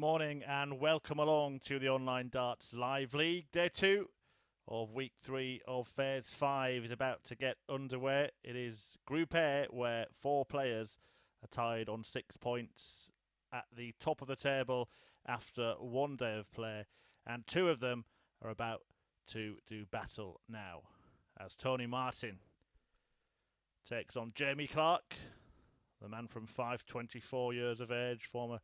morning and welcome along to the Online Darts Live League. Day 2 of Week 3 of Phase 5 is about to get underway. It is Group A, where 4 players are tied on 6 points at the top of the table after 1 day of play, and 2 of them are about to do battle now, as Tony Martin takes on Jamie Clark, the man from Fife, 24 years of age, former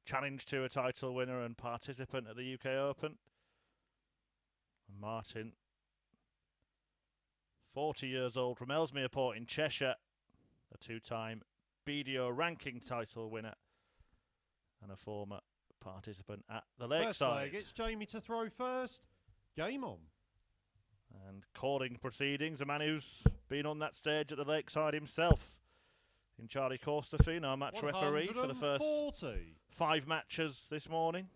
Challenge Tour title winner and participant at the UK Open. And Martin, 40 years old, from Ellesmere Port in Cheshire, a 2-time BDO ranking title winner and a former participant at the Lakeside. First leg, it's Jamie to throw first. Game on. And calling proceedings, a man who's been on that stage at the Lakeside himself, in Charlie Corstafine, our match referee for the first 5 matches this morning.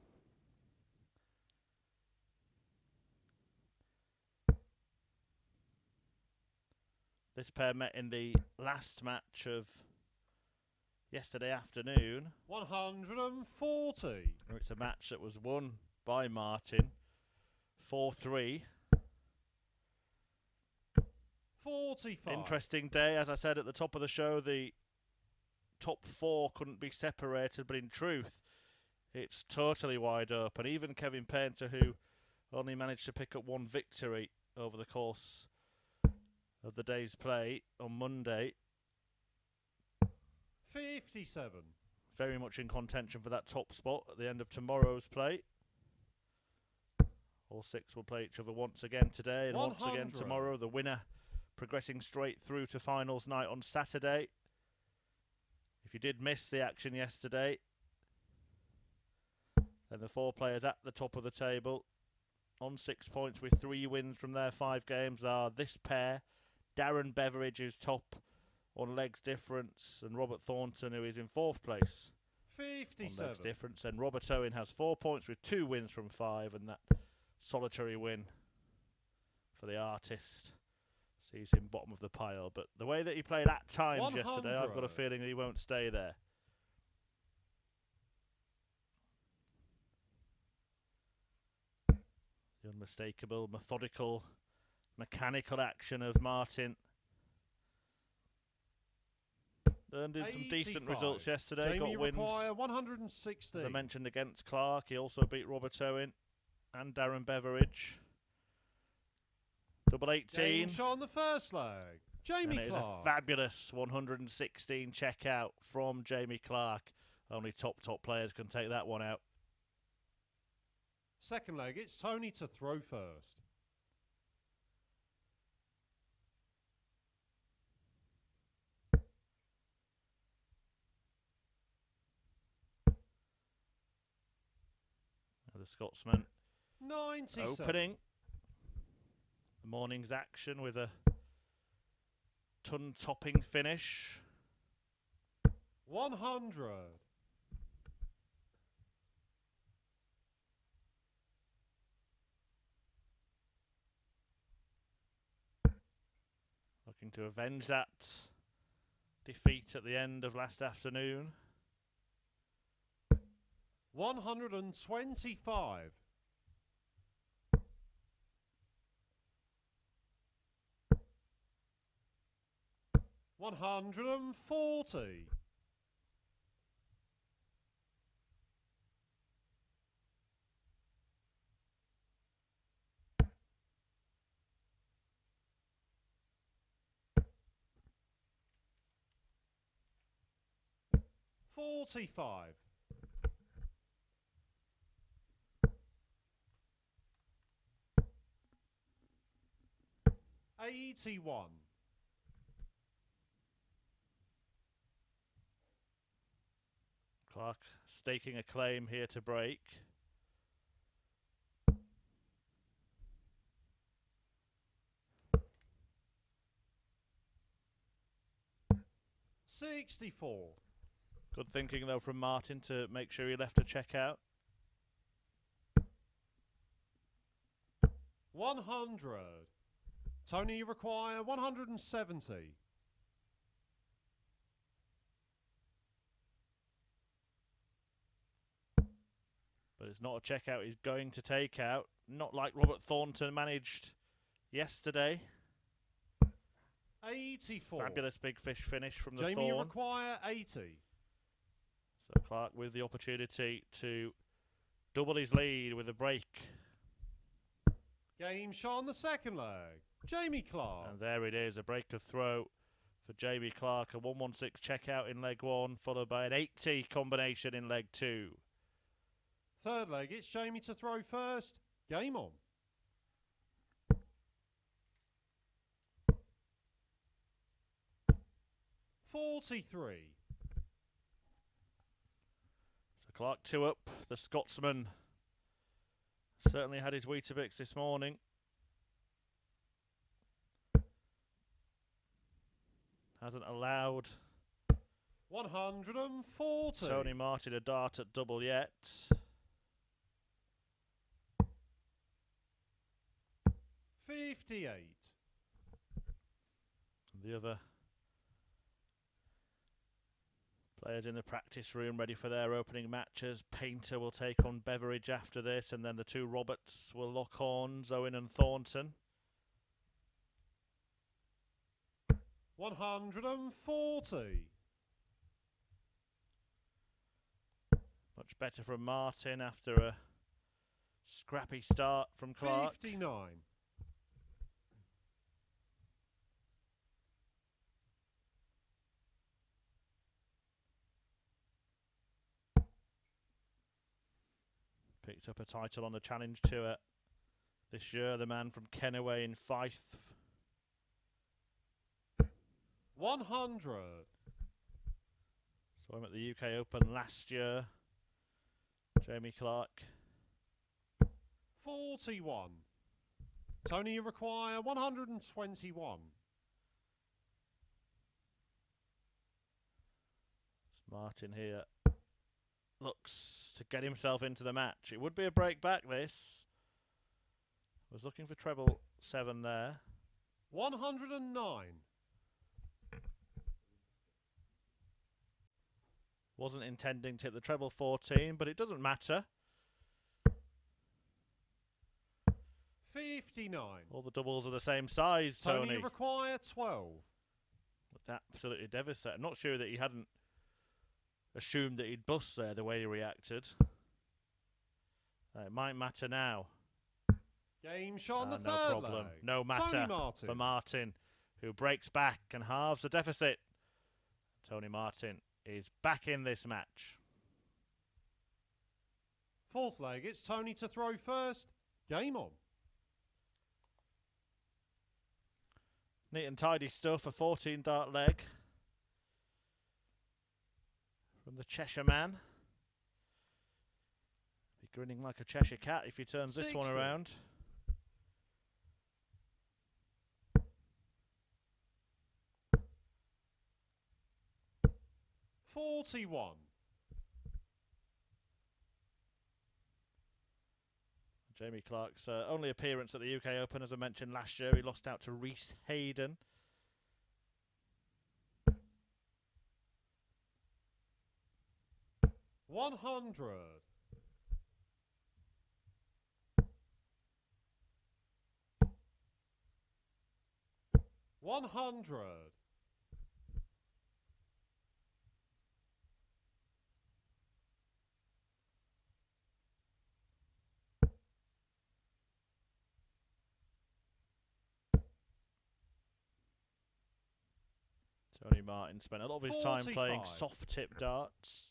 This pair met in the last match of yesterday afternoon. 140. It's a match that was won by Martin, 4-3. 45. Interesting day, as I said at the top of the show. The top 4 couldn't be separated, but in truth, it's totally wide open. Even Kevin Painter, who only managed to pick up 1 victory over the course of the day's play on Monday, 57. very much in contention for that top spot at the end of tomorrow's play. All 6 will play each other once again today and 100. once again tomorrow. The winner progressing straight through to finals night on Saturday. If you did miss the action yesterday, then the 4 players at the top of the table on 6 points with 3 wins from their 5 games are this pair. Darren Beveridge is top on legs difference, and Robert Thornton, who is in 4th place 57. on legs difference. And Robert Owen has 4 points with 2 wins from 5, and that solitary win for the artist sees him bottom of the pile. But the way that he played at times yesterday, I've got a feeling that he won't stay there. The unmistakable, methodical, mechanical action of Martin earned in some decent results yesterday. Jamie got wins, 160. as I mentioned, against Clark. He also beat Robert Owen and Darren Beveridge. Double 18. Game shot on the first leg. Jamie and it Clark. is a fabulous 116 checkout from Jamie Clark. Only top players can take that one out. Second leg, it's Tony to throw first. The Scotsman 97. opening the morning's action with a ton-topping finish. 100. Looking to avenge that defeat at the end of last afternoon. 125. 140. 45. 81. 'Clark staking a claim here to break. 64. Good thinking, though, from Martin to make sure he left a check out. 100. Tony, you require 170. it's not a checkout he's going to take out. Not like Robert Thornton managed yesterday. 84. Fabulous big fish finish from the Jamie Thorn. require 80. So Clark with the opportunity to double his lead with a break. Game shot on the second leg. Jamie Clark. And there it is, a break of throw for Jamie Clark. A 116 checkout in leg 1, followed by an 80 combination in leg 2. Third leg, it's Jamie to throw first. Game on. $43. So Clark 2 up. The Scotsman certainly had his Weetabix this morning. Hasn't allowed 140. Tony Martin a dart at double yet. 58. The other players in the practice room ready for their opening matches. Painter will take on Beveridge after this, and then the two Roberts will lock horns, Owen and Thornton. 140. Much better from Martin after a scrappy start from Clark. 59. Picked up a title on the Challenge Tour this year, the man from Kennaway in Fife. 100. Saw him at the UK Open last year. Jamie Clark. 41. Tony, you require 121. Martin here looks to get himself into the match. It would be a break back, this. Was looking for treble 7 there. 109. Wasn't intending to hit the treble 14, but it doesn't matter. 59. All the doubles are the same size, Tony, Tony. you require 12. Absolutely devastated. I'm not sure that he hadn't assumed that he'd bust there the way he reacted. It might matter now. Game shot on the No third problem. leg. No matter Tony Martin. for Martin, who breaks back and halves the deficit. Tony Martin is back in this match. Fourth leg, it's Tony to throw first. Game on. Neat and tidy stuff, a 14 dart leg from the Cheshire man. Be grinning like a Cheshire cat if he turns this one 60. around. $41. Jamie Clark's only appearance at the UK Open, as I mentioned last year, he lost out to Rhys Hayden. $100. 100. Tony Martin spent a lot of his time 45. playing soft tip darts.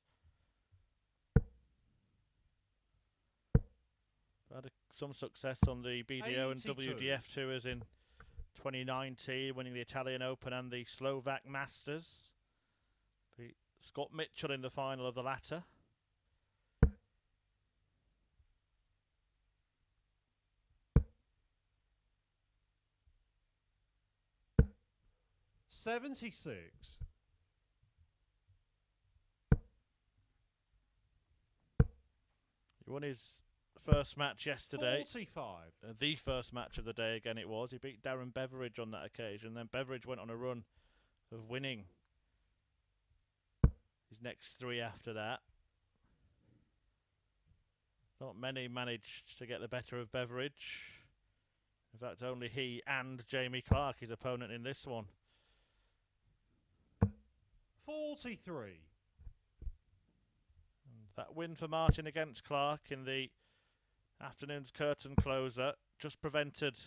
Had some success on the BDO and 82. WDF tours in 2019, winning the Italian Open and the Slovak Masters. Beat Scott Mitchell in the final of the latter. $76. He won his first match yesterday. 45. The first match of the day again it was. He beat Darren Beveridge on that occasion. Then Beveridge went on a run of winning his next 3 after that. Not many managed to get the better of Beveridge. In fact, only he and Jamie Clark, his opponent in this one. 43. And that win for Martin against Clark in the afternoon's curtain closer just prevented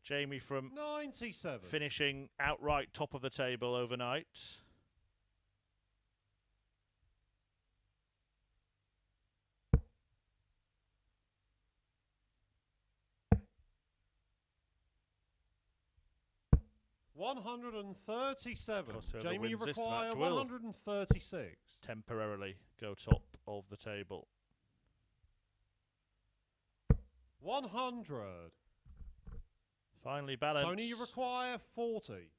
Jamie from 97. finishing outright top of the table overnight. $137. Whoever Jamie, you wins this require match will 136. temporarily go top of the table. 100. Finally balanced. Tony, you require 40.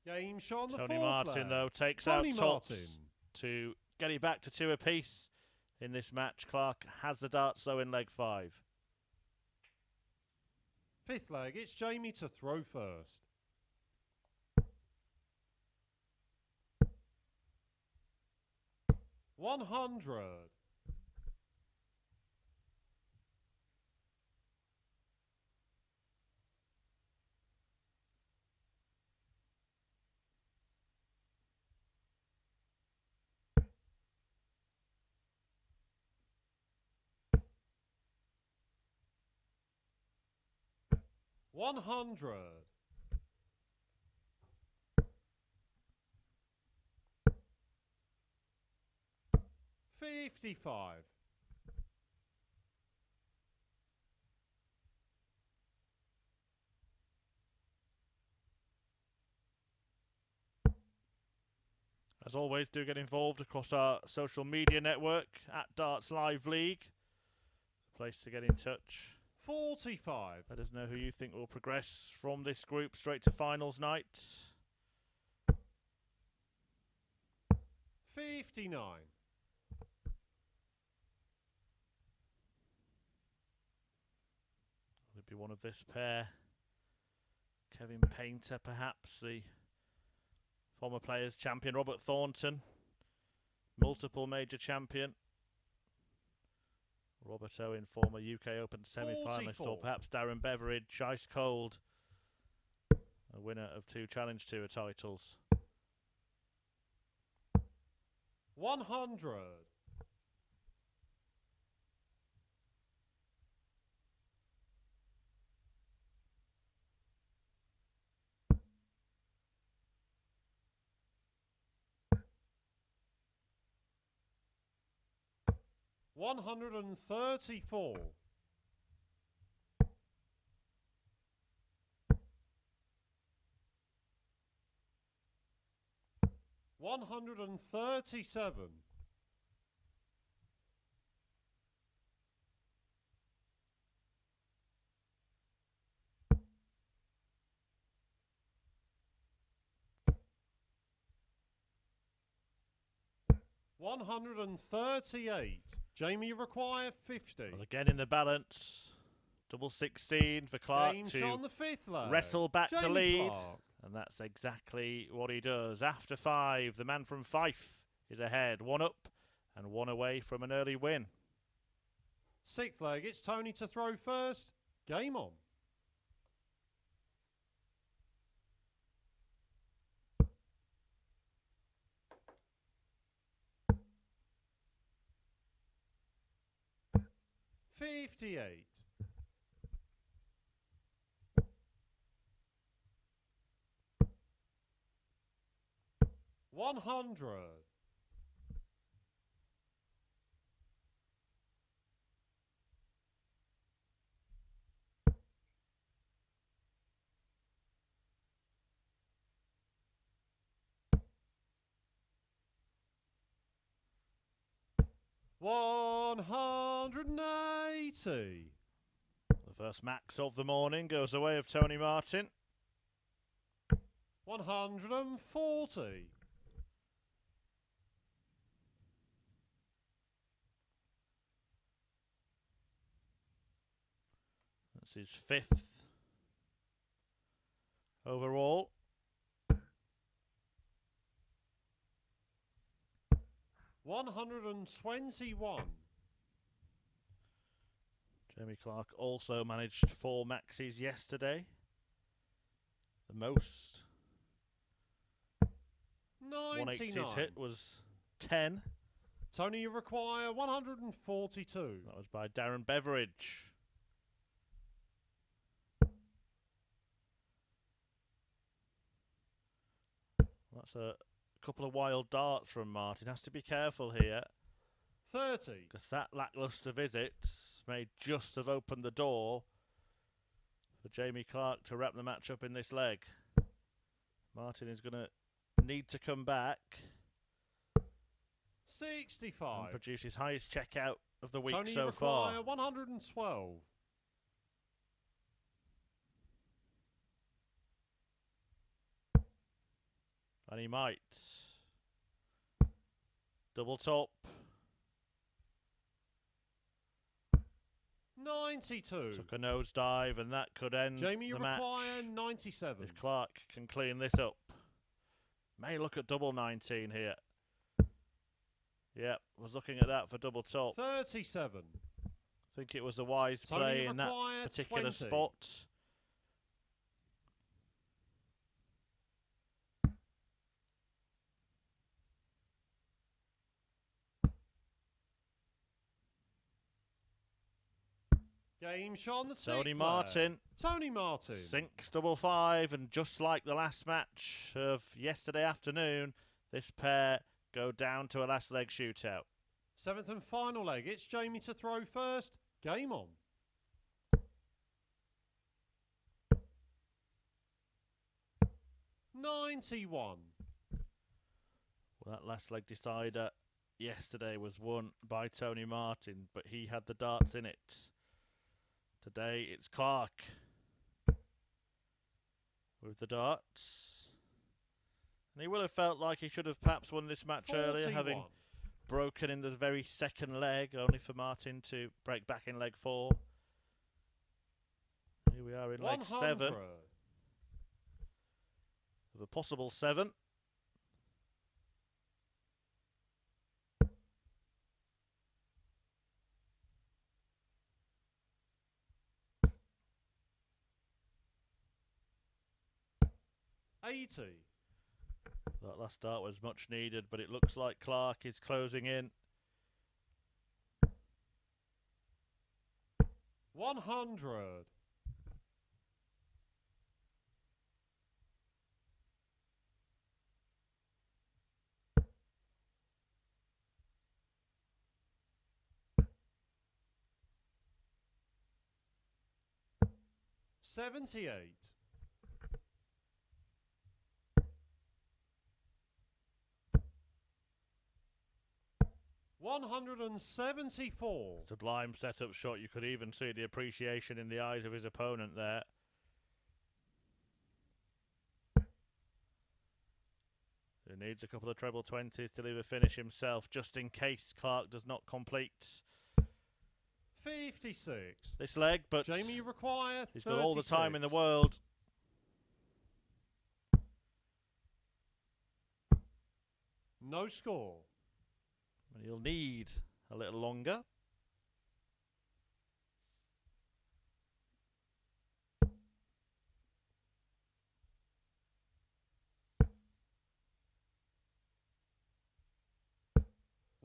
Game shot on the Tony fourth Martin, leg. though, takes Tony out tops Martin. to get it back to 2 apiece in this match. Clark has the darts, though, in leg 5. Fifth leg, it's Jamie to throw first. $100. $100. $55. As always, do get involved across our social media network at Darts Live League. A place to get in touch. 45. Let us know who you think will progress from this group straight to finals night. 59. Will it be one of this pair? Kevin Painter, perhaps, the former Players champion. Robert Thornton, multiple major champion. Robert Owen, former UK Open semi-finalist, or perhaps Darren Beveridge, ice cold, a winner of 2 Challenge Tour titles. 100. $134. $137. $138. Jamie, you require 50. Well, again in the balance. Double 16 for Clark Game to shot on the fifth leg. wrestle back the Jamie lead. Clark. And that's exactly what he does. After 5, the man from Fife is ahead. 1 up and 1 away from an early win. Sixth leg, it's Tony to throw first. Game on. $58. $100. $180. The first max of the morning goes the way of Tony Martin. 140. That's his 5th overall. 121. Jamie Clark also managed 4 maxis yesterday. The most 99. 180s hit was 10. Tony, you require 142. That was by Darren Beveridge. That's a couple of wild darts from Martin. Has to be careful here. 30. Because that lacklustre visit may just have opened the door for Jamie Clark to wrap the match up in this leg. Martin is going to need to come back 65. and produce his highest checkout of the week Tony, so you require far. 112. And he might. Double top. 92. Took a nosedive, and that could end Jamie, you the match. require 97. If Clark can clean this up. May look at double 19 here. Yep, was looking at that for double top. 37. I think it was a wise Tony, play you in that require particular 20. spot. Game shot on the Tony sixth Martin. leg. Tony Martin. Sinks double 5, and just like the last match of yesterday afternoon, this pair go down to a last leg shootout. 7th and final leg. It's Jamie to throw first. Game on. $91. Well, that last leg decider yesterday was won by Tony Martin, but he had the darts in it. Today it's Clark with the darts. And he will have felt like he should have perhaps won this match 41. earlier, having broken in the very second leg, only for Martin to break back in leg 4. Here we are in leg 7 of a possible 7. $80. That last start was much needed, but it looks like Clark is closing in. 100. $78. 174. Sublime setup shot. You could even see the appreciation in the eyes of his opponent there. He needs a couple of treble 20s to leave a finish himself, just in case Clark does not complete 56. this leg, but Jamie, you require 36. he's got all the time in the world. No score. And he'll need a little longer.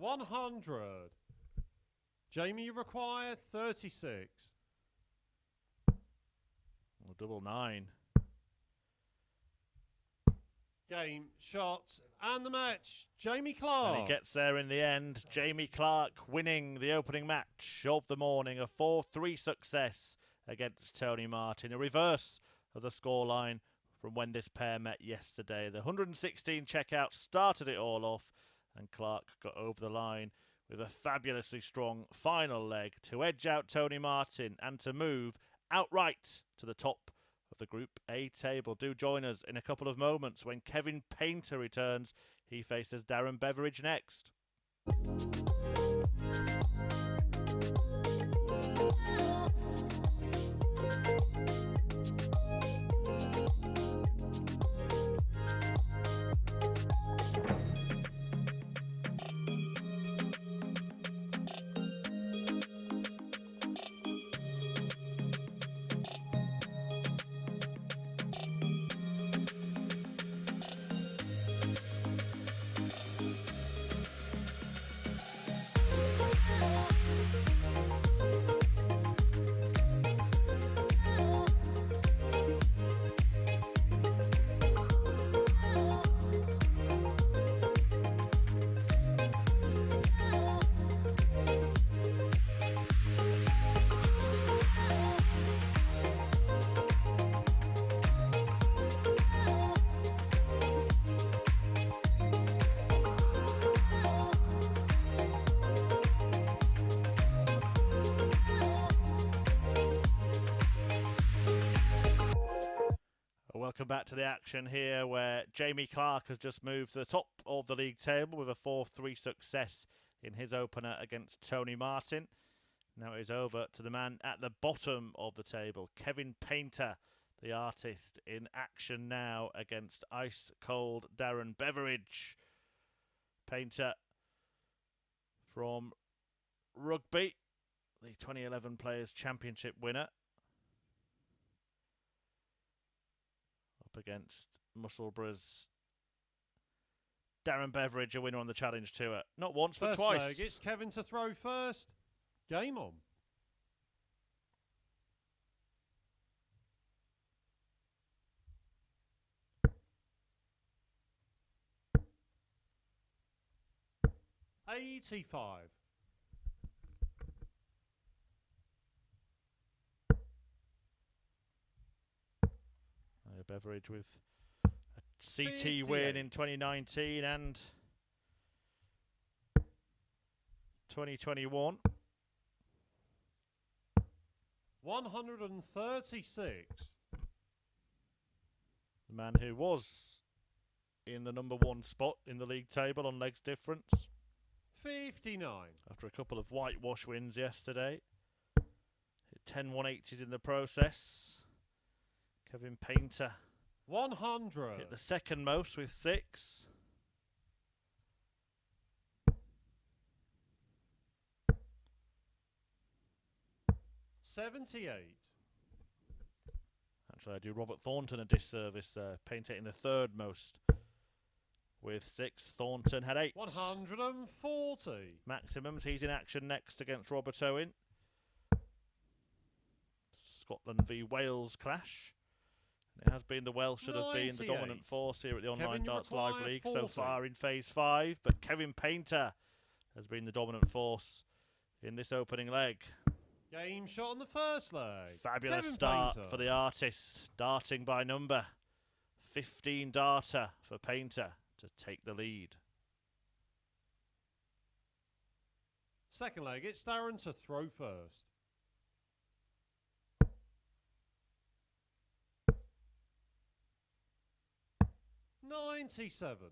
$100. Jamie, you require 36. Well, double 9. Game, shots, and the match. Jamie Clark. And he gets there in the end. Jamie Clark winning the opening match of the morning. A 4-3 success against Tony Martin. A reverse of the scoreline from when this pair met yesterday. The 116 checkout started it all off, and Clark got over the line with a fabulously strong final leg to edge out Tony Martin and to move outright to the top of the Group A table. Do join us in a couple of moments when Kevin Painter returns. He faces Darren Beveridge next. Welcome back to the action here where Jamie Clark has just moved to the top of the league table with a 4-3 success in his opener against Tony Martin. Now it is over to the man at the bottom of the table, Kevin Painter, the artist, in action now against ice-cold Darren Beveridge. Painter from rugby, the 2011 Players' Championship winner. Up against Musselborough's Darren Beveridge, a winner on the Challenge Tour. Not once, but twice. First leg, it's Kevin to throw first. Game on. $85. Beveridge with a CT win in 2019 and 2021. 136. The man who was in the #1 spot in the league table on legs difference. 59. After a couple of whitewash wins yesterday. Hit 10 180s in the process. Kevin Painter 100. hit the second most with 6. $78. Actually, I do Robert Thornton a disservice there. Painter hitting the third most with 6. Thornton had 8. 140. Maximums. He's in action next against Robert Owen. Scotland v Wales clash. It has been the Welsh that have been the dominant force here at the Online Darts Live League so far in Phase 5, but Kevin Painter has been the dominant force in this opening leg. Game shot on the first leg. Fabulous Kevin start Painter for the artist, darting by number. 15 darter for Painter to take the lead. Second leg, it's Darren to throw first. $97.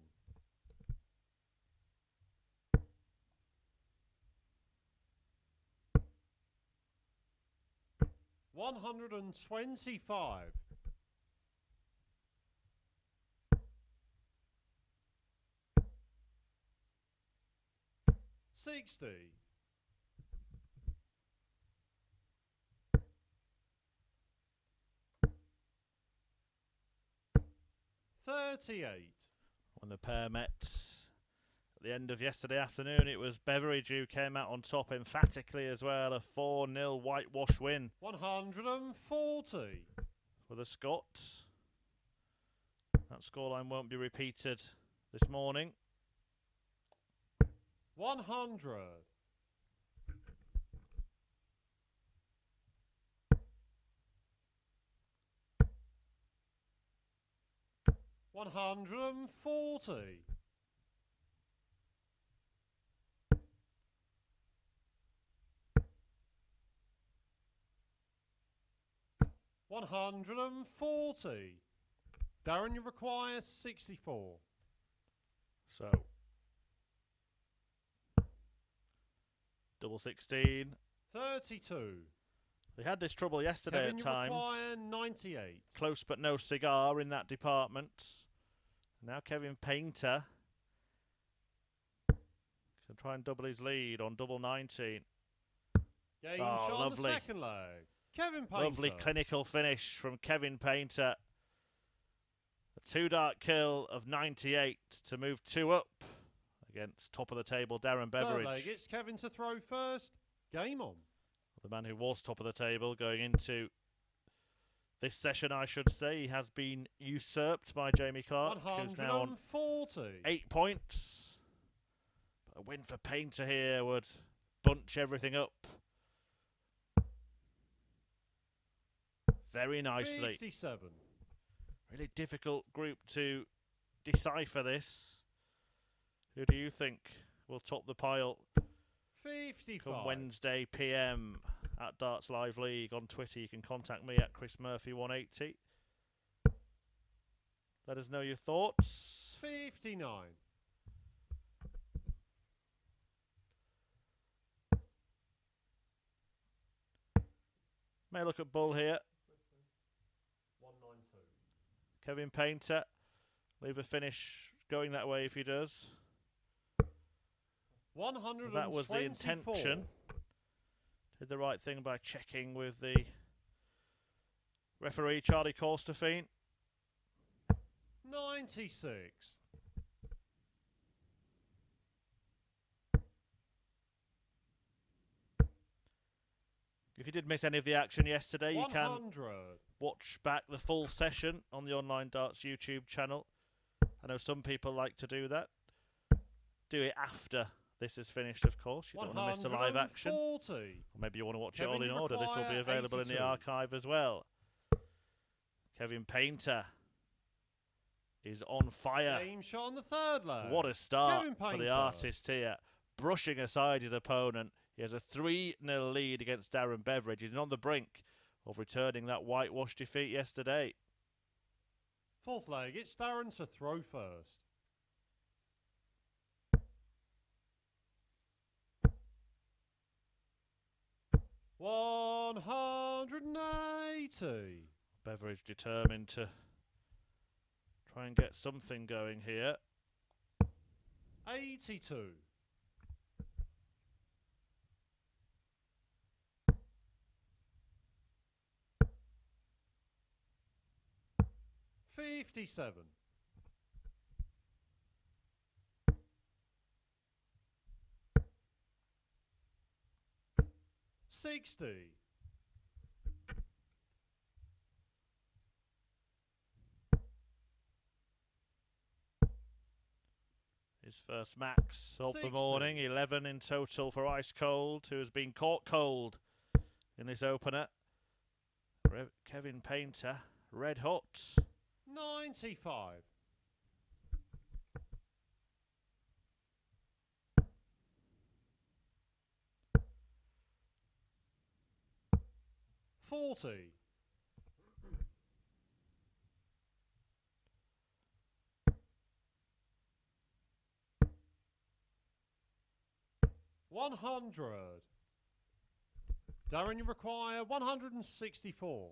$125. $60. $38. When the pair met at the end of yesterday afternoon, it was Beveridge who came out on top emphatically as well. A 4-0 whitewash win. 140. For the Scot. That scoreline won't be repeated this morning. 100. $140. $140. Darren, you require 64. So, double 16. 32. They had this trouble yesterday Kevin, at times. You require 98. Close but no cigar in that department. Now Kevin Painter can try and double his lead on double 19. Game shot on the second leg. Kevin Painter. Lovely clinical finish from Kevin Painter. A 2-dart kill of 98 to move 2 up against top of the table Darren Beveridge. Third leg, it's Kevin to throw first. Game on. The man who was top of the table going into this session, I should say, he has been usurped by Jamie Clark, who's now on 8 points. But a win for Painter here would bunch everything up very nicely. 57. Really difficult group to decipher this. Who do you think will top the pile 55. come Wednesday PM at Darts Live League on Twitter? You can contact me at Chris Murphy 180. Let us know your thoughts. 59. May look at bull here. 192. Kevin Painter. Leave a finish going that way if he does. 124. That was the intention. Did the right thing by checking with the referee, Charlie Corstefine. 96. If you did miss any of the action yesterday, 100. you can watch back the full session on the Online Darts YouTube channel. I know some people like to do that. Do it after this is finished, of course. You don't want to miss the live action. Or maybe you want to watch it all in order. This will be available 82. in the archive as well. Kevin Painter is on fire. Game shot on the third leg. What a start for the artist here. Brushing aside his opponent. He has a 3-0 lead against Darren Beveridge. He's on the brink of returning that whitewash defeat yesterday. Fourth leg, it's Darren to throw first. $180. Beveridge determined to try and get something going here. 82. $57. 60. His first max of the morning, 11 in total for Ice Cold, who has been caught cold in this opener. Kevin Painter, red hot. 95. 40. 100. Darren, you require 164.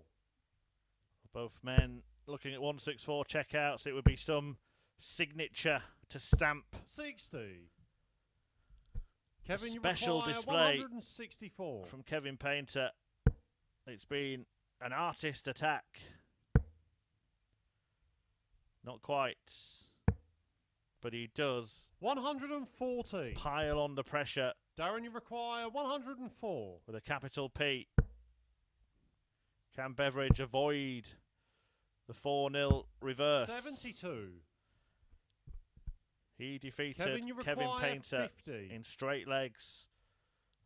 Both men looking at 164 checkouts. It would be some signature to stamp. 60. Kevin, special you display 164. from Kevin Painter. It's been an artist attack. Not quite. But he does 140. pile on the pressure. Darren, you require 104. With a capital P. Can Beveridge avoid the 4-0 reverse? 72. He defeated Kevin Painter 50. in straight legs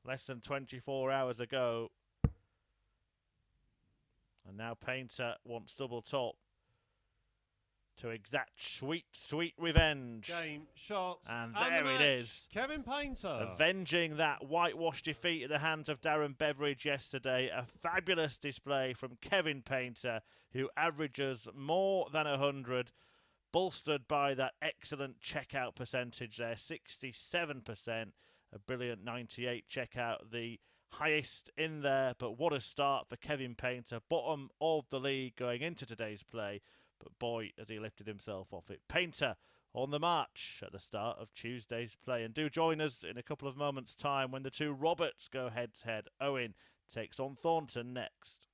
less than 24 hours ago. And now Painter wants double top to exact sweet, sweet revenge. Game, shots, and there it is. Kevin Painter. Avenging that whitewash defeat at the hands of Darren Beveridge yesterday. A fabulous display from Kevin Painter, who averages more than 100, bolstered by that excellent checkout percentage there, 67%. A brilliant 98 checkout, the highest in there. But what a start for Kevin Painter, bottom of the league going into today's play. But boy, has he lifted himself off it. Painter on the march at the start of Tuesday's play. And do join us in a couple of moments' time when the two Roberts go head-to-head. Owen takes on Thornton next.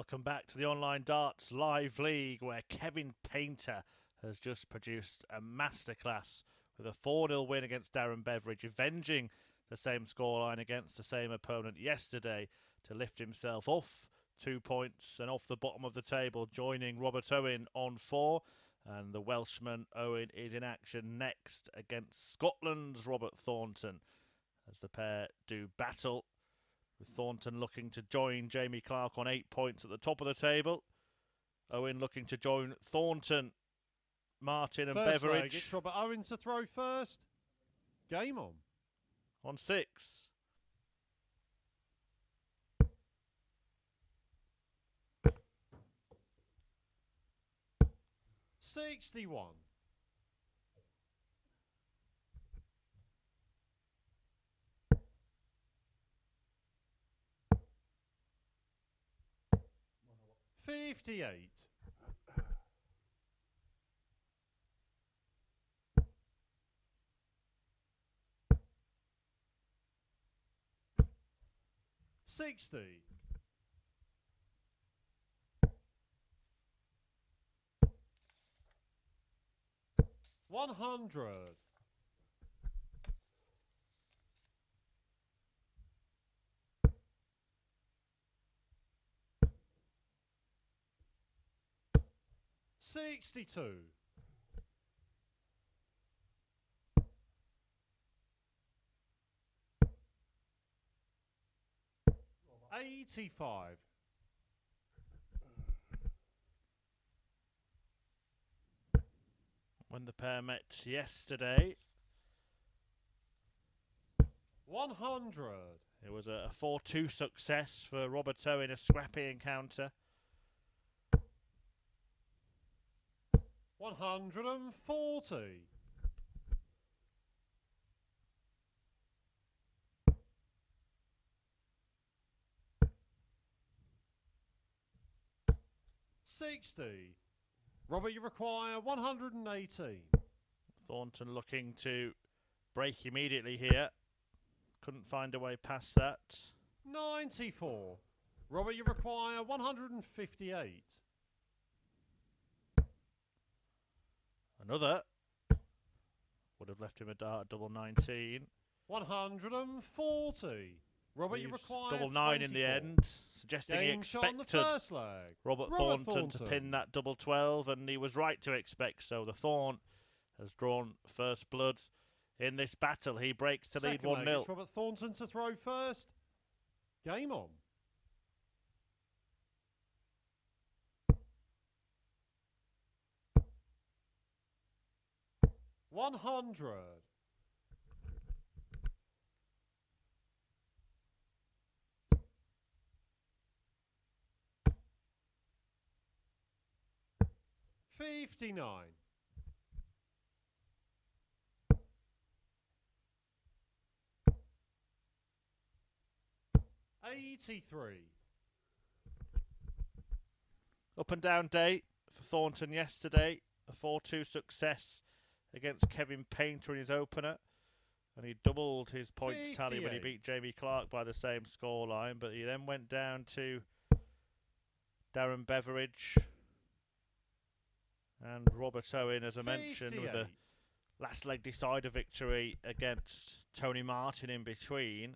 Welcome back to the Online Darts Live League, where Kevin Painter has just produced a masterclass with a 4-0 win against Darren Beveridge, avenging the same scoreline against the same opponent yesterday to lift himself off 2 points and off the bottom of the table, joining Robert Owen on 4. And the Welshman Owen is in action next against Scotland's Robert Thornton as the pair do battle, with Thornton looking to join Jamie Clark on 8 points at the top of the table. Owen looking to join Thornton, Martin and First Beveridge. leg, it's Robert Owen to throw first. Game on 6. 61. 58. 60. 100. 62. 85. 'When the pair met yesterday, 100. it was a 4-2 success for Robert Owen, a scrappy encounter. 140. 60. Robert, you require 118. Thornton looking to break immediately here. Couldn't find a way past that. 94. Robert, you require 158. Another. Would have left him a dart at double 19. 140. Robert, you Leaves require double 9 in the 24. end, suggesting he Game shot on the expected first leg. Robert Thornton to pin that double 12, and he was right to expect so. The Thorn has drawn first blood in this battle. He breaks to lead Second leg, 1-0. it's Robert Thornton to throw first. Game on. 100. 59. 83. Up and down day for Thornton yesterday. A 4-2 success against Kevin Painter in his opener. And he doubled his points tally when he 58. beat Jamie Clark by the same scoreline. But he then went down to Darren Beveridge and Robert Owen, as I mentioned, with a 58. last leg decider victory against Tony Martin in between.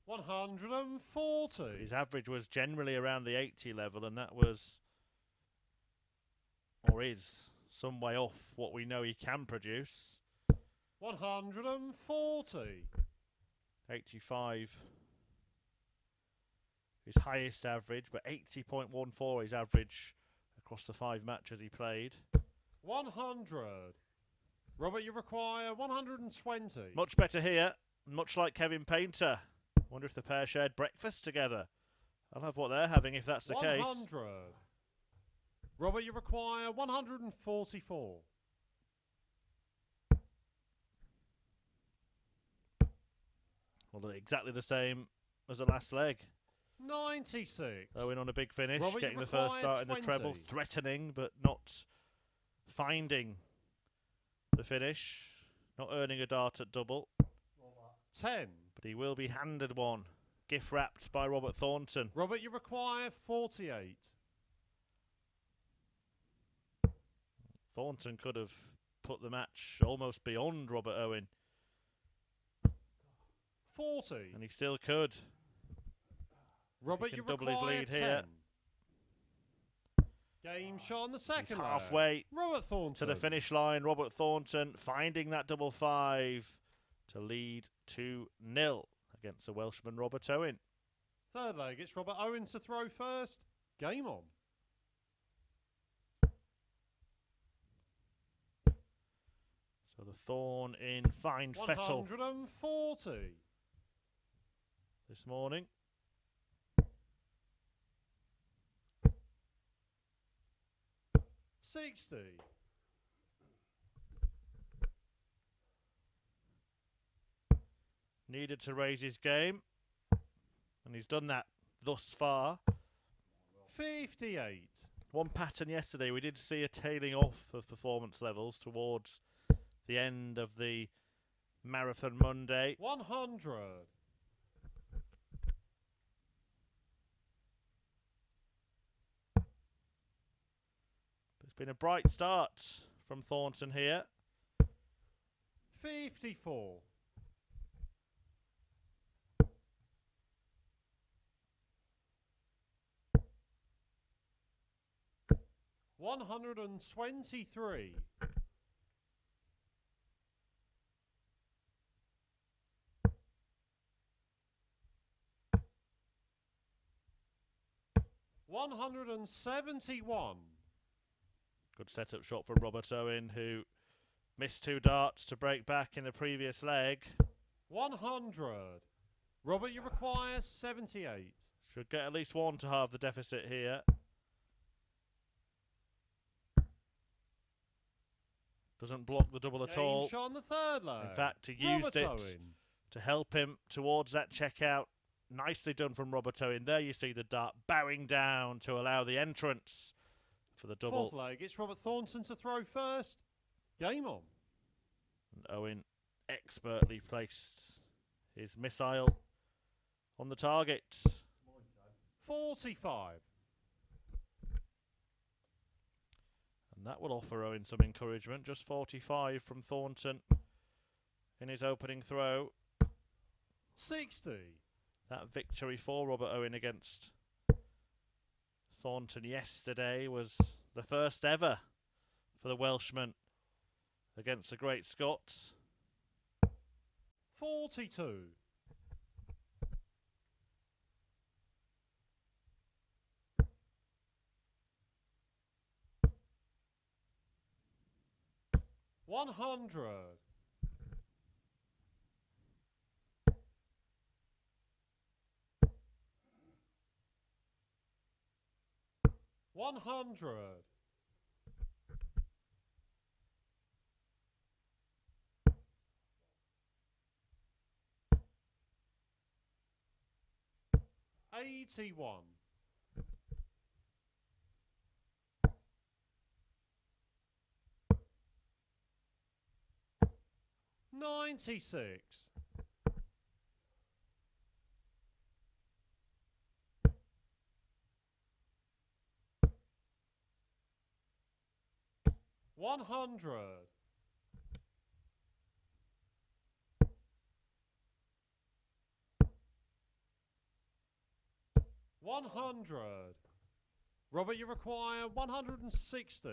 $140. His average was generally around the 80 level, and that was, or is, some way off what we know he can produce. 140. 85 his highest average, but 80.14 his average across the 5 matches he played. 100. Robert, you require 120. Much better here, much like Kevin Painter. Wonder if the pair shared breakfast together. I'll have what they're having if that's the 100. case. Robert, you require 144. Well, they're exactly the same as the last leg. 96. Owen on a big finish, Robert, getting you the first require start in the treble, 20. threatening but not finding the finish, not earning a dart at double. 10. But he will be handed one. Gift wrapped by Robert Thornton. Robert, you require 48. Thornton could have put the match almost beyond Robert Owen. 40. And he still could. Robert, He you can double his require lead 10. here. Game shot on the second He's leg. halfway Robert Thornton to the finish line. Robert Thornton finding that double five to lead 2-0 against the Welshman Robert Owen. Third leg, it's Robert Owen to throw first. Game on. So the Thorn in fine fettle 140. this morning. 60. Needed to raise his game, and he's done that thus far. 58. One pattern yesterday, we did see a tailing off of performance levels towards the end of the Marathon Monday. 100. It's been a bright start from Thornton here. 54. 123. 171. Good setup shot from Robert Owen, who missed 2 darts to break back in the previous leg. 100. Robert, you require 78. Should get at least one to halve the deficit here. Doesn't block the double at all. Game shot on the third leg. In fact, he used Robert it Owen. to help him towards that checkout. Nicely done from Robert Owen. There you see the dart bowing down to allow the entrance for the double. Fourth leg, it's Robert Thornton to throw first. Game on. And Owen expertly placed his missile on the target. 45. And that will offer Owen some encouragement. Just 45 from Thornton in his opening throw. 60. That victory for Robert Owen against Thornton yesterday was the first ever for the Welshman against the great Scots. 42. 100. 100. 81. 96. 100. 100. Robert, you require 160.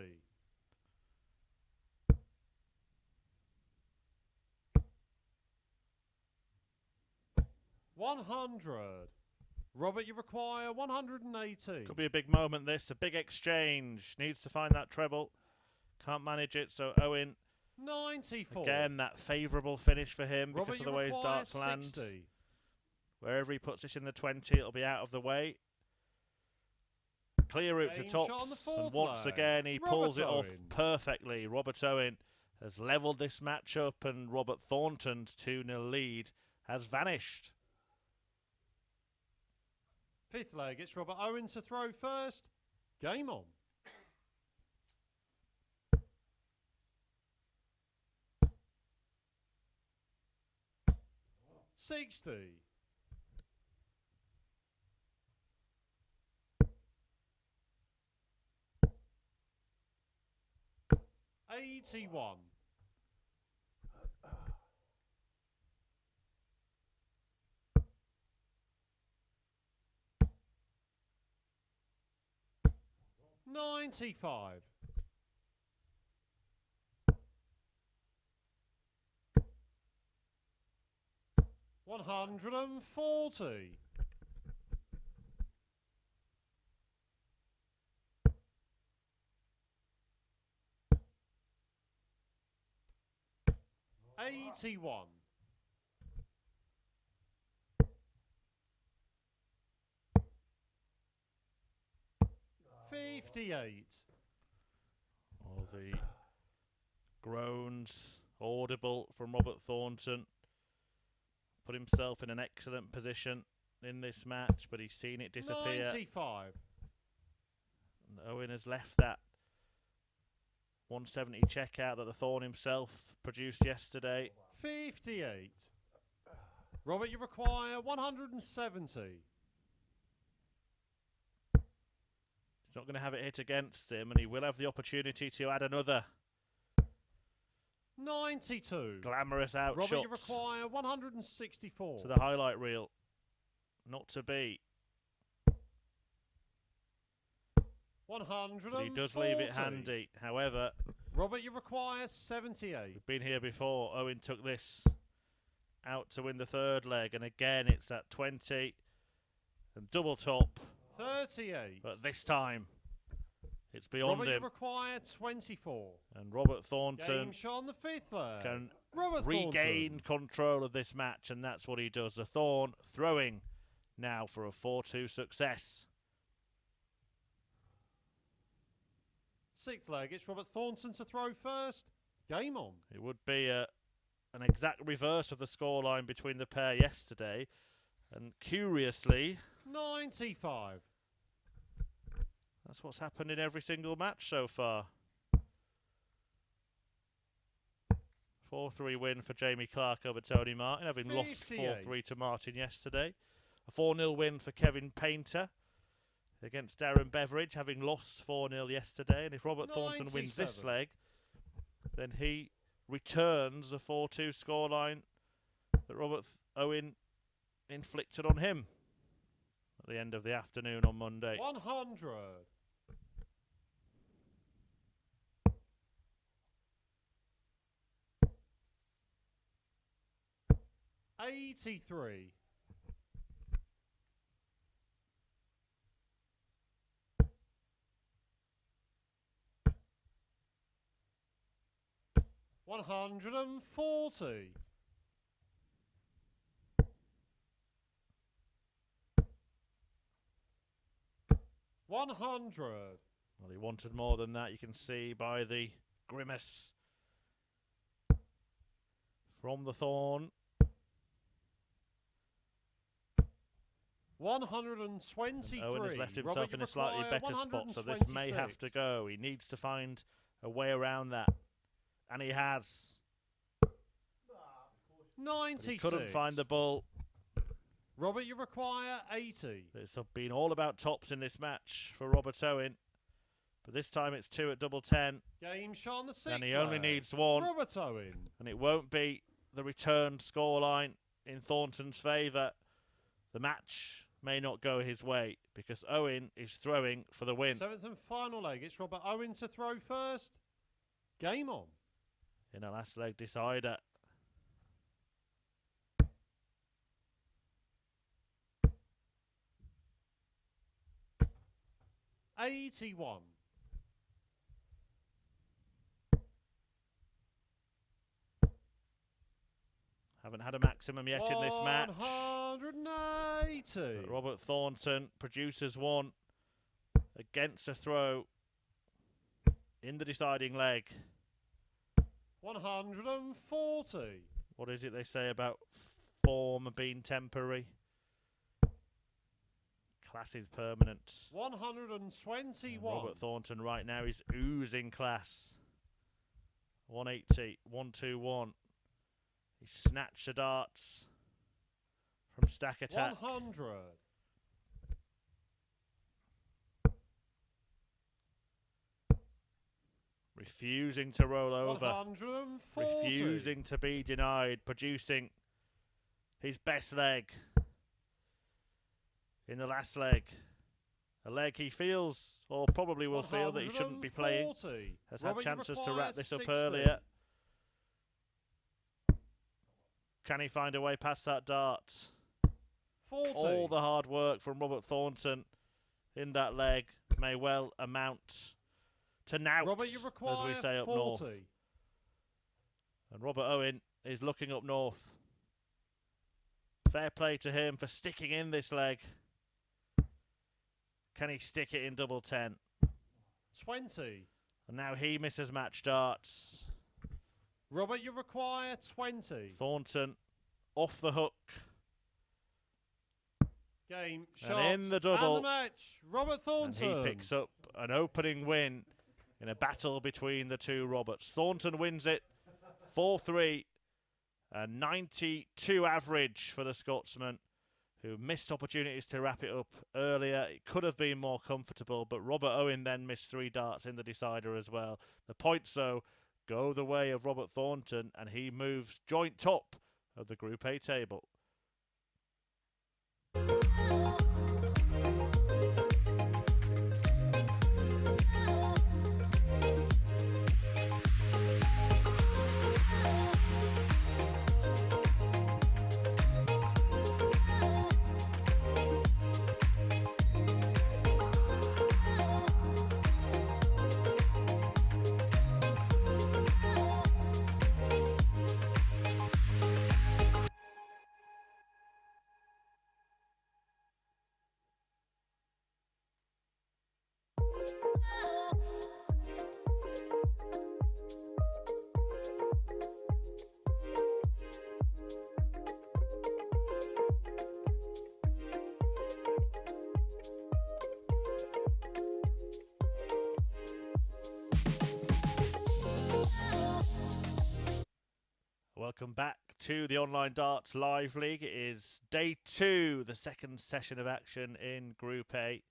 100. Robert, you require 180. Could be a big moment this, a big exchange. Needs to find that treble. Can't manage it, so Owen, 94. again, that favourable finish for him Robert, because of you the way his require darts land. 60. Wherever he puts it in the 20, it'll be out of the way. Clear route to Game shot on tops, the fourth and once leg. again he pulls it Robert off Owen. perfectly. Robert Owen has levelled this match up, and Robert Thornton's 2-0 lead has vanished. Fifth leg, it's Robert Owen to throw first. Game on. 60. 81. 95. 140. 81. 58. All the groans audible from Robert Thornton. Put himself in an excellent position in this match, but he's seen it disappear. 95. And Owen has left that 170 checkout that the Thorn himself produced yesterday. 58. Robert, you require 170. He's not going to have it hit against him, and he will have the opportunity to add another 92. glamorous outshot. Robert, you require 164. To the highlight reel. Not to be. 140. But he does leave it handy. However, Robert, you require 78. we've been here before. Owen took this out to win the third leg, and again it's at 20 and double top. 38. But this time it's beyond Robert, him. you require 24. And Robert Thornton Game shot on the fifth leg. can Robert regain Thornton. control of this match, and that's what he does. The Thorn throwing now for a 4-2 success. Sixth leg, it's Robert Thornton to throw first. Game on. It would be an exact reverse of the scoreline between the pair yesterday. And curiously, 95. that's what's happened in every single match so far. 4-3 win for Jamie Clark over Tony Martin, having 58. lost 4-3 to Martin yesterday. A 4-0 win for Kevin Painter against Darren Beveridge, having lost 4-0 yesterday. And if Robert Thornton wins this 97. leg, then he returns the 4-2 scoreline that Robert Owen inflicted on him at the end of the afternoon on Monday. 100. 83. 140. 100. Well, he wanted more than that, you can see by the grimace from the Thorn. 123. And Owen has left himself Robert, in you a slightly require better spot, so this may have to 126. go. He needs to find a way around that, and he has. But 96. he couldn't find the ball. Robert, you require 80. It's been all about tops in this match for Robert Owen, but this time it's 2 at double 10, Game shot on the sixth and he only leg. needs one, Robert Owen. and it won't be the returned scoreline in Thornton's favour. The match may not go his way because Owen is throwing for the win. Seventh and final leg. It's Robert Owen to throw first. Game on. In a last leg decider. $81. 'Haven't had a maximum yet in this match. 180. But Robert Thornton produces one against a throw in the deciding leg. 140. What is it they say about form being temporary? Class is permanent. 121. And Robert Thornton right now is oozing class. 180, 121. He snatched the darts from Stack Attack. 100. Refusing to roll over. 140. Refusing to be denied. Producing his best leg in the last leg. A leg he feels, or probably will feel, that he shouldn't be playing. Has had chances to wrap this up earlier. Can he find a way past that dart? 40. All the hard work from Robert Thornton in that leg may well amount to knout, Robert, you require as we say up 40. north. And Robert Owen is looking up north. Fair play to him for sticking in this leg. Can he stick it in double 10? 20. And now he misses match darts. Robert, you require 20. Thornton off the hook. Game, And shot, in the double. and the match. Robert Thornton. And he picks up an opening win in a battle between the two Roberts. Thornton wins it 4-3. A 92 average for the Scotsman, who missed opportunities to wrap it up earlier. It could have been more comfortable, but Robert Owen then missed 3 darts in the decider as well. The points, though, go the way of Robert Thornton, and he moves joint top of the Group A table. Welcome back to the Online Darts Live League. It is day 2, the second session of action in Group A.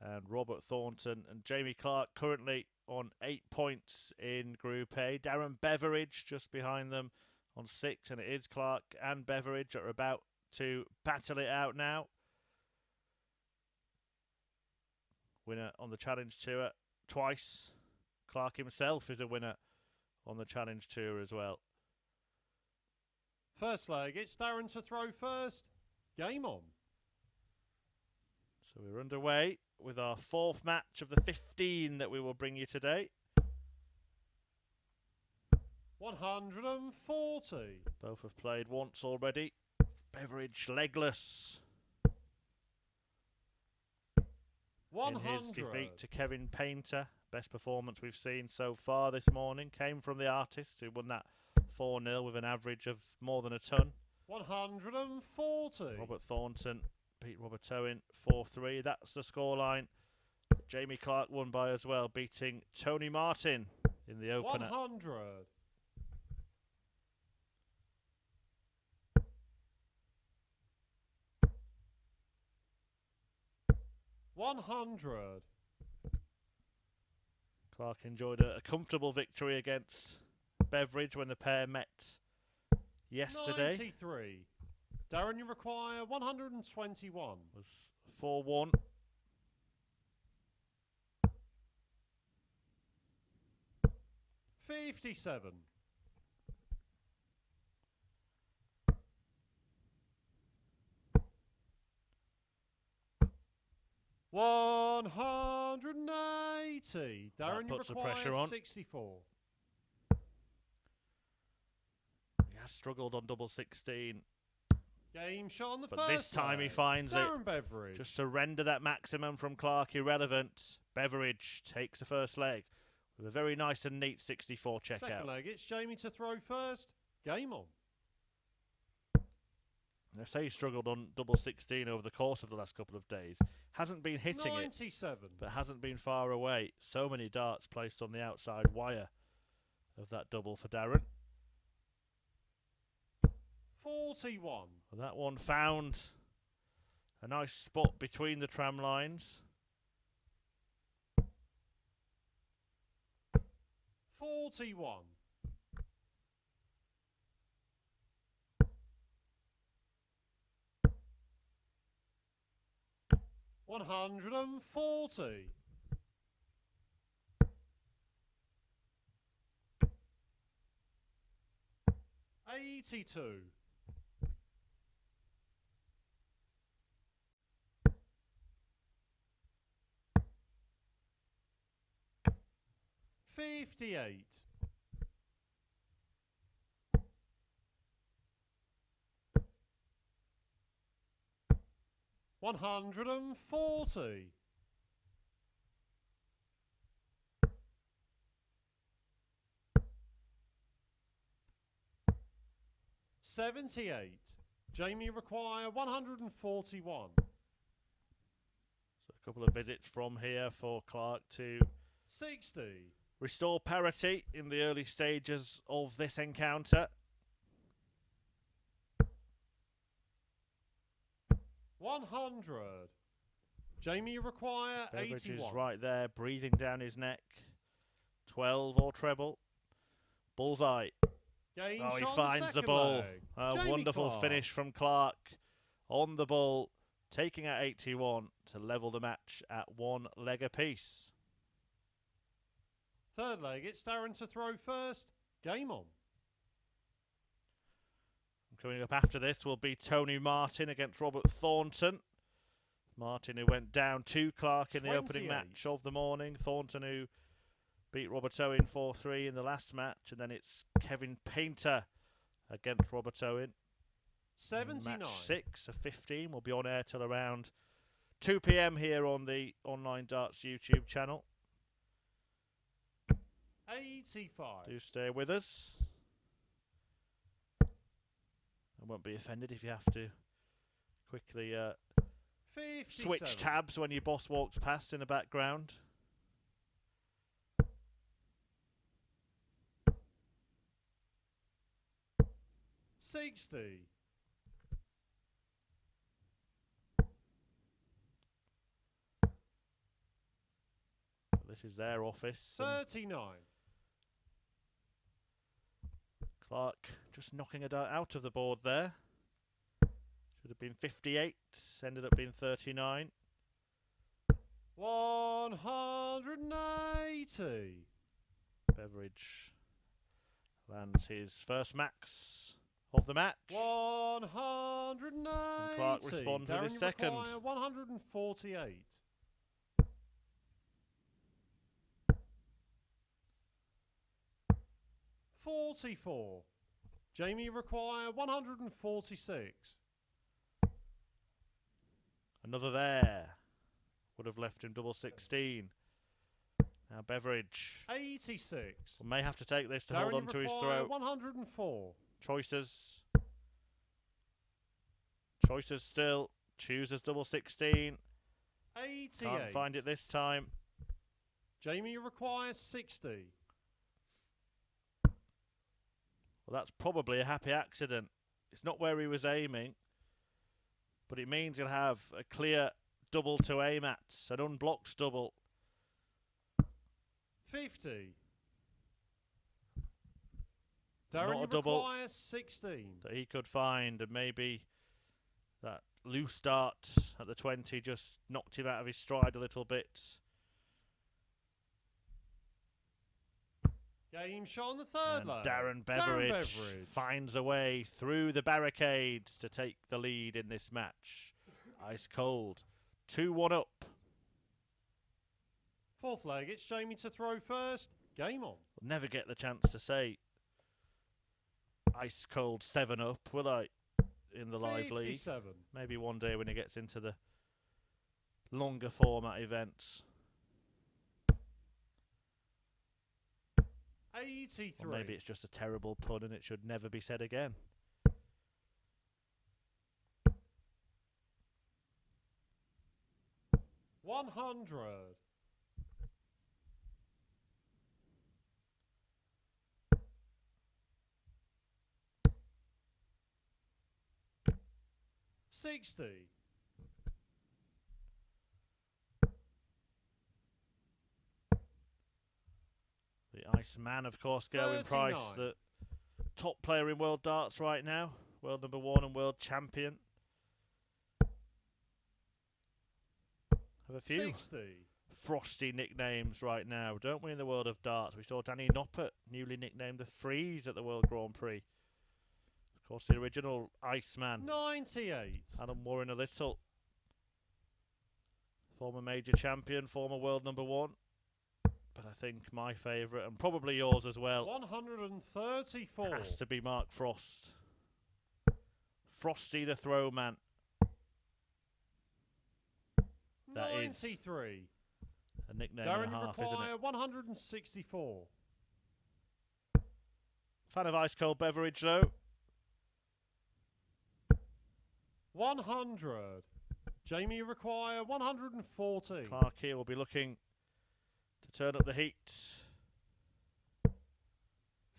And Robert Thornton and Jamie Clark currently on 8 points in Group A. Darren Beveridge just behind them on 6. And it is Clark and Beveridge that are about to battle it out now. Winner on the Challenge Tour twice. Clark himself is a winner on the Challenge Tour as well. First leg, it's Darren to throw first. Game on. So we're underway with our 4th match of the 15 that we will bring you today. 140. Both have played once already. Beveridge legless. 100. In his defeat to Kevin Painter. Best performance we've seen so far this morning came from the artist who won that 4-0 with an average of more than a ton. 140. Robert Thornton beat Robert Owen 4-3. That's the scoreline. Jamie Clark won by as well, beating Tony Martin in the opener. 100. 100. Clark enjoyed a comfortable victory against Beveridge when the pair met yesterday. 93. Darren, you require 121. Was 4-1. $57. 180. Darren, you puts the require pressure on. 64. He has struggled on double 16. Game shot on the But first this time he leg. finds Darren it. Beveridge. Just surrender that maximum from Clark irrelevant. Beveridge takes the first leg with a very nice and neat 64 checkout. Second leg, it's Jamie to throw first. Game on. They say he struggled on double 16 over the course of the last couple of days. Hasn't been hitting 97. it, but hasn't been far away. So many darts placed on the outside wire of that double for Darren. 41. Well, that one found a nice spot between the tram lines. 41. 140. 82. 58. 140. 78. Jamie require 141. So a couple of visits from here for Clark to 60. restore parity in the early stages of this encounter. 100. Jamie require Beveridge 81. is right there, breathing down his neck. 12 or treble. Bullseye. Game Oh, he shot on finds the second ball. leg. A Jamie wonderful Clark. finish from Clark on the ball, taking out 81 to level the match at one leg apiece. Third leg, it's Darren to throw first. Game on. Coming up after this will be Tony Martin against Robert Thornton. Martin, who went down to Clark in the opening 28. match of the morning. Thornton, who beat Robert Owen 4-3 in the last match. And then it's Kevin Painter against Robert Owen. 79. Match 6 of 15 will be on air till around 2 p.m. here on the Online Darts YouTube channel. 85. Do stay with us. I won't be offended if you have to quickly 57. switch tabs when your boss walks past in the background. 60. This is their office. 39. Clark just knocking a dart out of the board there. Should have been 58, ended up being 39. 180. Beveridge lands his first max of the match. 190. And Clark responds with his second. 148. 44. Jamie require 146. Another there. Would have left him double 16. Now Beveridge 86. may have to take this to Darren hold on to his require throat. 104. Choices. Choices still. Chooses double 16. 88. Can't find it this time. Jamie requires 60. Well, that's probably a happy accident. It's not where he was aiming, but it means he'll have a clear double to aim at, an unblocked double. 50. Not Darren a double requires 16. that he could find, and maybe that loose start at the 20 just knocked him out of his stride a little bit. Game shot on the third And leg. Darren Beveridge finds a way through the barricades to take the lead in this match. Ice cold. 2-1 up. Fourth leg, it's Jamie to throw first. Game on. I'll never get the chance to say ice cold 7 up, will I? In the live league. 57. Maybe one day when he gets into the longer format events. 83. Or maybe it's just a terrible pun and it should never be said again. 100. 60. The Iceman, of course, Gerwin Price, 39. the top player in world darts right now. World #1 and world champion. Have a few 60. frosty nicknames right now, don't we, in the world of darts? We saw Danny Noppert, newly nicknamed the Freeze at the World Grand Prix. Of course, the original Iceman. 98. Adam Warren a little. Former major champion, former world #1. But I think my favourite, and probably yours as well, 134. has to be Mark Frost. Frosty the Throwman. That 93. is a nickname Darren, and a you half, isn't require it? 164. Fan of ice cold beverage though. 100. Jamie, you require 140. Clark here will be looking to turn up the heat.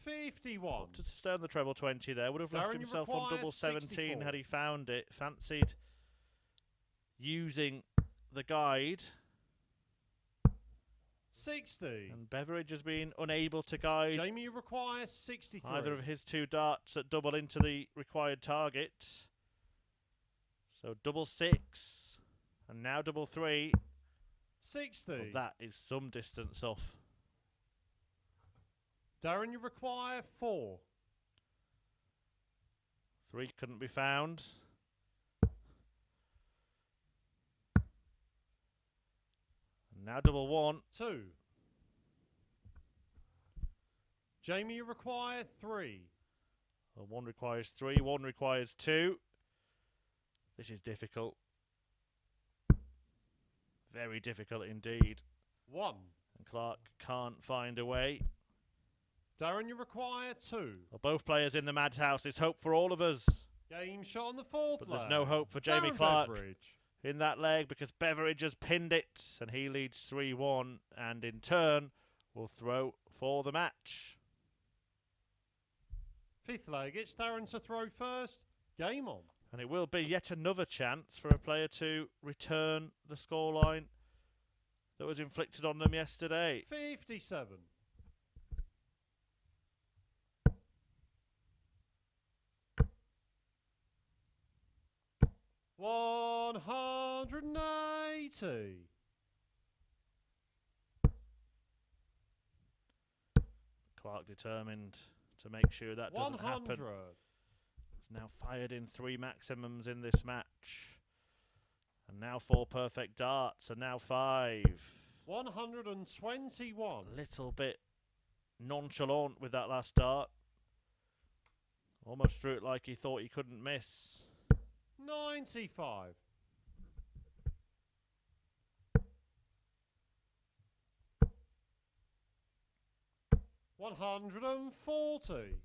51. To stay on the treble 20 there. Would have left Darren, you himself on require double 17 64. had he found it. Fancied using the guide. 60. And Beveridge has been unable to guide Jamie, you require 63. either of his two darts that double into the required target. So double 6 and now double 3. 60. Well, that is some distance off. Darren, you require 4. 3 couldn't be found. And now double 1. 2. Jamie, you require 3. Well, 1 requires 3, 1 requires 2. This is difficult. Very difficult indeed. 1. And Clark can't find a way. Darren, you require 2. Well, both players in the madhouse. There's hope for all of us. Game shot on the 4th But leg. there's no hope for Jamie Darren Clark Beveridge. in that leg because Beveridge has pinned it and he leads 3-1 and in turn will throw for the match. 5th leg, it's Darren to throw first. Game on. And it will be yet another chance for a player to return the scoreline that was inflicted on them yesterday. 57. 180. Clark determined to make sure that doesn't 100. happen. He's now fired in 3 maximums in this match. And now 4 perfect darts, and now 5. 121. A little bit nonchalant with that last dart. Almost threw it like he thought he couldn't miss. 95. 140.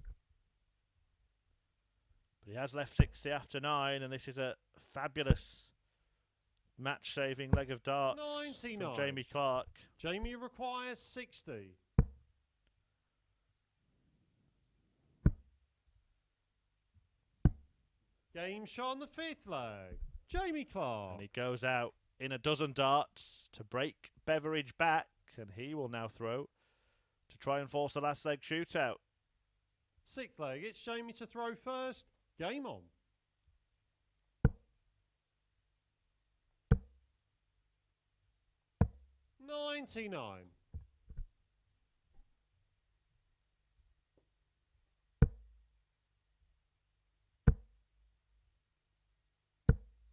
But he has left 60 after 9, and this is a fabulous match-saving leg of darts 99. from Jamie Clark. Jamie requires 60. Game shot on the 5th leg. Jamie Clark. And he goes out in a dozen darts to break Beveridge back, and he will now throw to try and force the last leg shootout. 6th leg, it's Jamie to throw first. Game on. $99.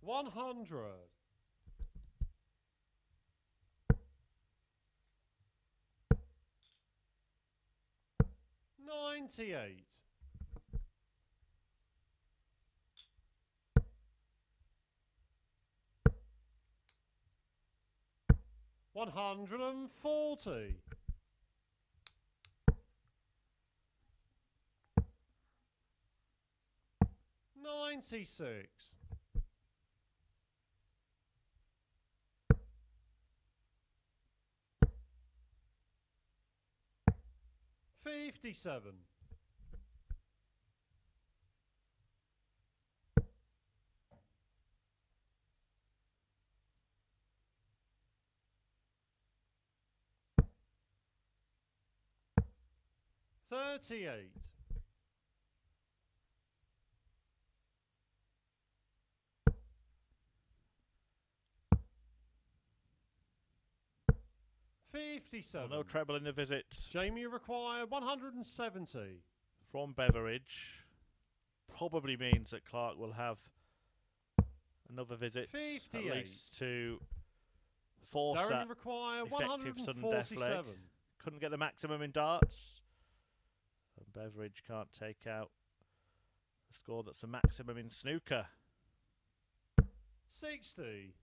100. 98. 140. 96. 57. 38. Well, no treble in the visit. Jamie require 170. From Beveridge. Probably means that Clark will have another visit 58. at least to force Darren that require effective sudden death leg. 147. Couldn't get the maximum in darts. And Beveridge can't take out a score that's the maximum in snooker. 60.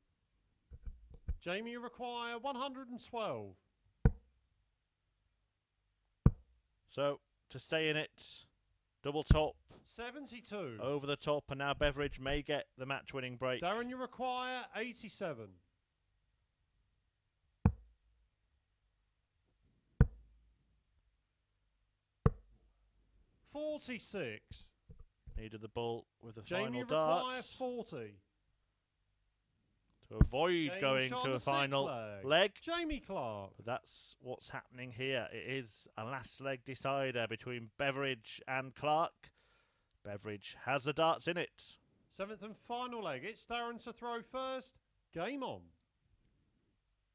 Jamie require 112. So, to stay in it, double top, 72. over the top, and now Beveridge may get the match-winning break. Darren, you require 87. $46. Needed the ball with the Jamie final dart. require 40. To avoid Game going shot to on a the sixth final leg. leg. Jamie Clark. But that's what's happening here. It is a last leg decider between Beveridge and Clark. Beveridge has the darts in it. Seventh and final leg. It's Darren to throw first. Game on.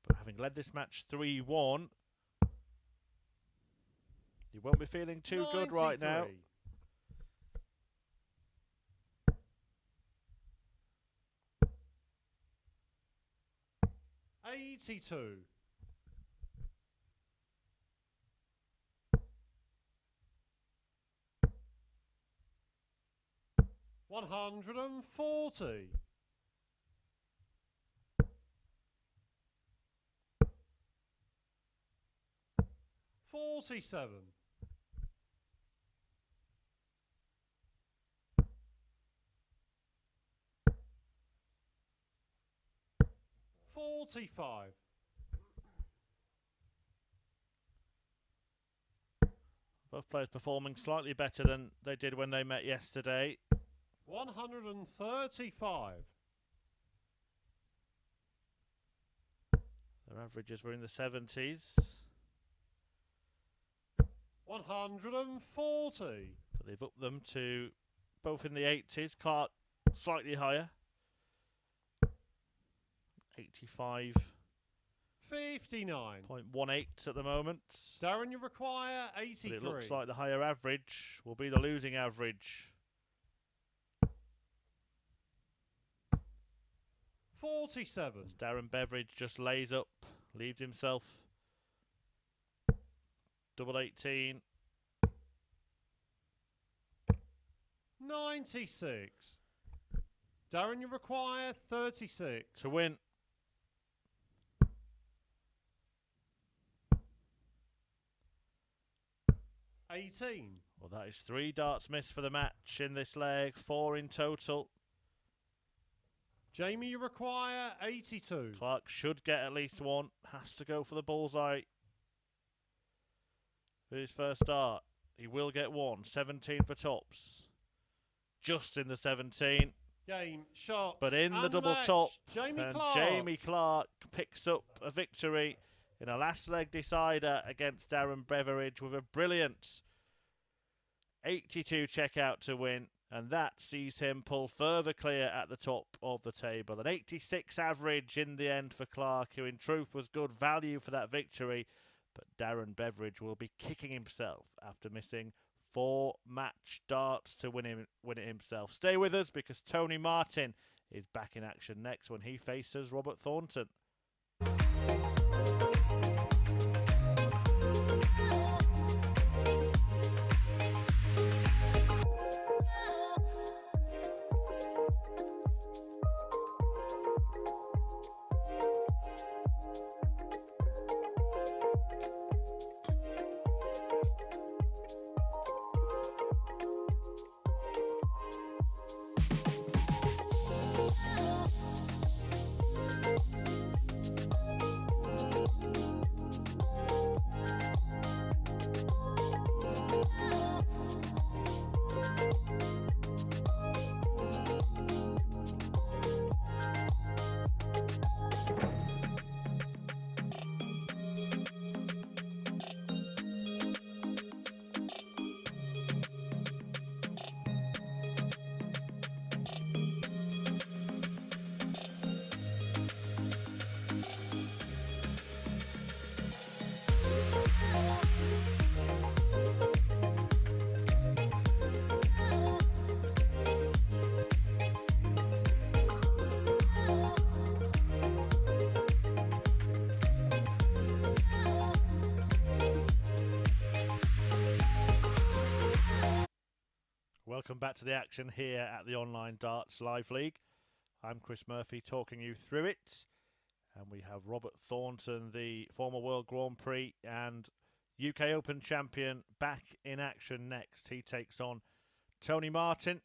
But having led this match 3-1, you won't be feeling too good right now. 82. $140. $47. $45. Both players performing slightly better than they did when they met yesterday. 135. Their averages were in the 70s. 140. But they've upped them to both in the 80s. Clark slightly higher. 85. 59.18 at the moment. Darren, you require 83. But it looks like the higher average will be the losing average. 47. As Darren Beveridge just lays up, leaves himself double 18. 96. Darren, you require 36. To win. $18. Well, that is 3 darts missed for the match in this leg, 4 in total. Jamie, you require 82. Clark should get at least 1. Has to go for the bullseye. For his first dart, he will get 1. 17 for tops. Just in the 17. Game, shot, but in the double match. top. Jamie and Clark. Jamie Clark picks up a victory in a last leg decider against Darren Beveridge with a brilliant 82 checkout to win, and that sees him pull further clear at the top of the table. An 86 average in the end for Clark, who in truth was good value for that victory, but Darren Beveridge will be kicking himself after missing 4 match darts to win it himself. Stay with us because Tony Martin is back in action next when he faces Robert Thornton. Welcome back to the action here at the Online Darts Live League. I'm Chris Murphy talking you through it. And we have Robert Thornton, the former World Grand Prix and UK Open champion, back in action next. He takes on Tony Martin,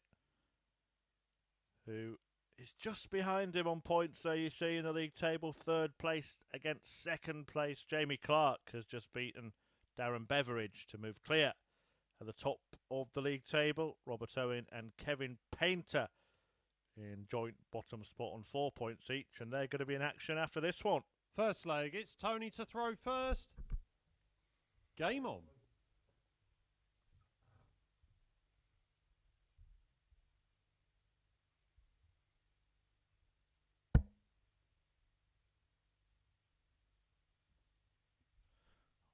who is just behind him on points, there you see in the league table. Third place against second place. Jamie Clark has just beaten Darren Beveridge to move clear at the top of the league table. Robert Owen and Kevin Painter in joint bottom spot on 4 points each, and they're going to be in action after this one. First leg, it's Tony to throw first. Game on.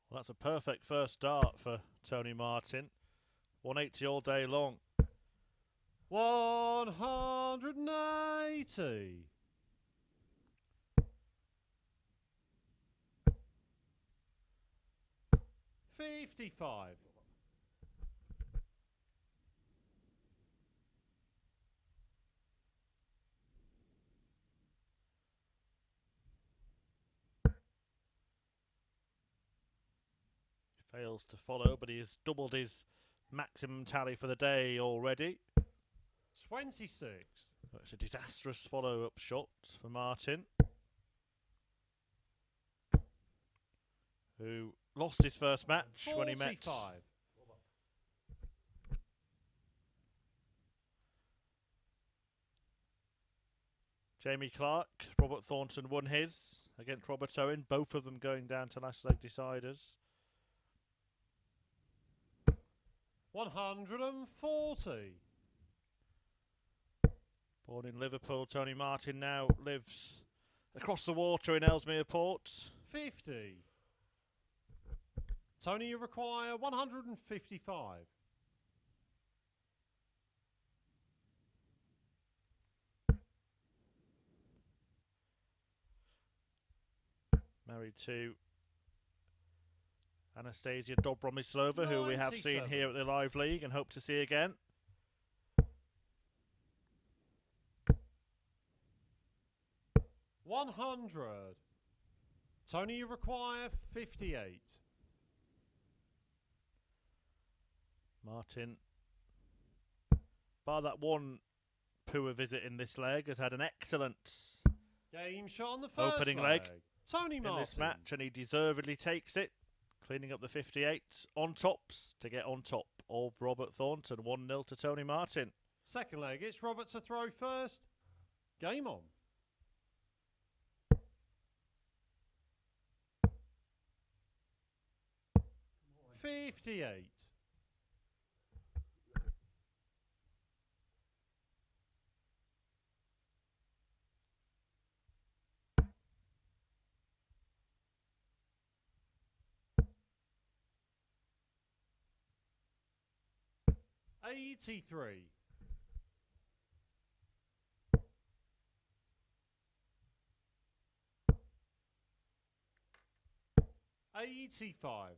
Well, that's a perfect first start for Tony Martin. 180 all day long. 180. $55. Fails to follow, but he has doubled his maximum tally for the day already. 26. It's a disastrous follow-up shot for Martin, who lost his first match 45. when he met Jamie Clark. Robert Thornton won his against Robert Owen, both of them going down to last leg deciders. 140. Born in Liverpool, Tony Martin now lives across the water in Ellesmere Port. 50. Tony, you require 155. Married to Anastasia Dobromislova, who we have seen 97. here at the Live League and hope to see again. $100. Tony, you require 58. Martin, bar that one poor visit in this leg, has had an excellent Game shot on the first opening leg Tony Martin. in this match, and he deservedly takes it, cleaning up the 58 on tops to get on top of Robert Thornton. 1-0 to Tony Martin. Second leg, it's Robert to throw first. Game on. $58. $83. $85.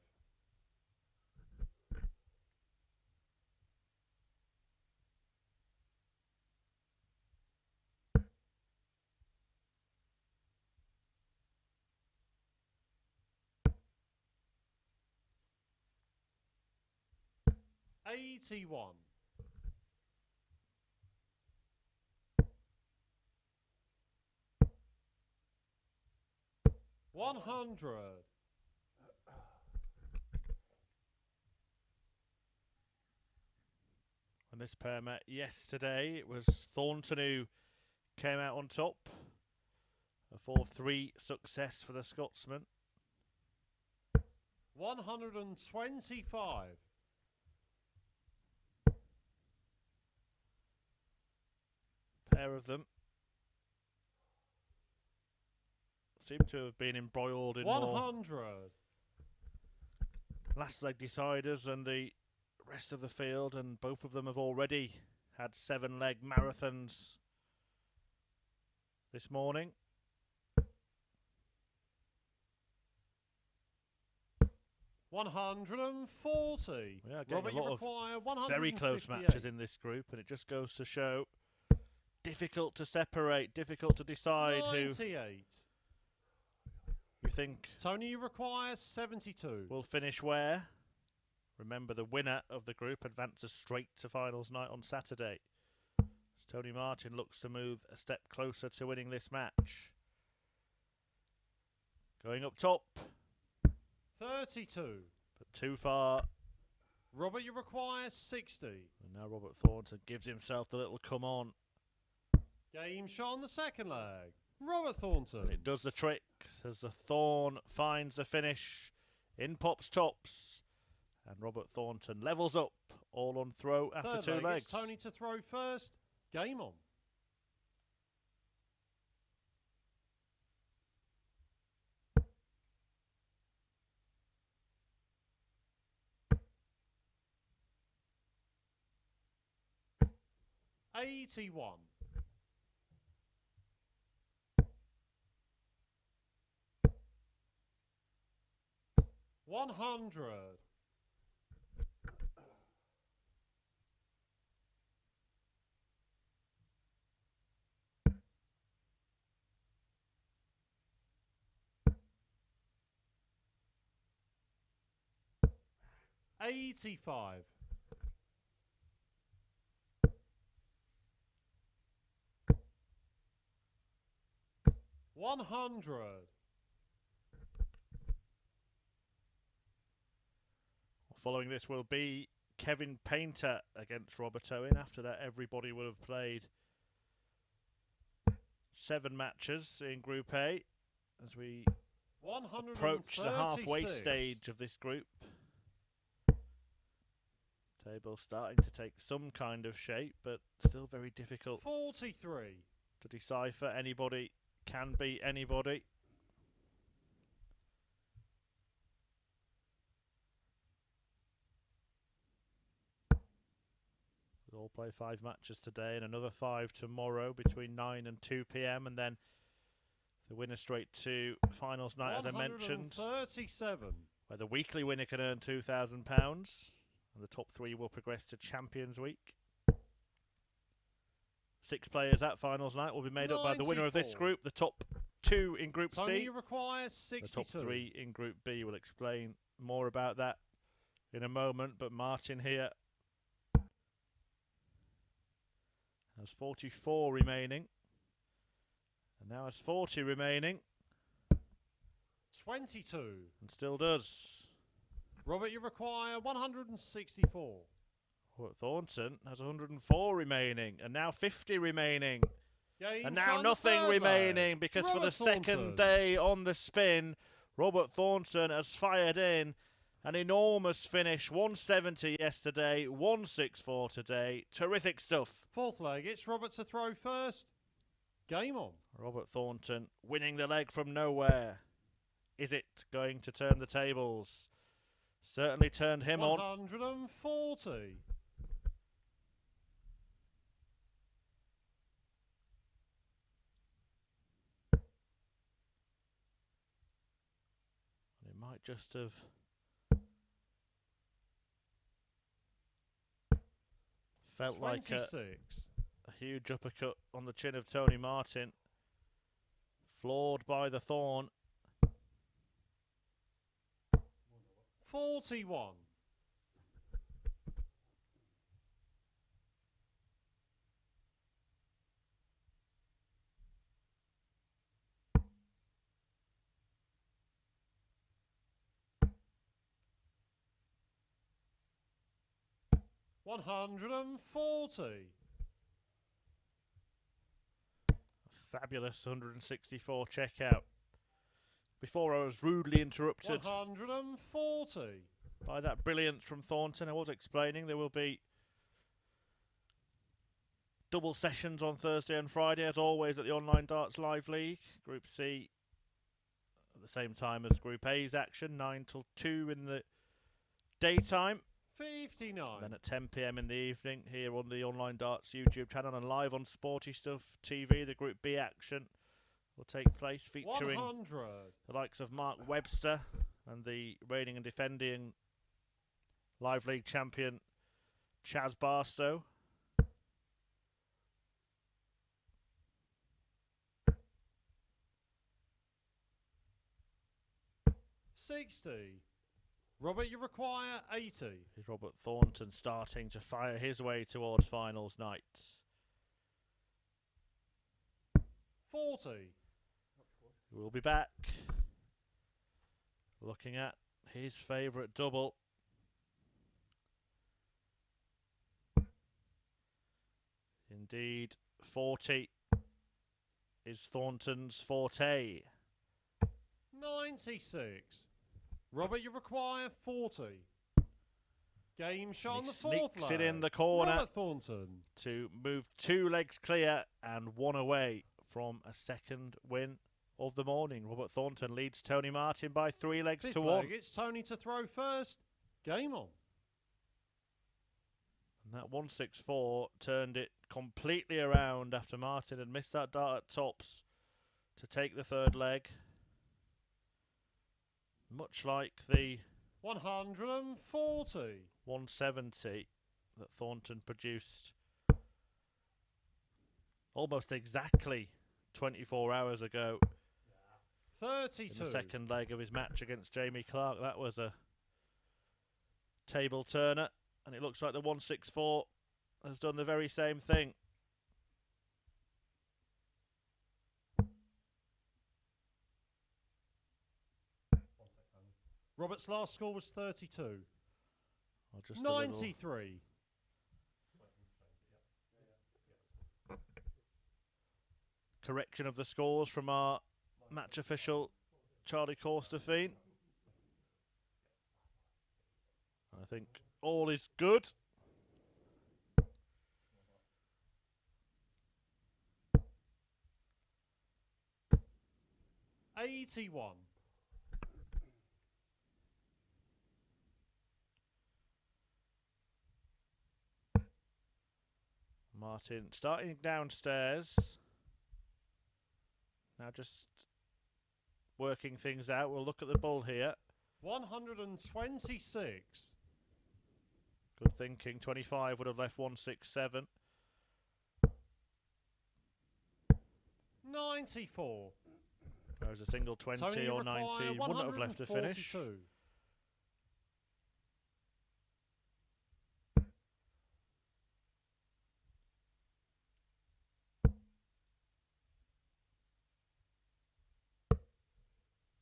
$81. $100. When this pair met yesterday, it was Thornton who came out on top. A 4-3 success for the Scotsman. 125. Pair of them seem to have been embroiled in 100. more last leg deciders than the rest of the field, and both of them have already had 7-leg marathons this morning. . 140. We are getting Robert, a you lot of require very close 158. matches in this group, and it just goes to show difficult to separate, difficult to decide 98. who you think Tony, you require 72. will finish where. Remember, the winner of the group advances straight to finals night on Saturday. As Tony Martin looks to move a step closer to winning this match. Going up top, 32. but too far. Robert, you require 60. And now Robert Thornton gives himself the little come on. Game shot on the second leg. Robert Thornton. It does the trick as the Thorn finds the finish in pops tops. And Robert Thornton levels up, all on throw after Third two leg, legs. it's Tony to throw first. Game on. $81. 100. $85. 100. Following this will be Kevin Painter against Robert Owen. After that, everybody will have played 7 matches in Group A as we approach the halfway stage of this group. Table starting to take some kind of shape, but still very difficult 43. to decipher. Anybody can beat anybody. We'll all play 5 matches today and another 5 tomorrow between 9 and 2 p.m. and then the winner straight to finals night, as I mentioned, 137. where the weekly winner can earn £2,000 and the top 3 will progress to Champions Week. 6 players at finals night will be made up by the winner of this 94. group, the top 2 in Group Tony, C. you require The 62. top 3 in Group B. Will explain more about that in a moment, but Martin here has 44 remaining, and now has 40 remaining, 22. and still does. Robert, you require 164. Robert Thornton has 104 remaining, and now 50 remaining, Game and shot now on the nothing third remaining leg. because for Robert the second Thornton. day on the spin, Robert Thornton has fired in an enormous finish. 170 yesterday, 164 today. Terrific stuff. Fourth leg, it's Robert to throw first. Game on. Robert Thornton winning the leg from nowhere. Is it going to turn the tables? Certainly turned him on. 140. It might just have felt like 26. a huge uppercut on the chin of Tony Martin. Floored by the Thorn. 41. $140. Fabulous 164 checkout. Before I was rudely interrupted 140. by that brilliance from Thornton. I was explaining there will be double sessions on Thursday and Friday, as always, at the Online Darts Live League. Group C at the same time as Group A's action, 9 till 2 in the daytime. 59. Then at 10 p.m. in the evening, here on the Online Darts YouTube channel and live on Sporty Stuff TV, the Group B action will take place, featuring 100. the likes of Mark Webster and the reigning and defending Live League champion Chaz Barstow. $60. Robert, you require 80. Is Robert Thornton starting to fire his way towards finals night. 40. We'll be back looking at his favourite double. Indeed, 40 is Thornton's forte. 96. Robert, you require 40. Game shot on the fourth sneaks leg. it in the corner Robert Thornton. to move 2 legs clear and 1 away from a second win of the morning. Robert Thornton leads Tony Martin by 3 legs Fifth to leg, 1. it's Tony to throw first. Game on. And that 164 turned it completely around after Martin had missed that dart at tops to take the third leg. Much like the 140. 170 that Thornton produced almost exactly 24 hours ago 32. in the second leg of his match against Jamie Clark. That was a table turner, and it looks like the 164 has done the very same thing. Robert's last score was 32. Or just 93. correction of the scores from our match official, Charlie Corstefine. I think all is good. $81. Martin starting downstairs. Now just working things out. We'll look at the bull here. 126. Good thinking. 25 would have left 167. 94. Whereas a single 20 Tony, or 90 wouldn't have left to finish. 142.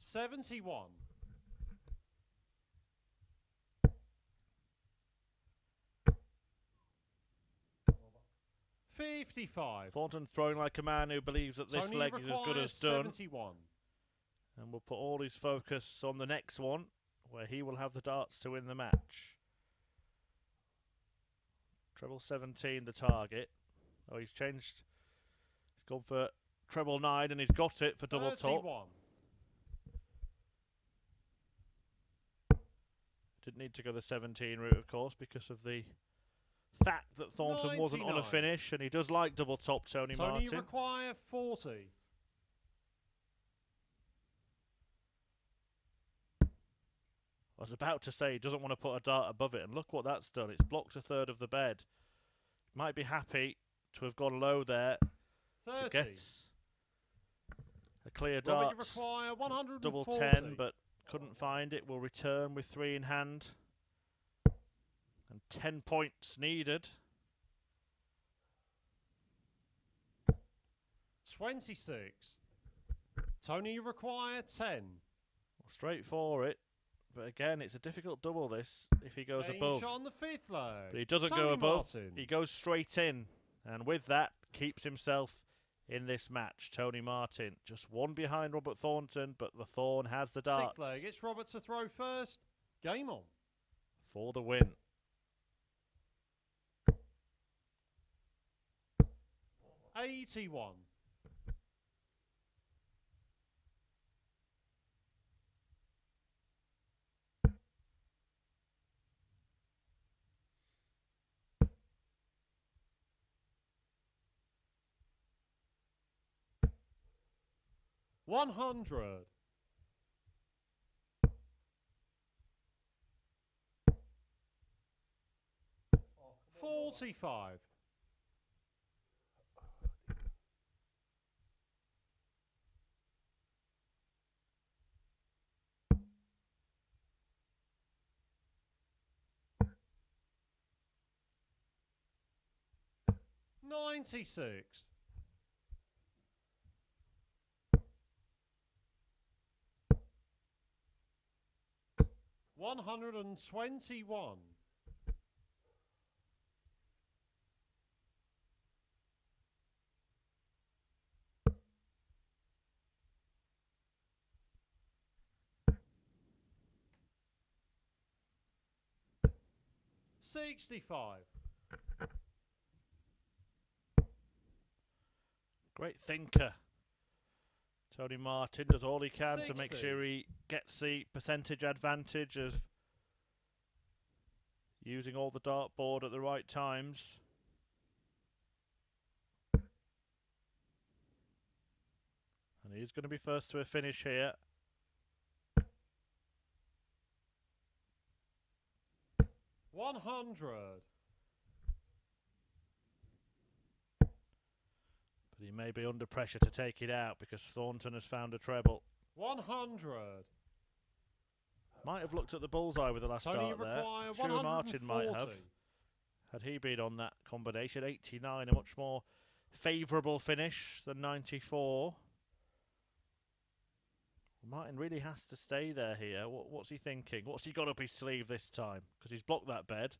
$71. $55. Thornton throwing like a man who believes that this Tony leg is as good as done. 71. And will put all his focus on the next one, where he will have the darts to win the match. Treble 17 the target. Oh, he's changed. He's gone for treble 9 and he's got it for double 31. top. Didn't need to go the 17 route, of course, because of the fact that Thornton wasn't on a 99. finish, and he does like double top Tony Tony, you Martin. require 40. I was about to say he doesn't want to put a dart above it, and look what that's done. It's blocked a third of the bed. Might be happy to have gone low there 30. to get a clear Robert, dart. you require 140. Double 10, but couldn't find it. Will return with 3 in hand. And 10 points needed. 26. Tony, you require 10. Well, straight for it. But again, it's a difficult double this if he goes Game above. shot on the fifth leg. But he doesn't Tony go above. Martin. He goes straight in. And with that, keeps himself in this match. Tony Martin, just one behind Robert Thornton, but the Thorn has the darts. Sixth leg, it's Robert to throw first. Game on. For the win. $81. $100. 45. $96. $121. $65. Great thinker. Tony Martin does all he can to make 60. sure he gets the percentage advantage of using all the dartboard at the right times. And he's going to be first to a finish here. $100. But he may be under pressure to take it out because Thornton has found a treble. 100. Might have looked at the bullseye with the last Tony, dart there. require Sure, Martin might have. 140. Had he been on that combination, 89, a much more favourable finish than 94. Martin really has to stay there here. What's he thinking? What's he got up his sleeve this time? Because he's blocked that bed.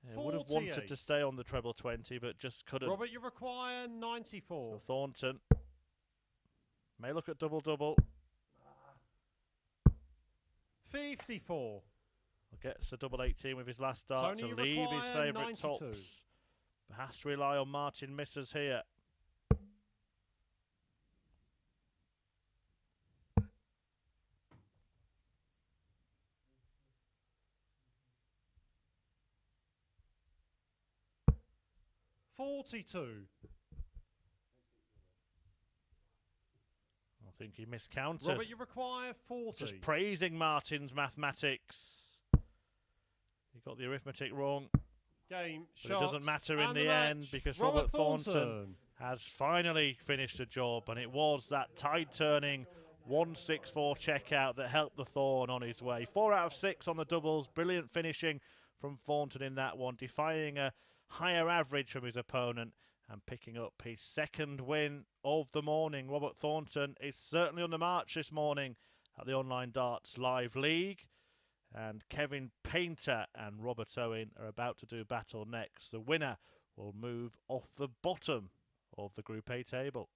Yeah, would have wanted to stay on the treble 20, but just couldn't. Robert, you require 94. So Thornton may look at double-double. 54. Gets a double 18 with his last dart Tony, to leave his favourite 92. tops. But has to rely on Martin misses here. $42. I think he miscounted. Robert, you require 40. Just praising Martin's mathematics. He got the arithmetic wrong. Game, but shot, it doesn't matter in and the end match. because Robert Robert Thornton has finally finished the job, and it was that tide-turning 164 checkout that helped the Thorn on his way. 4 out of 6 on the doubles. Brilliant finishing from Thornton in that one, defying a higher average from his opponent and picking up his second win of the morning. Robert Thornton is certainly on the march this morning at the Online Darts Live League. And Kevin Painter and Robert Owen are about to do battle next. The winner will move off the bottom of the Group A table.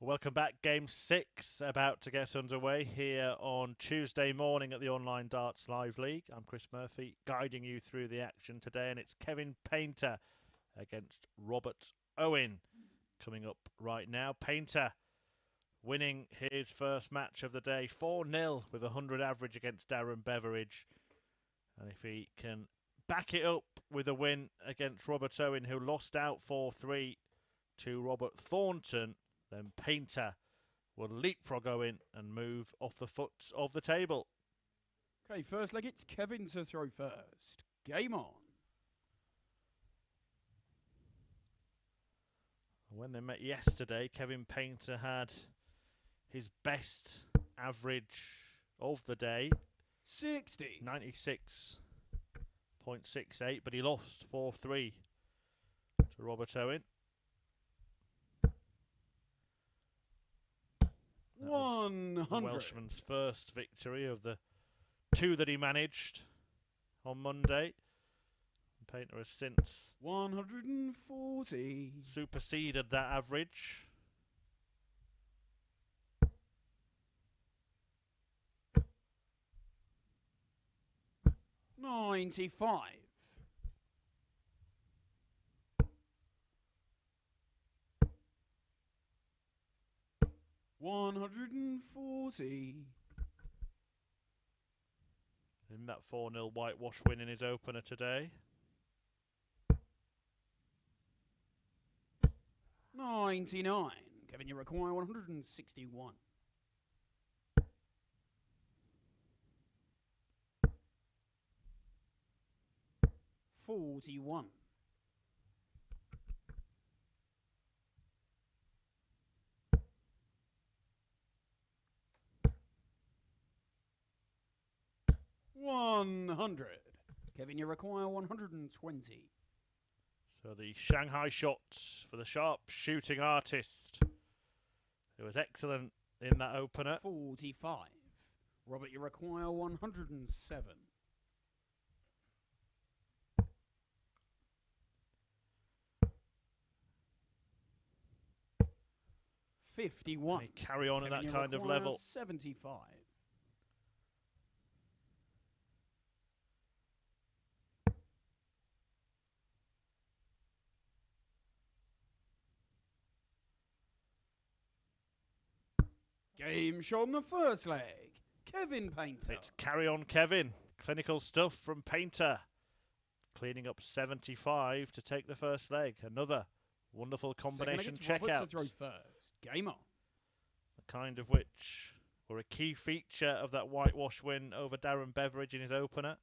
Welcome back. Game 6 about to get underway here on Tuesday morning at the Online Darts Live League. I'm Chris Murphy, guiding you through the action today, and it's Kevin Painter against Robert Owen coming up right now. Painter winning his first match of the day 4-0 with 100 average against Darren Beveridge. And if he can back it up with a win against Robert Owen, who lost out 4-3 to Robert Thornton, then Painter will leapfrog Owen and move off the foot of the table. Okay, first leg, it's Kevin to throw first. Game on. When they met yesterday, Kevin Painter had his best average of the day, 60. 96.68, but he lost 4-3 to Robert Owen. That was 100. the Welshman's first victory of the two that he managed on Monday. Painter has since 140. superseded that average. $95. 140. In that 4-0 whitewash win in his opener today. 99. Kevin, you require 161. $41. $100. Kevin, you require 120. So the Shanghai shot for the sharp shooting artist, who was excellent in that opener. 45. Robert, you require 107. 51. They carry on Kevin, at you that kind of require level. 75. Game show on the first leg. Kevin Painter. It's carry on Kevin. Clinical stuff from Painter. Cleaning up 75 to take the first leg. Another wonderful combination Second leg, checkout. it's Robert to throw first. Game on. The kind of which were a key feature of that whitewash win over Darren Beveridge in his opener.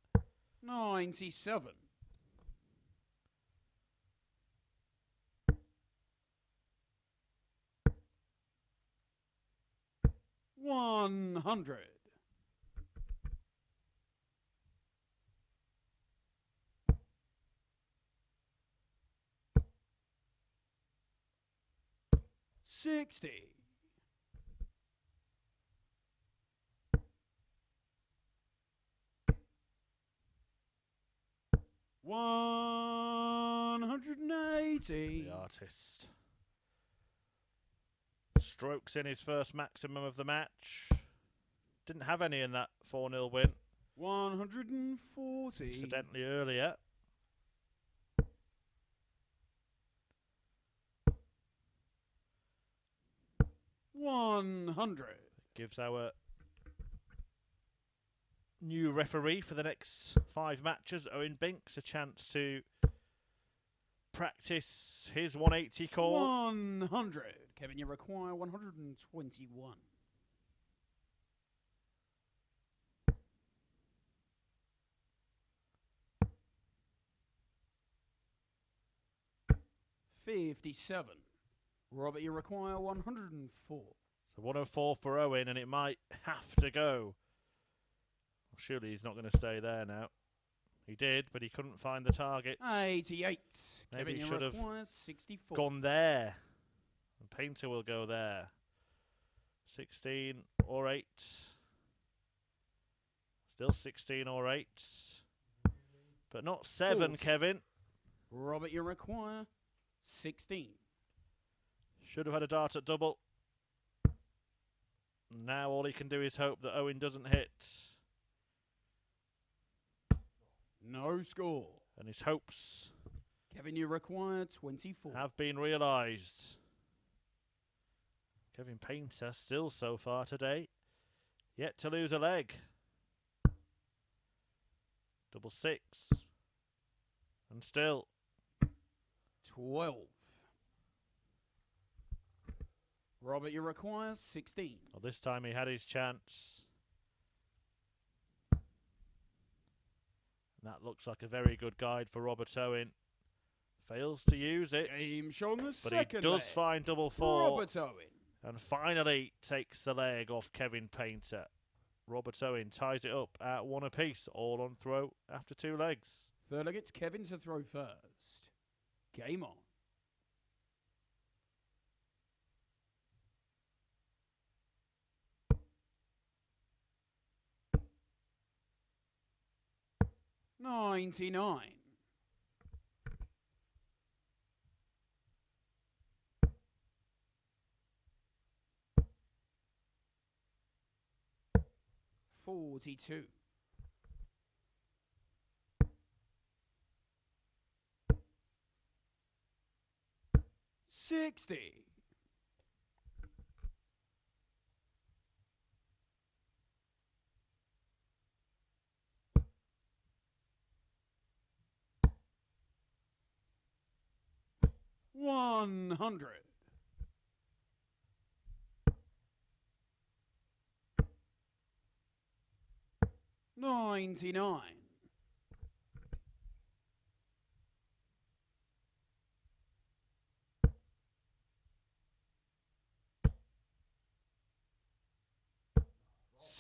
97. 100. 60. 180. The artist. Strokes in his first maximum of the match. Didn't have any in that 4-0 win. 140. Incidentally earlier. $100. Gives our new referee for the next 5 matches, Owen Binks, a chance to practice his 180 call. 100. Kevin, you require 121. $57. Robert, you require 104. So 104 for Owen, and it might have to go. Well, surely he's not going to stay there now. He did, but he couldn't find the target. 88. Maybe Kevin, he you should have require 64. gone there. And Painter will go there. 16 or 8. Still 16 or 8. But not 7, 40. Kevin. Robert, you require 16. Should have had a dart at double. Now all he can do is hope that Owen doesn't hit. No score. And his hopes Kevin, you require 24. have been realised. Kevin Painter still so far today, yet to lose a leg. Double six. And still 12. Robert, you require 16. Well, this time he had his chance. And that looks like a very good guide for Robert Owen. Fails to use it. Game shown the But second he does leg. find double four. Robert Owen. And finally takes the leg off Kevin Painter. Robert Owen ties it up at 1 apiece, all on throw after 2 legs. Third leg, it's Kevin to throw first. Game on. $99. $42. $60. $100. $99.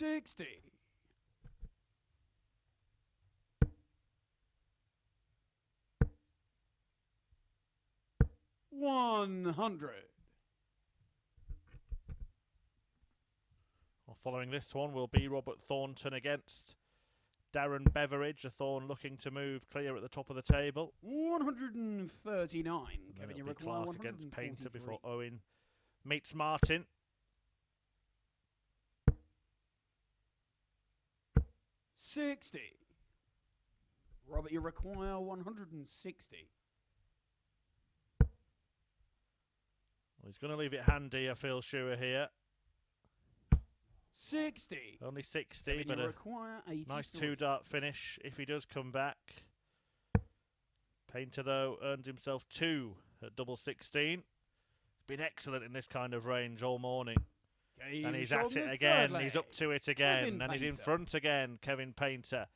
$60. $100. Well, following this one will be Robert Thornton against Darren Beveridge. A Thorn looking to move clear at the top of the table. 139. Kevin, you It'll be require Clark against Painter 143. before Owen meets Martin. $60. Robert, you require 160. Well, he's going to leave it handy, I feel sure here. 60. Only 60, Kevin, but you a require 83. nice 2-dart finish if he does come back. Painter, though, earned himself 2 at double 16. He's been excellent in this kind of range all morning. Game And he's shown at the it again. third He's leg. up to it again. Kevin And he's in Painter. front again, Kevin Painter.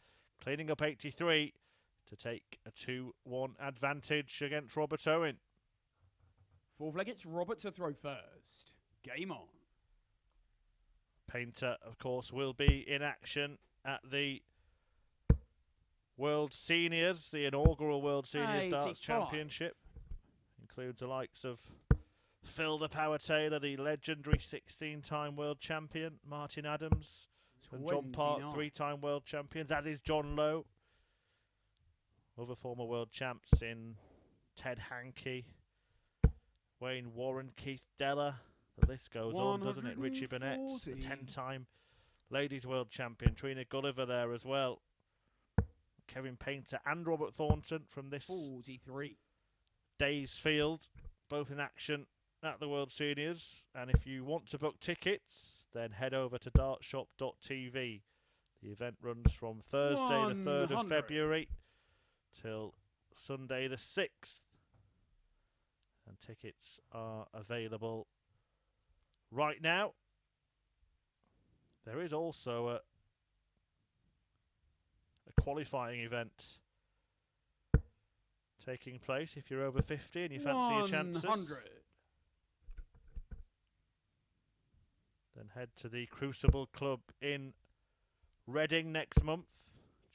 Cleaning up 83 to take a 2-1 advantage against Robert Owen. Fourth leg, it's Robert to throw first. Game on. Painter, of course, will be in action at the World Seniors, the inaugural World Seniors Darts 85. Championship. Includes the likes of Phil the Power Taylor, the legendary 16-time world champion, Martin Adams, and John Park, 29. 3-time world champions, as is John Lowe. Other former world champs in Ted Hankey, Wayne Warren, Keith Deller. The list goes on, doesn't it? Richie Burnett, the 140. 10-time ladies world champion, Trina Gulliver there as well. Kevin Painter and Robert Thornton from this 43. day's field, both in action at the World Seniors. And if you want to book tickets, then head over to dartshop.tv. The event runs from Thursday the 3rd of 100. February till Sunday the 6th. And tickets are available right now. There is also a qualifying event taking place if you're over 50 and you fancy your chances. 100. Then head to the Crucible Club in Reading next month.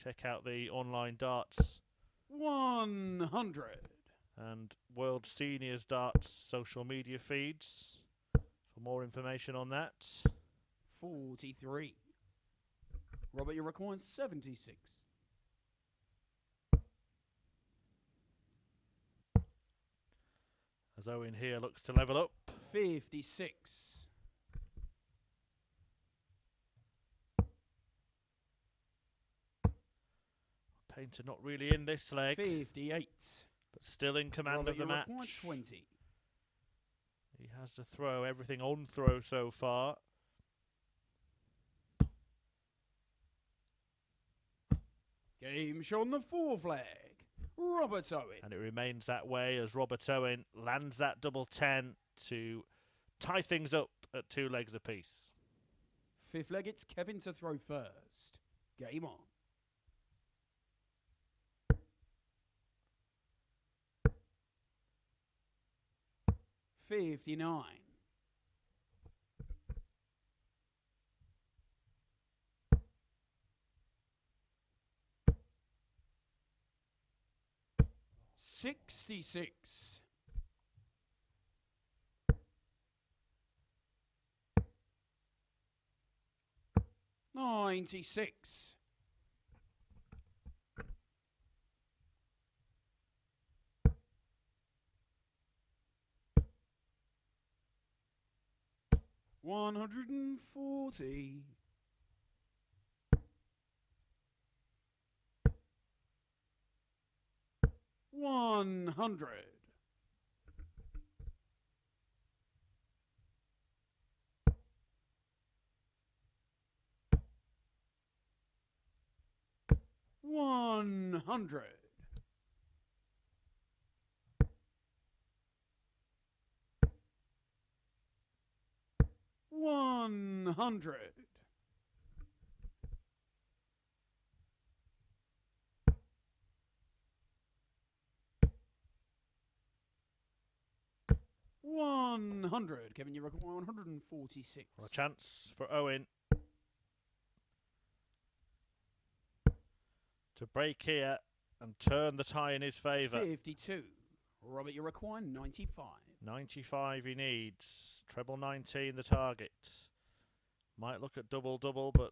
Check out the online darts 100. and World Seniors Darts social media feeds for more information on that. 43. Robert, you require 76. As Owen here looks to level up. 56. Painter not really in this leg, 58. but still in command Robert, of the you match. require 20. He has to throw everything on throw so far. Game shown the 4 flag. Robert Owen. And it remains that way as Robert Owen lands that double 10 to tie things up at 2 legs apiece. 5th leg, it's Kevin to throw first. Game on. $59. $66. $96. $140. $100. $100. $100. $100. Kevin, you require 146. A chance for Owen to break here and turn the tie in his favour. 52. Robert, you require 95. 95 he needs. Treble 19 the target. Might look at double-double, but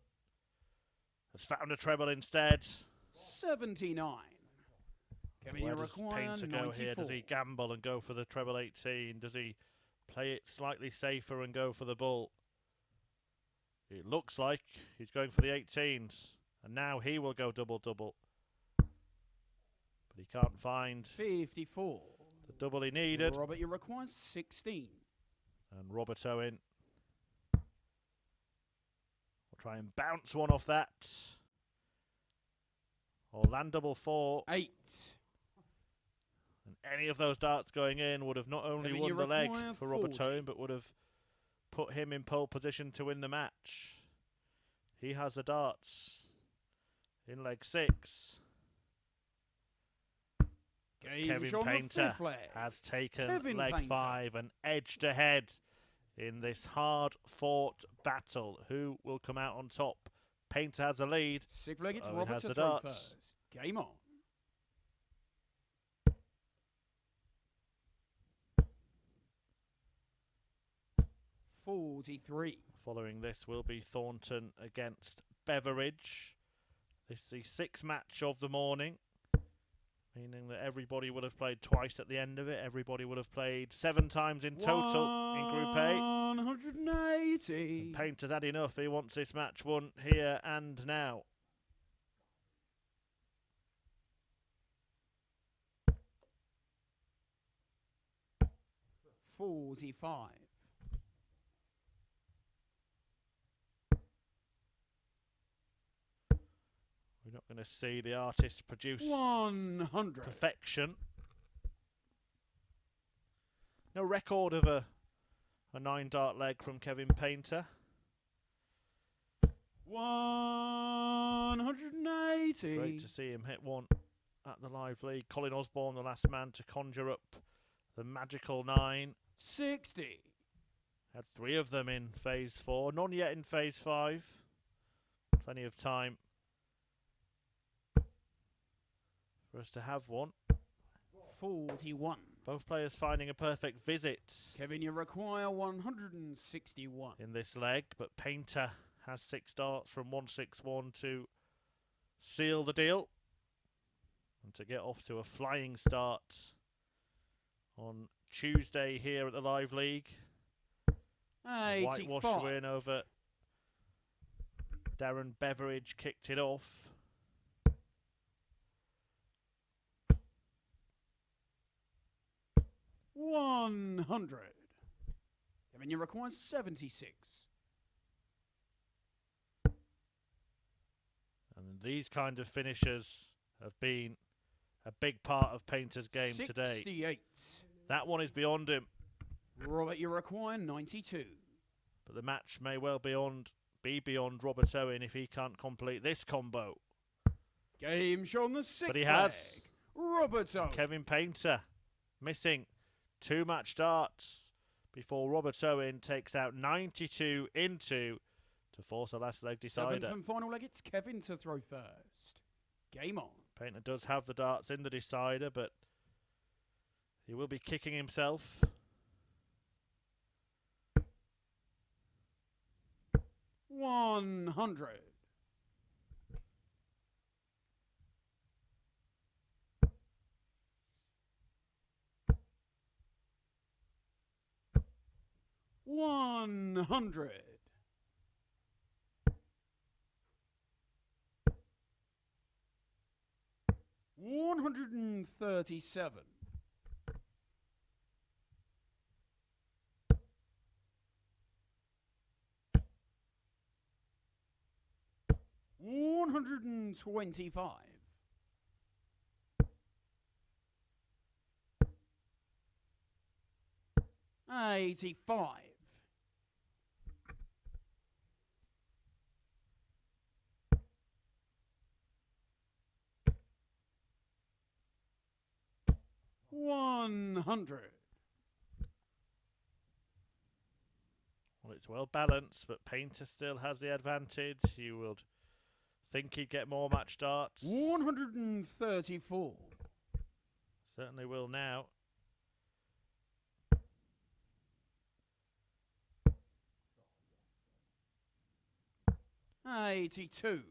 has found a treble instead. 79. Kevin, Where you does require Painter 94. go here? Does he gamble and go for the treble 18? Does he play it slightly safer and go for the bull? It looks like he's going for the 18s. And now he will go double-double. But he can't find 54. the double he needed. Robert, you require 16. And Robert Owen will try and bounce one off that. Or land double 4. 8. And any of those darts going in would have not only Kevin, won you the leg require for Robert 40. Owen, but would have put him in pole position to win the match. He has the darts in leg 6. Game Kevin shown the Painter 5th leg. has taken Kevin leg Painter. 5 and edged ahead in this hard-fought battle. Who will come out on top? Painter has the lead. 6th leg, it's Owen Robert has to the throw darts. first. Game on. $43. Following this will be Thornton against Beveridge. This is the 6th match of the morning, meaning that everybody would have played twice at the end of it. Everybody would have played 7 times in total in Group A. 180. And Painter's had enough. He wants this match won here and now. $45. We're not going to see the artist produce 100. perfection. No record of a 9-dart leg from Kevin Painter. 180. Great to see him hit one at the live league. Colin Osborne, the last man to conjure up the magical 9. 60. Had 3 of them in phase 4, none yet in phase 5. Plenty of time for us to have one. 41. Both players finding a perfect visit Kevin, you require 161. in this leg, but Painter has 6 darts from 161 to seal the deal and to get off to a flying start on Tuesday here at the live league. A 85. whitewash win over Darren Beveridge kicked it off. $100. Kevin, you require 76. And these kind of finishers have been a big part of Painter's game 68. today. That one is beyond him. Robert, you require 92. But the match may well be beyond Robert Owen if he can't complete this combo. Game show on the 6th But he leg. has. Robert Owen. Kevin Painter missing 2 match darts before Robert Owen takes out 92 into to force a last leg decider. 7th and final leg, it's Kevin to throw first. Game on. Painter does have the darts in the decider, but he will be kicking himself. $100. $100. $137. $125. $85. $100. Well, it's well balanced, but Painter still has the advantage. You would think he'd get more match darts. 134. Certainly will now. $82.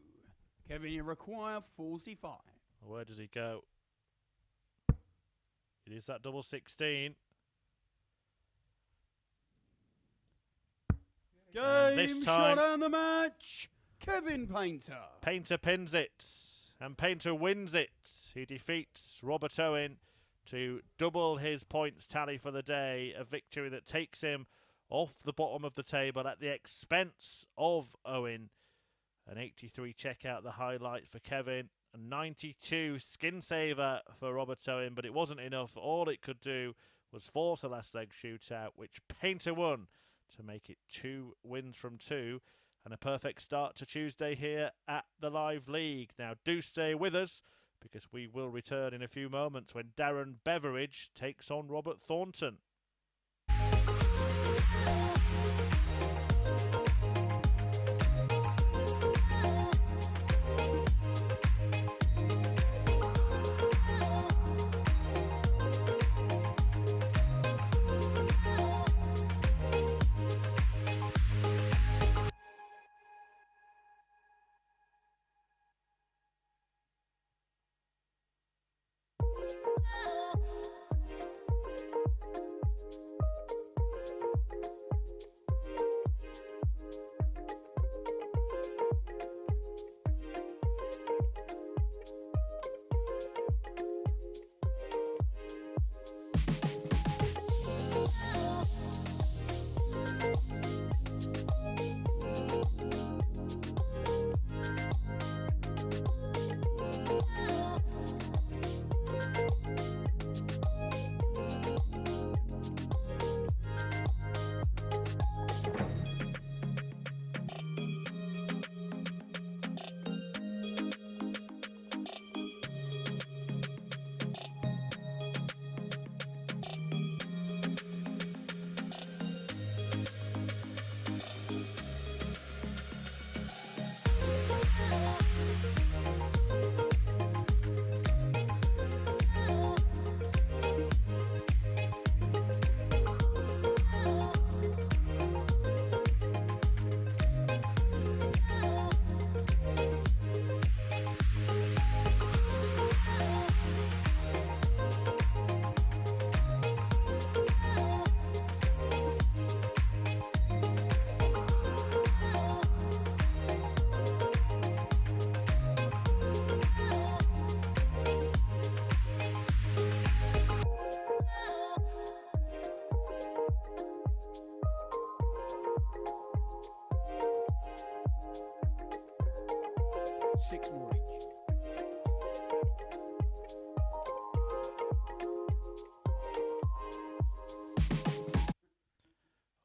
Kevin, you require 45. Where does he go? It is that double 16. Game shot and the match. Kevin Painter. Painter pins it, and Painter wins it. He defeats Robert Owen to double his points tally for the day. A victory that takes him off the bottom of the table at the expense of Owen. An 83 check out the highlight for Kevin. A 92 skin saver for Robert Owen, but it wasn't enough. All it could do was force a last leg shootout, which Painter won to make it 2 wins from 2. And a perfect start to Tuesday here at the Live League. Now do stay with us, because we will return in a few moments when Darren Beveridge takes on Robert Thornton. 6 more each.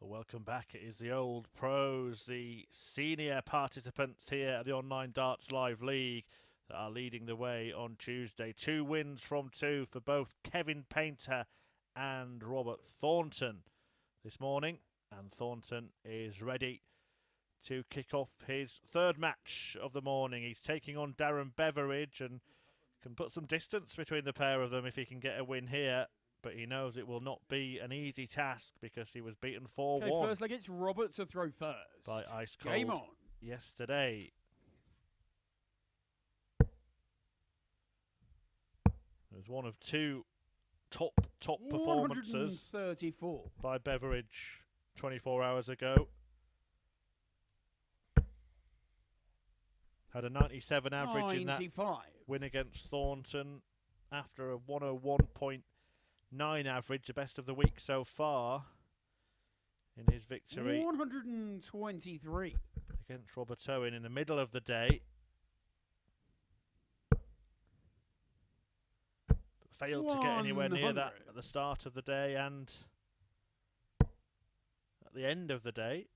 Welcome back. It is the old pros, the senior participants here at the Online Darts Live League that are leading the way on Tuesday. 2 wins from 2 for both Kevin Painter and Robert Thornton this morning. And Thornton is ready to kick off his 3rd match of the morning. He's taking on Darren Beveridge and can put some distance between the pair of them if he can get a win here. But he knows it will not be an easy task because he was beaten 4-1. Okay, first leg, it's Robert to throw first. By Ice Cold Game on. Yesterday. It was one of 2 top performances 134 by Beveridge 24 hours ago. Had a 97 average in that 95. win against Thornton after a 101.9 average, the best of the week so far in his victory 123 against Robert Owen in the middle of the day. But failed to get anywhere near that at the start of the day and at the end of the day.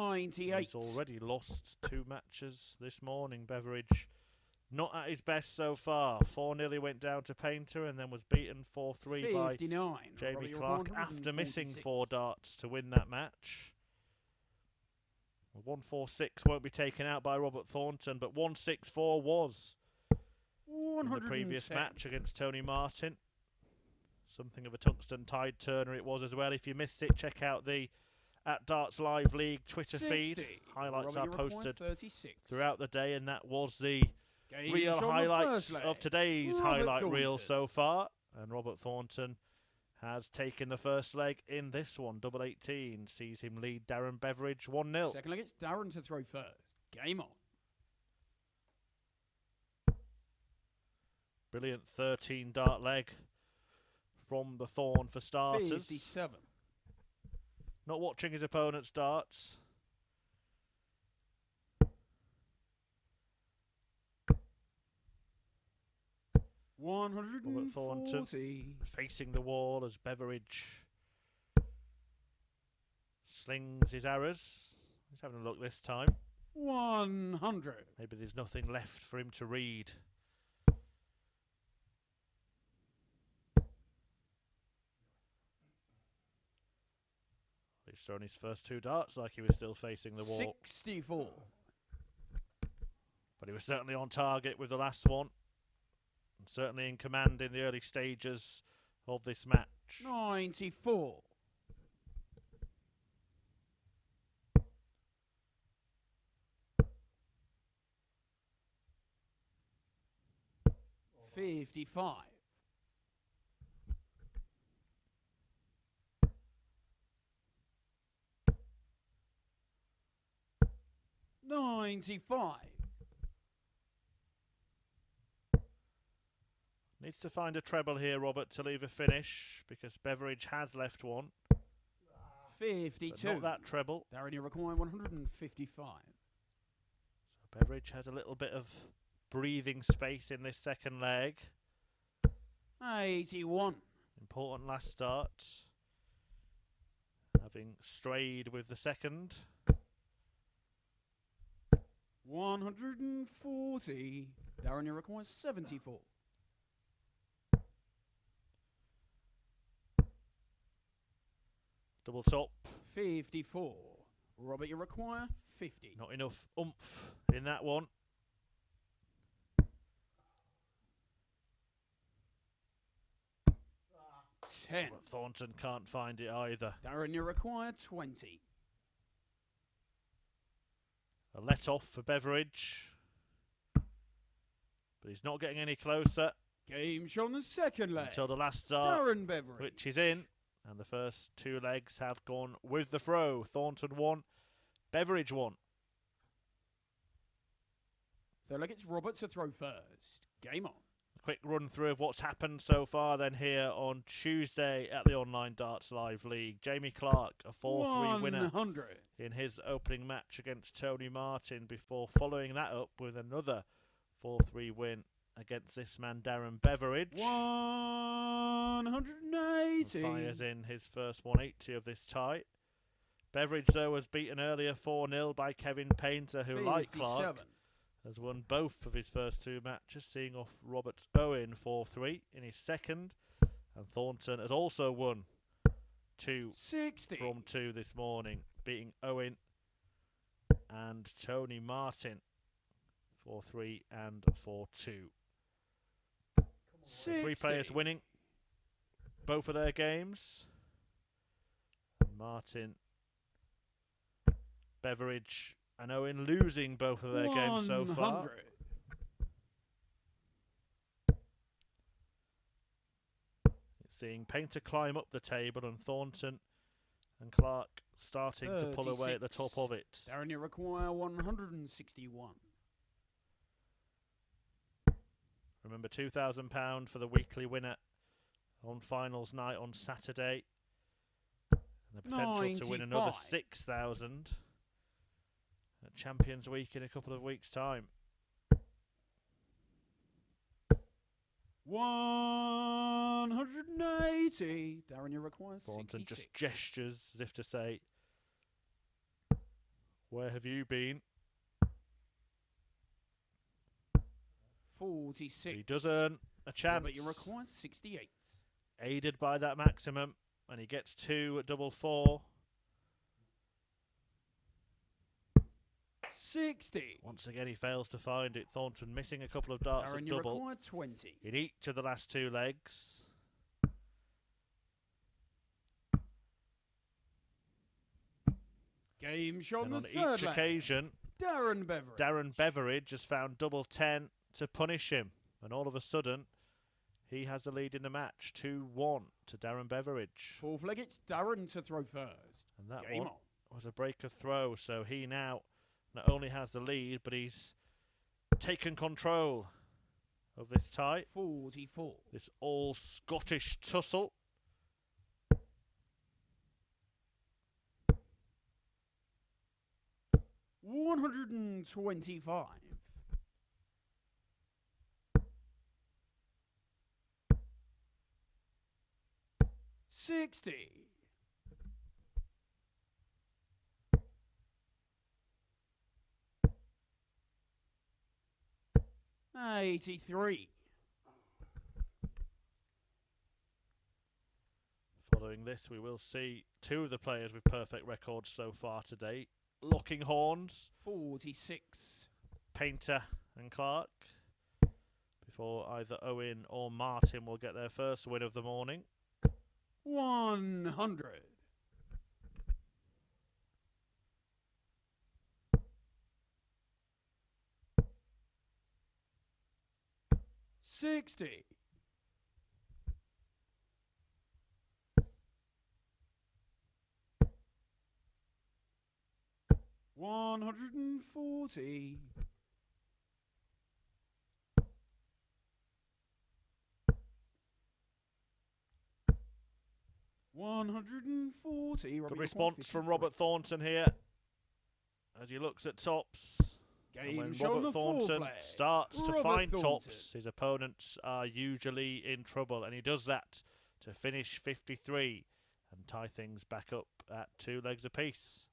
He's already lost 2 matches this morning, Beveridge. Not at his best so far. 4-0 he went down to Painter and then was beaten 4-3 by Jamie Clark after missing 4 darts to win that match. 1-4-6 won't be taken out by Robert Thornton, but 1-6-4 was in the previous match against Tony Martin. Something of a tungsten tide turner it was as well. If you missed it, check out the at Darts Live League Twitter feed. Highlights are posted throughout the day, and that was the real highlights of today's highlight reel so far. And Robert Thornton has taken the first leg in this one. Double 18 sees him lead Darren Beveridge 1-0. Second leg, it's Darren to throw first. Game on. Brilliant 13 dart leg from the Thorn for starters. 57. Not watching his opponent's darts. Robert Thornton facing the wall as Beveridge slings his arrows. He's having a look this time. 100. Maybe there's nothing left for him to read. He's thrown his first 2 darts like he was still facing the wall. 64. But he was certainly on target with the last one. And certainly in command in the early stages of this match. 94. $55. 95. Needs to find a treble here, Robert, to leave a finish, because Beveridge has left one. 52. But not that treble. Darren, you require 155. So Beveridge has a little bit of breathing space in this second leg. 81. Important last start. Having strayed with the second. 140. Darren, you require 74. Double top. 54. Robert, you require 50. Not enough oomph in that one. 10. But Thornton can't find it either. Darren, you require 20. A let off for Beveridge. But he's not getting any closer. Game on the second leg. Until the last start, Darren Beveridge. which is in. And the first 2 legs have gone with the throw. Thornton 1, Beveridge 1. Third leg, it's Robert to throw first. Game on. quick run through of what's happened so far then here on Tuesday at the Online Darts Live League. Jamie Clark, a 4-3 winner 100. in his opening match against Tony Martin before following that up with another 4-3 win against this man Darren Beveridge. 180. Fires in his first 180 of this tie. Beveridge, though, was beaten earlier 4-0 by Kevin Painter, who, like Clark, has won both of his first two matches, seeing off Robert's Owen 4-3 in his second. And Thornton has also won 60 from 2 this morning, beating Owen and Tony Martin 4-3 and 4-2. 3 players winning both of their games. Martin, Beveridge and Owen losing both of their games so far. It's seeing Painter climb up the table and Thornton and Clark starting to pull away at the top of it. Darren, you require 161. Remember, £2,000 for the weekly winner on finals night on Saturday. And the potential to win another 6,000 at Champions Week in a couple of weeks' time. 180. Darren, you require 66. Thornton just gestures as if to say, where have you been? 46. He does earn a chance. But you require 68. Aided by that maximum, and he gets 2 at double 4. 60. Once again, he fails to find it. Thornton missing a couple of darts Darren, at you double require 20. in each of the last 2 legs. Game shot And on on the third each leg. occasion, Darren Beveridge has found double 10 to punish him. And all of a sudden, he has the lead in the match, 2-1 to Darren Beveridge. Fourth leg, it's Darren to throw first. And that Game one on. was a break of throw, so he now not only has the lead, but he's taken control of this tie. 44. This all Scottish tussle. $125. 60. 83. Following this, we will see 2 of the players with perfect records so far today. Locking horns. 46. Painter and Clark. Before either Owen or Martin will get their first win of the morning. 100. 60. 140. 140. Good response from Robert Thornton here as he looks at tops. And when Robert Thornton starts to find tops, his opponents are usually in trouble, and he does that to finish 53 and tie things back up at 2 legs apiece.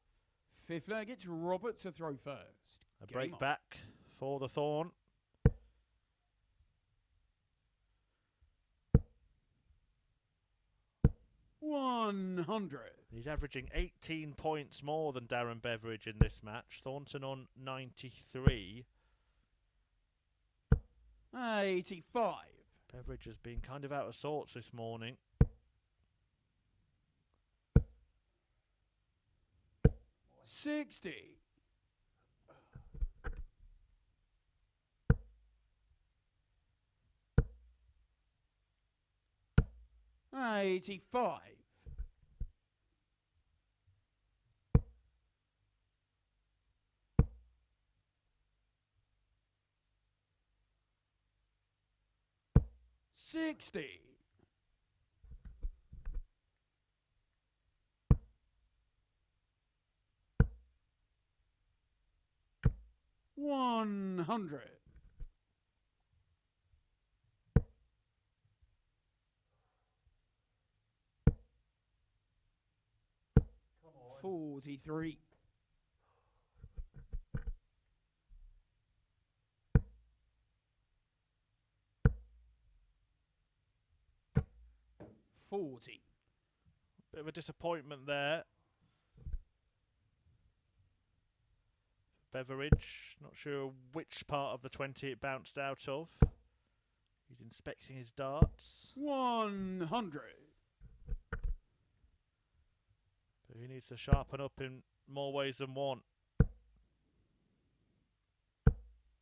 Fifth leg, it's Robert to throw first. A break back for the Thorn. $100. He's averaging 18 points more than Darren Beveridge in this match. Thornton on 93. 85. Beveridge has been kind of out of sorts this morning. 60. 85. 100. 60. 100. 43. 40. Bit of a disappointment there. Beveridge, not sure which part of the 20 it bounced out of. He's inspecting his darts. 100. But he needs to sharpen up in more ways than one.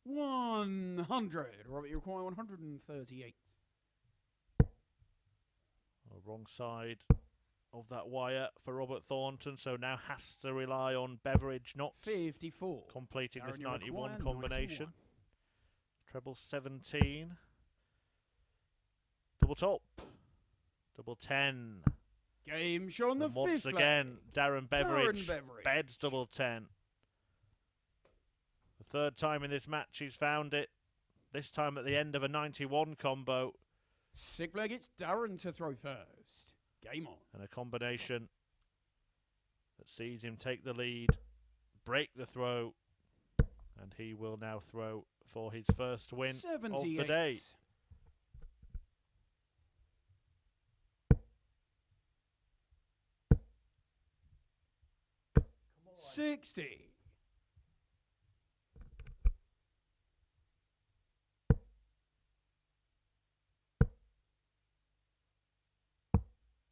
100. Robert, you require 138. Wrong side of that wire for Robert Thornton, so now has to rely on Beveridge not 54. completing Darren, this you 91 require combination. 91. Treble 17. Double top. Double 10. Game shown the And once fifth again, Darren Beveridge Beveridge. beds double 10. The third time in this match he's found it. This time at the end of a 91 combo. Sick leg, it's Darren to throw first. Game on. And a combination that sees him take the lead, break the throw, and he will now throw for his first win 78. of the day. 60.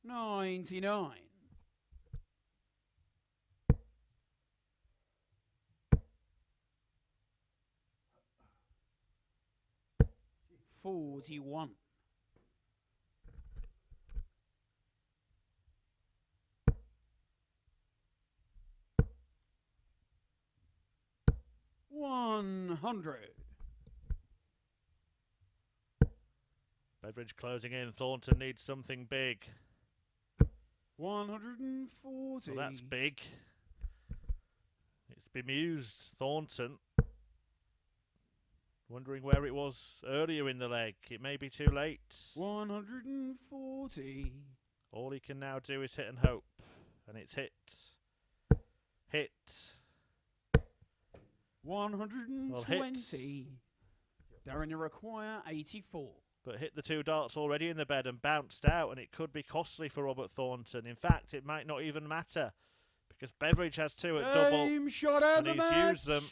99. 41. 100. Beveridge closing in. Thornton needs something big. 140. Well, that's big. It's bemused Thornton. Wondering where it was earlier in the leg. It may be too late. 140. All he can now do is hit and hope. And it's hit. Hit. 120. Darren, you require 84. But hit the two darts already in the bed and bounced out, and it could be costly for Robert Thornton. In fact, it might not even matter, because Beveridge has two at double, Game shot out and the he's match. used them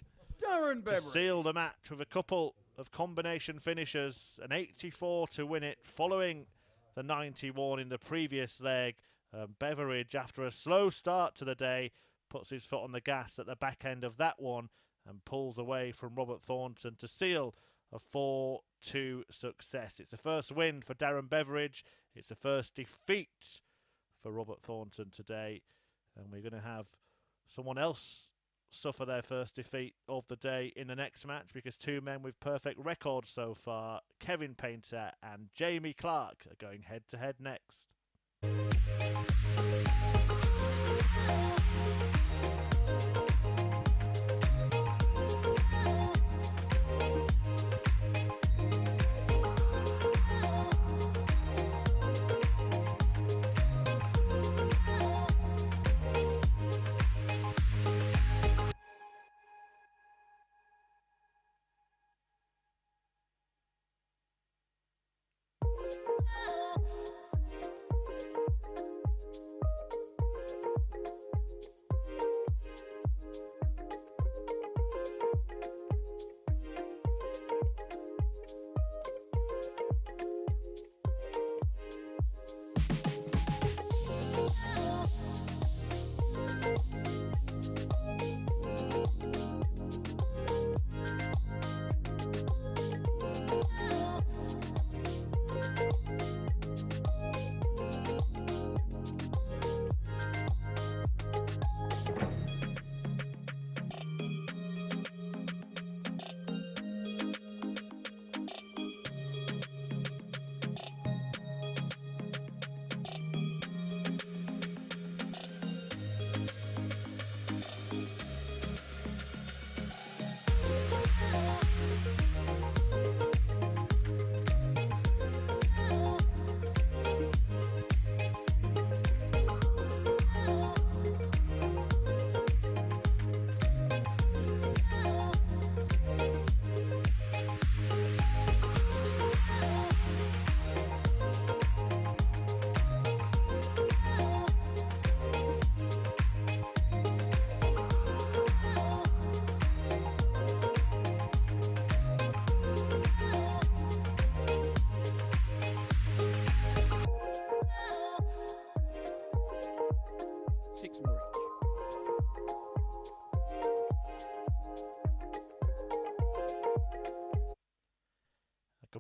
Darren to Beveridge. seal the match with a couple of combination finishes. An 84 to win it, following the 91 in the previous leg. Beveridge, after a slow start to the day, puts his foot on the gas at the back end of that one and pulls away from Robert Thornton to seal a 4-2 success. It's the first win for Darren Beveridge. It's the first defeat for Robert Thornton today. And we're going to have someone else suffer their first defeat of the day in the next match, because two men with perfect records so far, Kevin Painter and Jamie Clark, are going head to head next.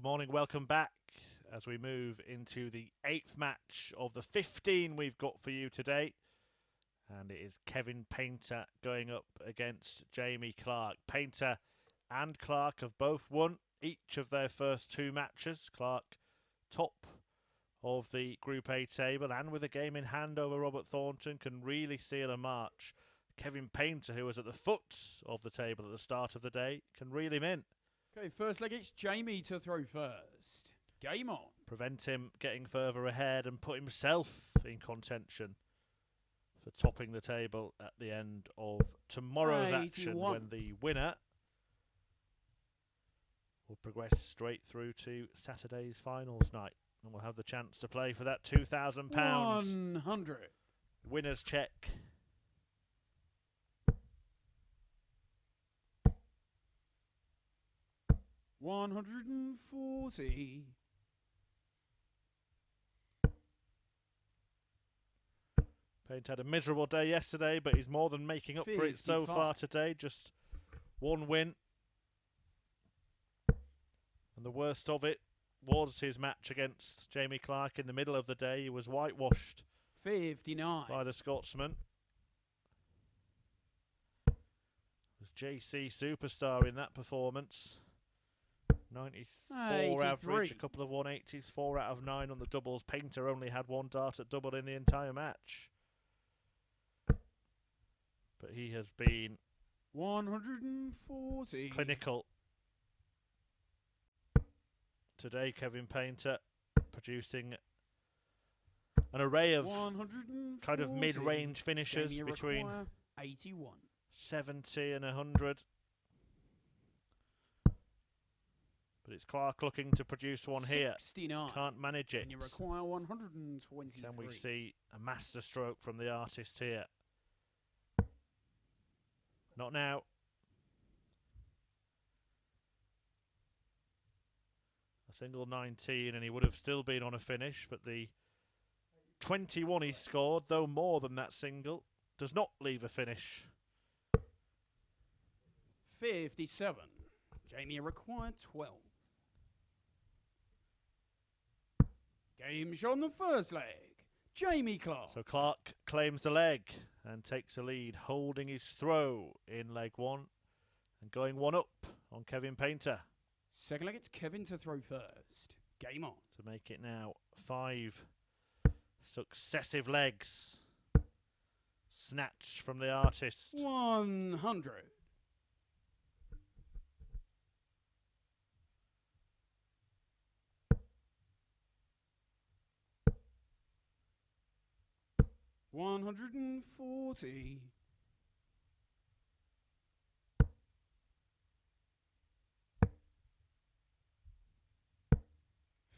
morning, welcome back as we move into the 8th match of the 15 we've got for you today. And it is Kevin Painter going up against Jamie Clark. Painter and Clark have both won each of their first 2 matches. Clark top of the Group A table and with a game in hand over Robert Thornton can really seal a march. Kevin Painter, who was at the foot of the table at the start of the day, can reel him in. Okay, first leg, it's Jamie to throw first. Game on. Prevent him getting further ahead and put himself in contention for topping the table at the end of tomorrow's action, when the winner will progress straight through to Saturday's finals night. And we'll have the chance to play for that £2,000 100 winner's check. $140. Paint had a miserable day yesterday, but he's more than making up for it so far today. Just 1 win. And the worst of it was his match against Jamie Clark in the middle of the day. He was whitewashed 59 by the Scotsman. Was JC superstar in that performance. 94 average, a couple of 180s, 4 out of 9 on the doubles. Painter only had 1 dart at double in the entire match. But he has been 140 clinical today. Kevin Painter producing an array of kind of mid-range finishes between 81, 70 and 100. But it's Clark looking to produce one 69. Here. Can't manage it. And you require 123. Can we see a masterstroke from the artist here? Not now. A single 19 and he would have still been on a finish, but the 21 he scored, though more than that single, does not leave a finish. 57. Jamie required 12. Game shot on the first leg. Jamie Clark. So Clark claims the leg and takes a lead, holding his throw in leg 1 and going 1 up on Kevin Painter. Second leg, it's Kevin to throw first. Game on. To make it now 5 successive legs snatched from the artist. 100. $140.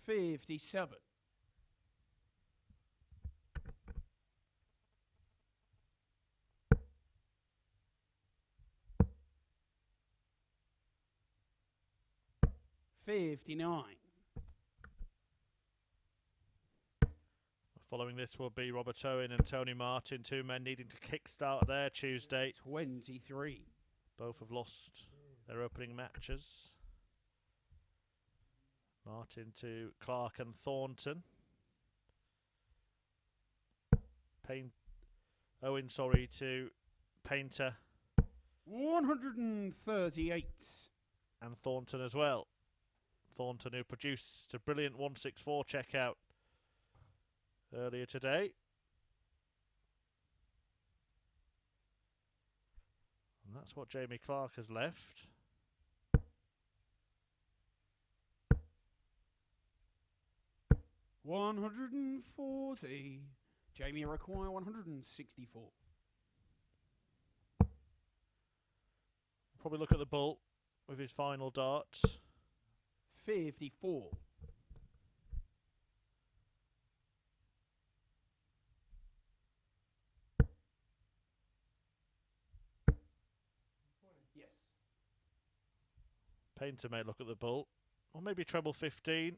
57. 59. Following this will be Robert Owen and Tony Martin, 2 men needing to kickstart their Tuesday. 23. Both have lost their opening matches. Martin to Clark and Thornton. Owen, to Painter. 138. And Thornton as well. Thornton, who produced a brilliant 164 checkout earlier today. And that's what Jamie Clark has left. $140. Jamie require 164. Probably look at the bull with his final darts. 54. Yes. Painter may look at the bull. Or maybe treble 15.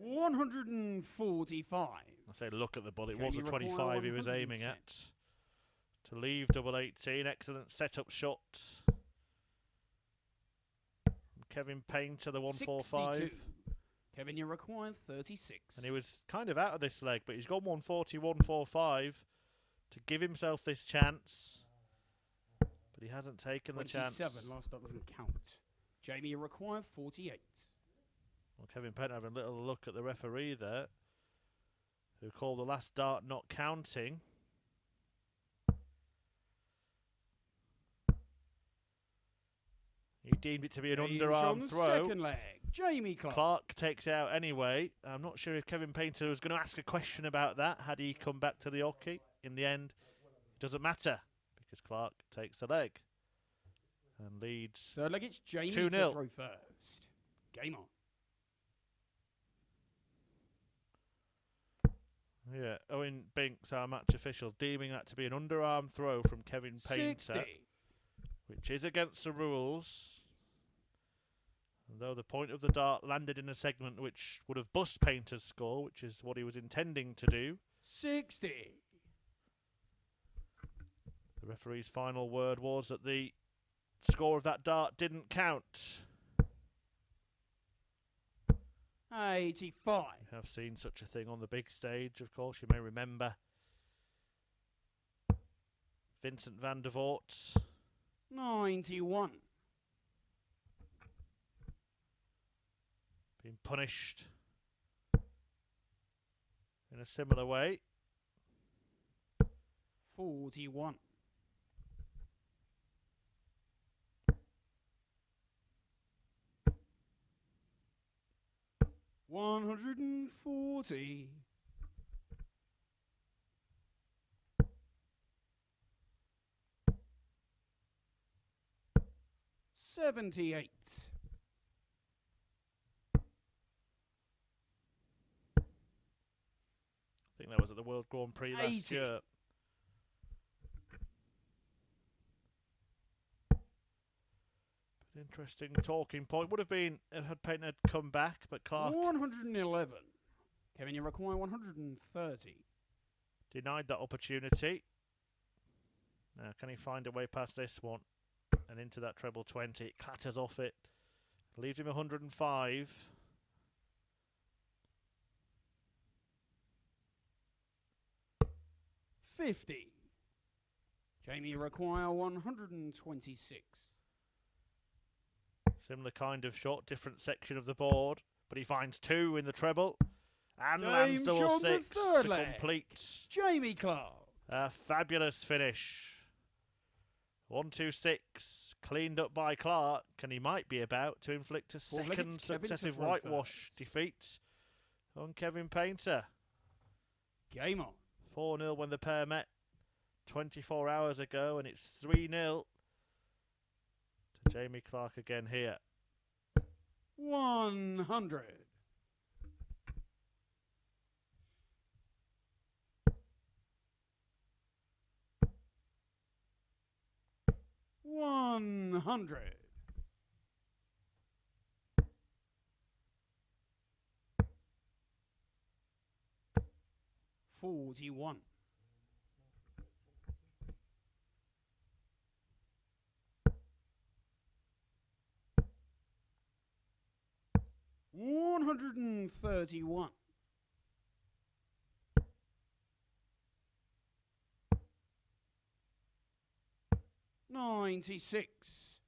$145. I say look at the bull. It Jamie was a 25 he was aiming 110. at. To leave double 18. Excellent setup shot. Kevin Painter, the 145. 62. Kevin, you require 36. And he was kind of out of this leg, but he's gone 140, 145 to give himself this chance. But he hasn't taken the chance. 27, last start doesn't count. Jamie, you require 48. Well, Kevin Painter having a little look at the referee there, who called the last dart not counting. He deemed it to be an underarm throw. Second leg, Jamie Clark. Clark takes it out anyway. I'm not sure if Kevin Painter was going to ask a question about that had he come back to the hockey. In the end, it doesn't matter because Clark takes the leg and leads. Third leg, it's Jamie 2-0. to throw first. Game on. Yeah, Owen Binks, our match official, deeming that to be an underarm throw from Kevin Painter, 60. which is against the rules. Though the point of the dart landed in a segment which would have bust Painter's score, which is what he was intending to do. 60. The referee's final word was that the score of that dart didn't count. 85. We have seen such a thing on the big stage, of course. You may remember Vincent van der Voort. 91. Being punished in a similar way. 41. 140. 78. I think that was at the World Grand Prix last 80. year. But interesting talking point would have been had Painter had come back, but Clark 111. Kevin, you require 130. denied that opportunity. Now, can he find a way past this one and into that treble 20? It clatters off it, leaves him 105. $50. Jamie, you require 126. Similar kind of shot, different section of the board, but he finds two in the treble and Game lands double shot the six third to leg. complete Jamie Clark. a fabulous finish. 1-2-6, cleaned up by Clark, and he might be about to inflict a Fourth leg, second it's Kevin to successive throw whitewash first. defeat on Kevin Painter. Game on. 4-0 when the pair met 24 hours ago, and it's 3-0 to Jamie Clark again here. 100. 100. 41. 131. 96.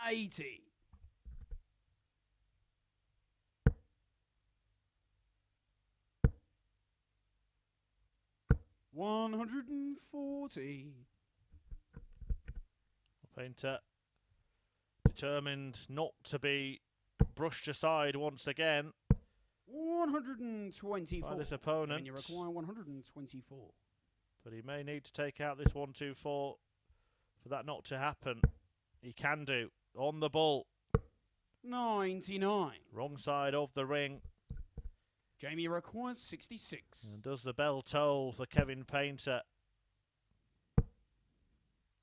80. 140. Painter determined not to be brushed aside once again 124. by this opponent. And you require 124. But he may need to take out this 1-2-4 for that not to happen. He can do. On the ball. 99. Wrong side of the ring. Jamie requires 66. And does the bell toll for Kevin Painter?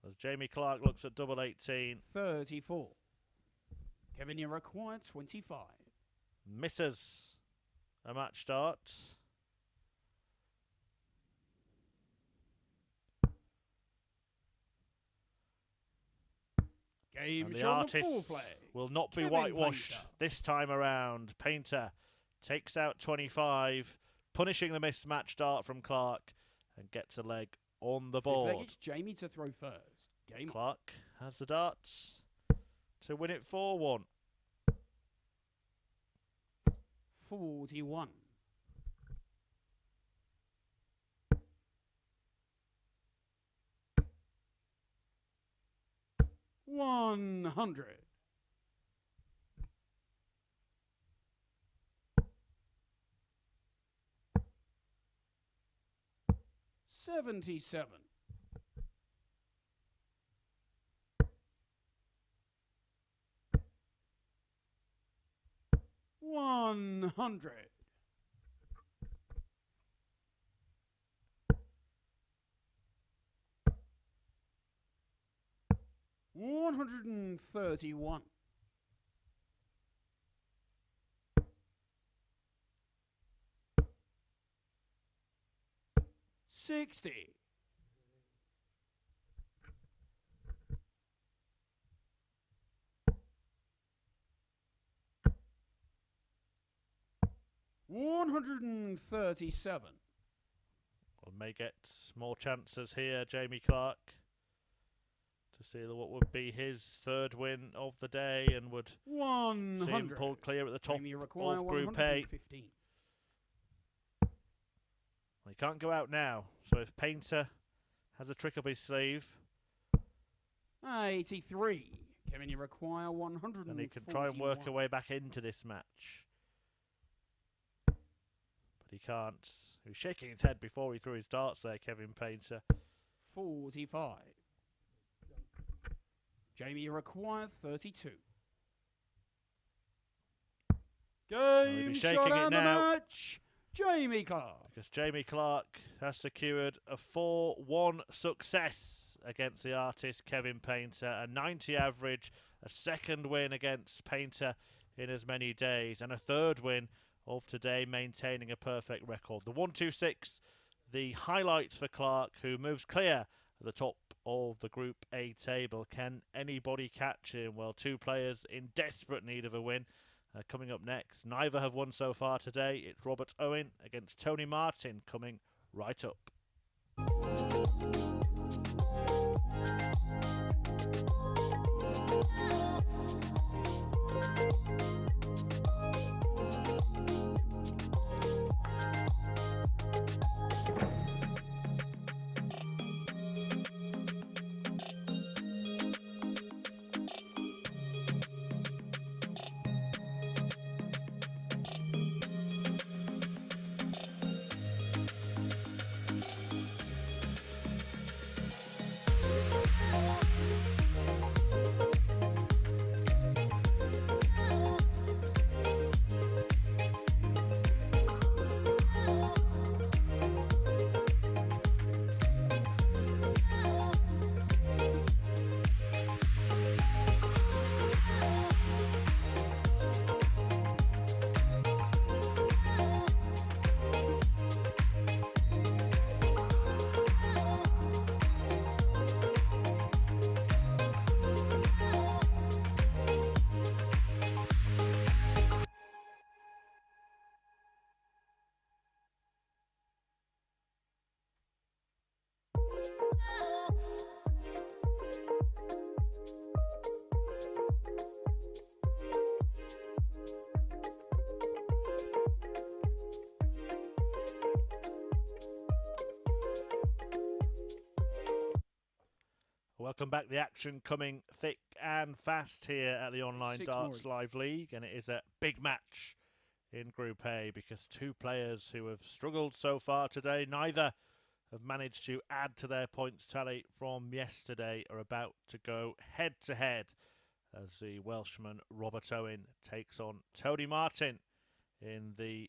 As Jamie Clark looks at double 18. 34. Kevin, you require 25. Misses a match start. Game And the shown the full artists flag. will not be Kevin whitewashed Painter. this time around. Painter takes out 25, punishing the missed match start from Clark, and gets a leg on the Fifth leg, board. it's Jamie to throw first. Game on. Clark has the darts to win it 4-1. 41. 100. 77. 100. 131. 60. 137. Well, may get more chances here, Jamie Clark, to see what would be his third win of the day, and would see him 100. pulled clear at the top Jamie require of Group A. 115. Well, he can't go out now, so if Painter has a trick up his sleeve, 83. Kevin, you require 141. then he can try and work a way back into this match. But he can't. He was shaking his head before he threw his darts there, Kevin Painter. 45. Jamie, you require 32. Game be shot shaking it and the now. match. Jamie Clark. Because Jamie Clark has secured a 4-1 success against the artist Kevin Painter, a 90 average, a second win against Painter in as many days, and a third win of today, maintaining a perfect record. The 1-2-6, the highlights for Clark, who moves clear at the top of the Group A table. Can anybody catch him? Well, two players in desperate need of a win. Coming up next, neither have won so far today. It's Robert Owen against Tony Martin coming right up. Welcome back. The action coming thick and fast here at the Online 6 Darts more. Live League, and it is a big match in Group A because two players who have struggled so far today, neither have managed to add to their points tally from yesterday, are about to go head to head as the Welshman Robert Owen takes on Tony Martin in the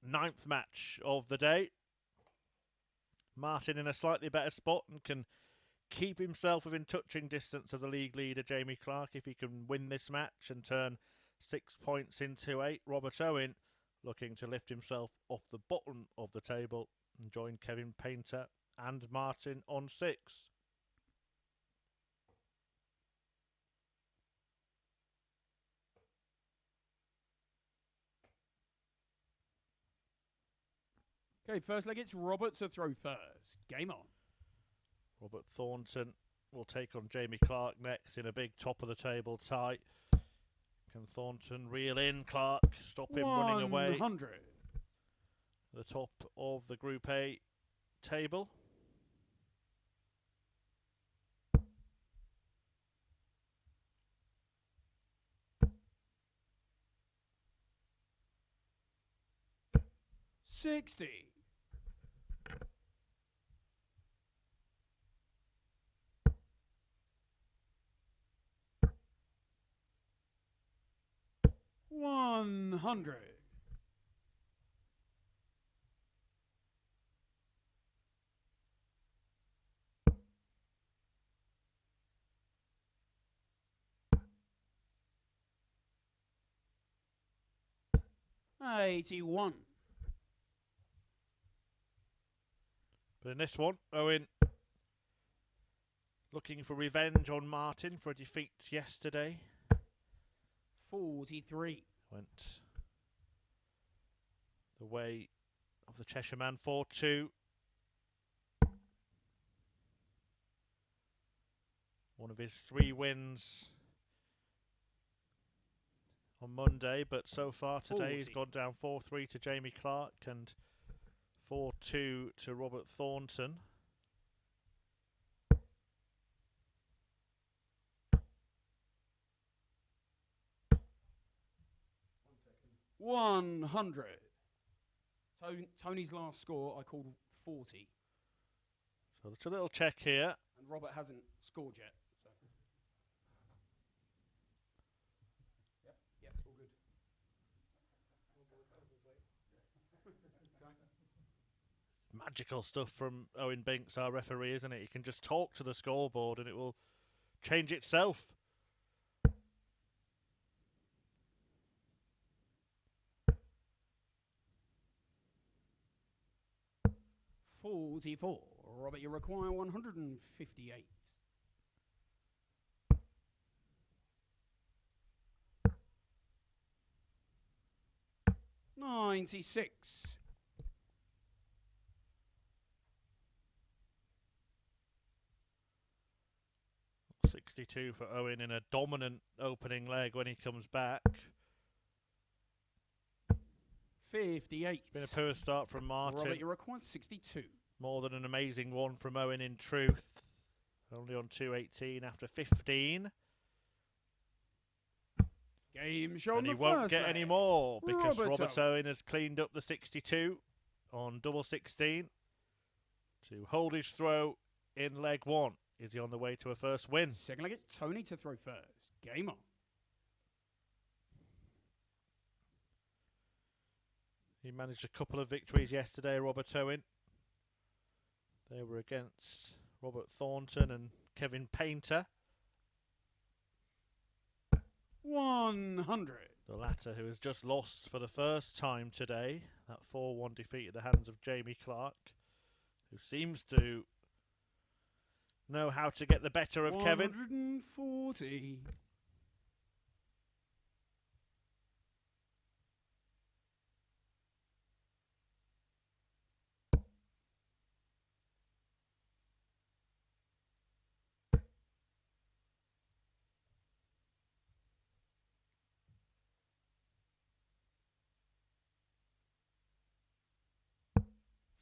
9th match of the day. Martin in a slightly better spot and can keep himself within touching distance of the league leader Jamie Clark if he can win this match and turn 6 points into 8. Robert Owen looking to lift himself off the bottom of the table and join Kevin Painter and Martin on 6. Okay, first leg, it's Robert to throw first. Game on. Robert Thornton will take on Jamie Clark next in a big top of the table tie. Can Thornton reel in Clark, stop him running away? 100. The top of the Group A table. $60. 100. 81. But in this one, Owen looking for revenge on Martin for a defeat yesterday. 43. Went the way of the Cheshire Man, 4-2. One of his 3 wins on Monday, but so far today he's gone down 4-3 to Jamie Clark and 4-2 to Robert Thornton. $100. Tony's last score I called 40. So it's a little check here. And Robert hasn't scored yet. So. Yep, all good. Magical stuff from Owen Binks, our referee, isn't it? He can just talk to the scoreboard and it will change itself. $44. Robert, you require 158. $96. 62 for Owen in a dominant opening leg when he comes back. 58. It's been a poor start from Martin. Robert, you require 62. More than an amazing one from Owen in truth. Only on 218 after 15. Game shown And he the won't first get leg. any more because Robert Robert Owen has cleaned up the 62 on double 16 to hold his throw in leg 1. Is he on the way to a first win? Second leg, it's Tony to throw first. Game on. He managed a couple of victories yesterday, Robert Owen. They were against Robert Thornton and Kevin Painter. 100. The latter, who has just lost for the first time today. That 4-1 defeat at the hands of Jamie Clark, who seems to know how to get the better of Kevin. 140.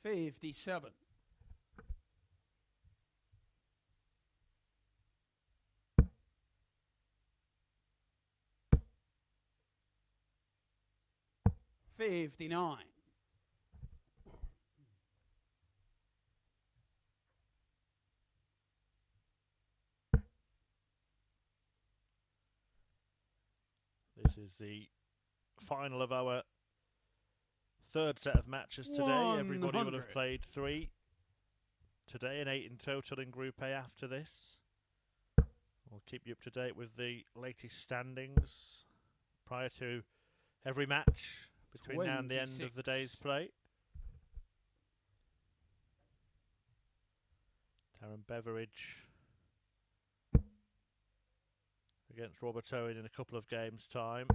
$57. $59. This is the final of our third set of matches today. Everybody will have played 3 today and 8 in total in Group A after this. We'll keep you up to date with the latest standings prior to every match between now and the end of the day's 26. play. Darren Beveridge against Robert Owen in a couple of games' time.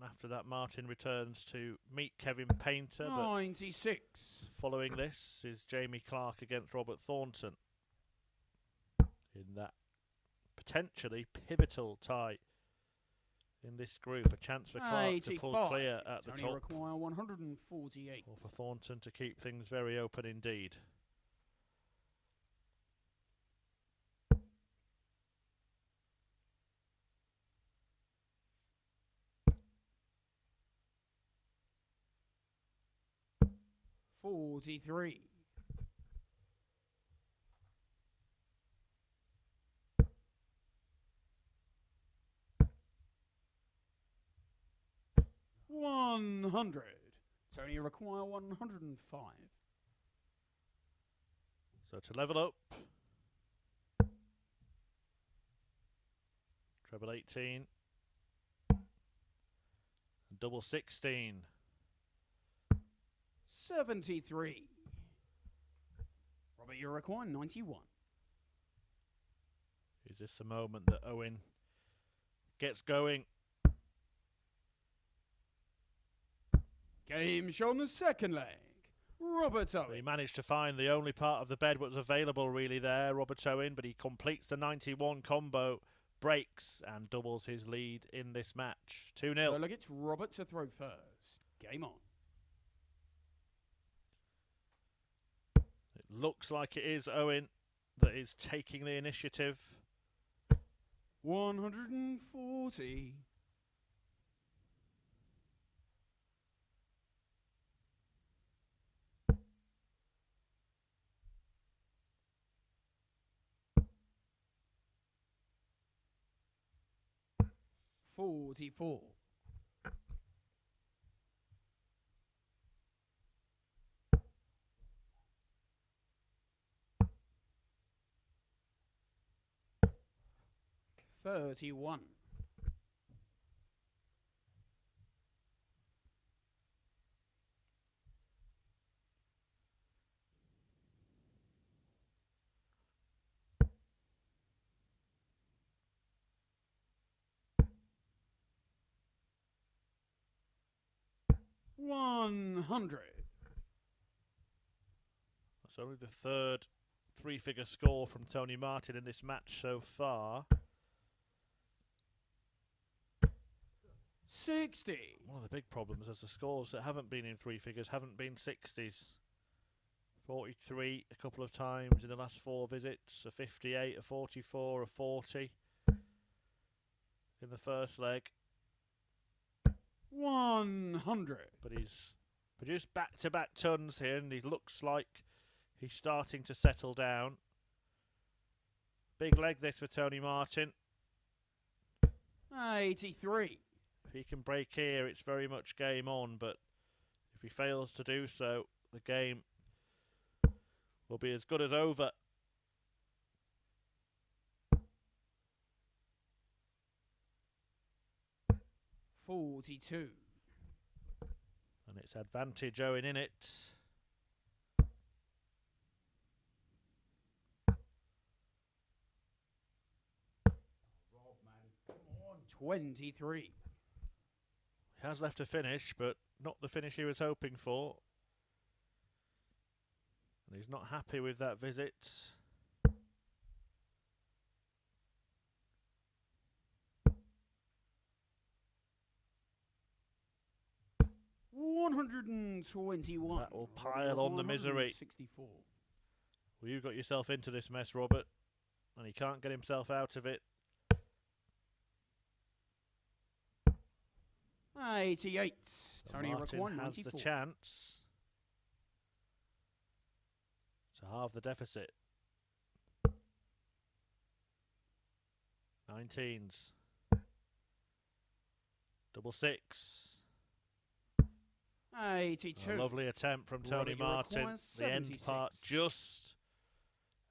After that, Martin returns to meet Kevin Painter. 96. But following this is Jamie Clark against Robert Thornton in that potentially pivotal tie in this group. A chance for Clark to pull 85. clear at the Only top, require 148. or for Thornton to keep things very open indeed. $43. $100. Tony require 105. So to level up, treble 18, and double 16. 73. Robert, you require 91. Is this the moment that Owen gets going? Game show on the second leg. Robert He Owen. managed to find the only part of the bed that was available really there, Robert Owen, but he completes the 91 combo, breaks and doubles his lead in this match. 2-0. Well, look, it's Robert to throw first. Game on. It looks like it is Owen that is taking the initiative. 140. $44. $31. $100. That's only the third three-figure score from Tony Martin in this match so far. 60. One of the big problems is the scores that haven't been in three figures haven't been 60s. 43 a couple of times in the last 4 visits, a 58, a 44, a 40 in the first leg. 100. But he's produced back-to-back tons here, and he looks like he's starting to settle down. Big leg this for Tony Martin. 83. If he can break here, it's very much game on, but if he fails to do so, the game will be as good as over. $42. And it's advantage Owen in it. Rob, man, come on. 23. He has left a finish, but not the finish he was hoping for. And he's not happy with that visit. $121. That will pile on the misery. 64. Well, you got yourself into this mess, Robert, and he can't get himself out of it. 88. Tony Martin Requan, has 94. the chance to halve the deficit. 19s. Double 6. 82. A lovely attempt from Tony Robert, you Martin. require The end 76. part just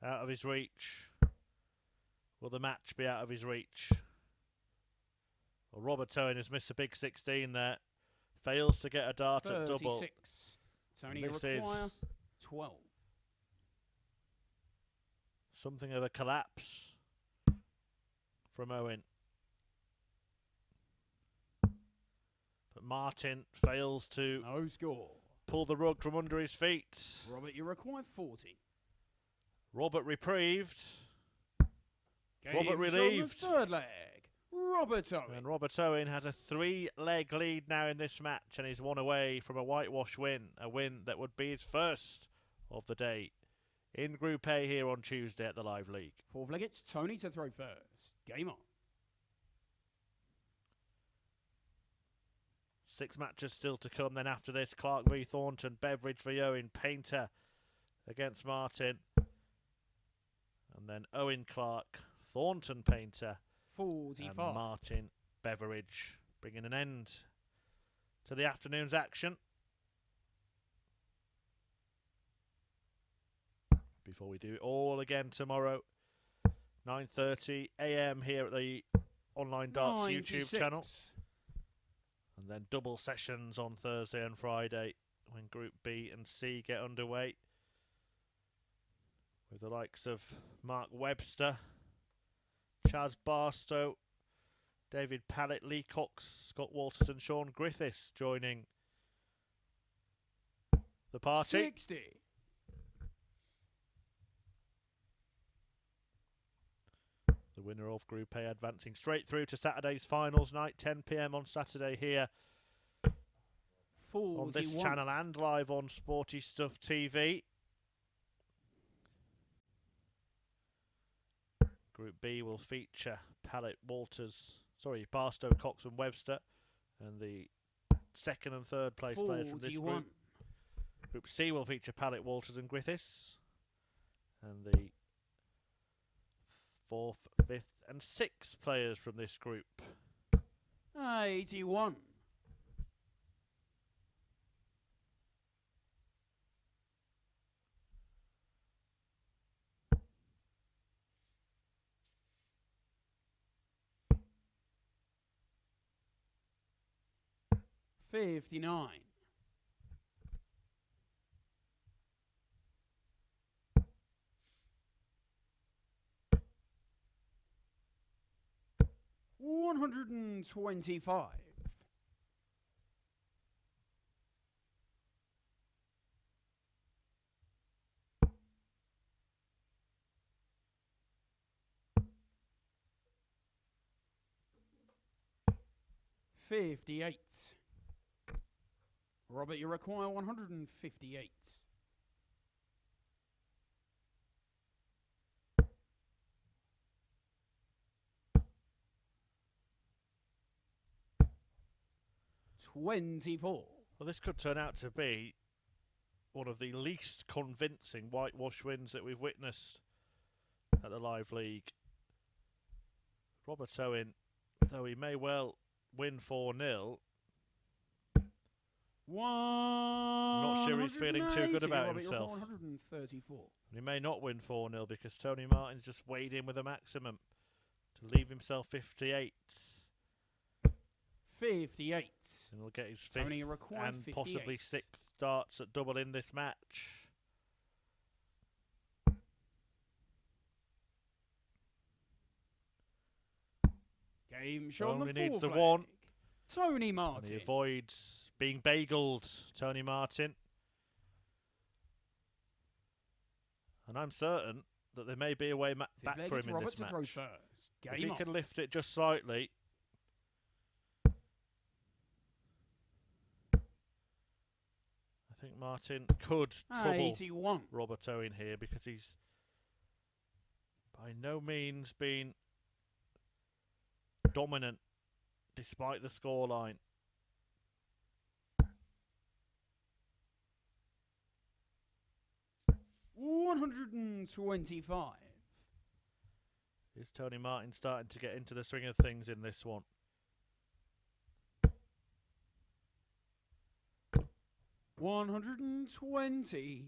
out of his reach. Will the match be out of his reach? Well, Robert Owen has missed a big 16 there. fails to get a dart at double. 36. Tony, you This require is 12. something of a collapse from Owen. But Martin fails to No score. pull the rug from under his feet. Robert, you require 40. Robert reprieved. Game Robert shown relieved. the third leg. Robert Owen. And Robert Owen has a 3-leg lead now in this match, and he's one away from a whitewash win. A win that would be his first of the day in Group A here on Tuesday at the Live League. Fourth leg, it's Tony to throw first. Game on. 6 matches still to come then after this. Clark v Thornton, Beveridge v Owen, Painter against Martin. And then Owen Clark, Thornton Painter, 45. and Martin Beveridge, bringing an end to the afternoon's action. Before we do it all again tomorrow, 9:30 AM here at the Online Darts 96. YouTube channel. And then double sessions on Thursday and Friday when Group B and C get underway, with the likes of Mark Webster, Chaz Barstow, David Pallett, Lee Cox, Scott Walters and Sean Griffiths joining the party. 60. The winner of Group A advancing straight through to Saturday's finals night, 10 PM on Saturday here 41. on this channel and live on Sporty Stuff TV. Group B will feature Barstow, Cox and Webster, and the second and third place players from this 41. group. Group C will feature Pallett, Walters and Griffiths, and the 4th, 5th and 6th players from this group. 81. 59. 125. 58. Robert, you require 158. 24. Well, this could turn out to be one of the least convincing whitewash wins that we've witnessed at the Live League. Robert Owen, though he may well win 4-0, not sure he's feeling too good about himself. 134. He may not win 4-0 because Tony Martin's just weighed in with a maximum to leave himself 58. 58. And he'll get his Tony, 5th required and 58. possibly 6th darts at double in this match. Game show on Only the needs fourth the leg. one. Tony And Martin. he avoids being bageled, Tony Martin. And I'm certain that there may be a way back Fifth for leg, him it's in Robert this to throw match. first. If Game he on. can lift it just slightly, I think Martin could trouble 81. Robert Owen here, because he's by no means been dominant despite the scoreline. $125. Is Tony Martin starting to get into the swing of things in this one? $120.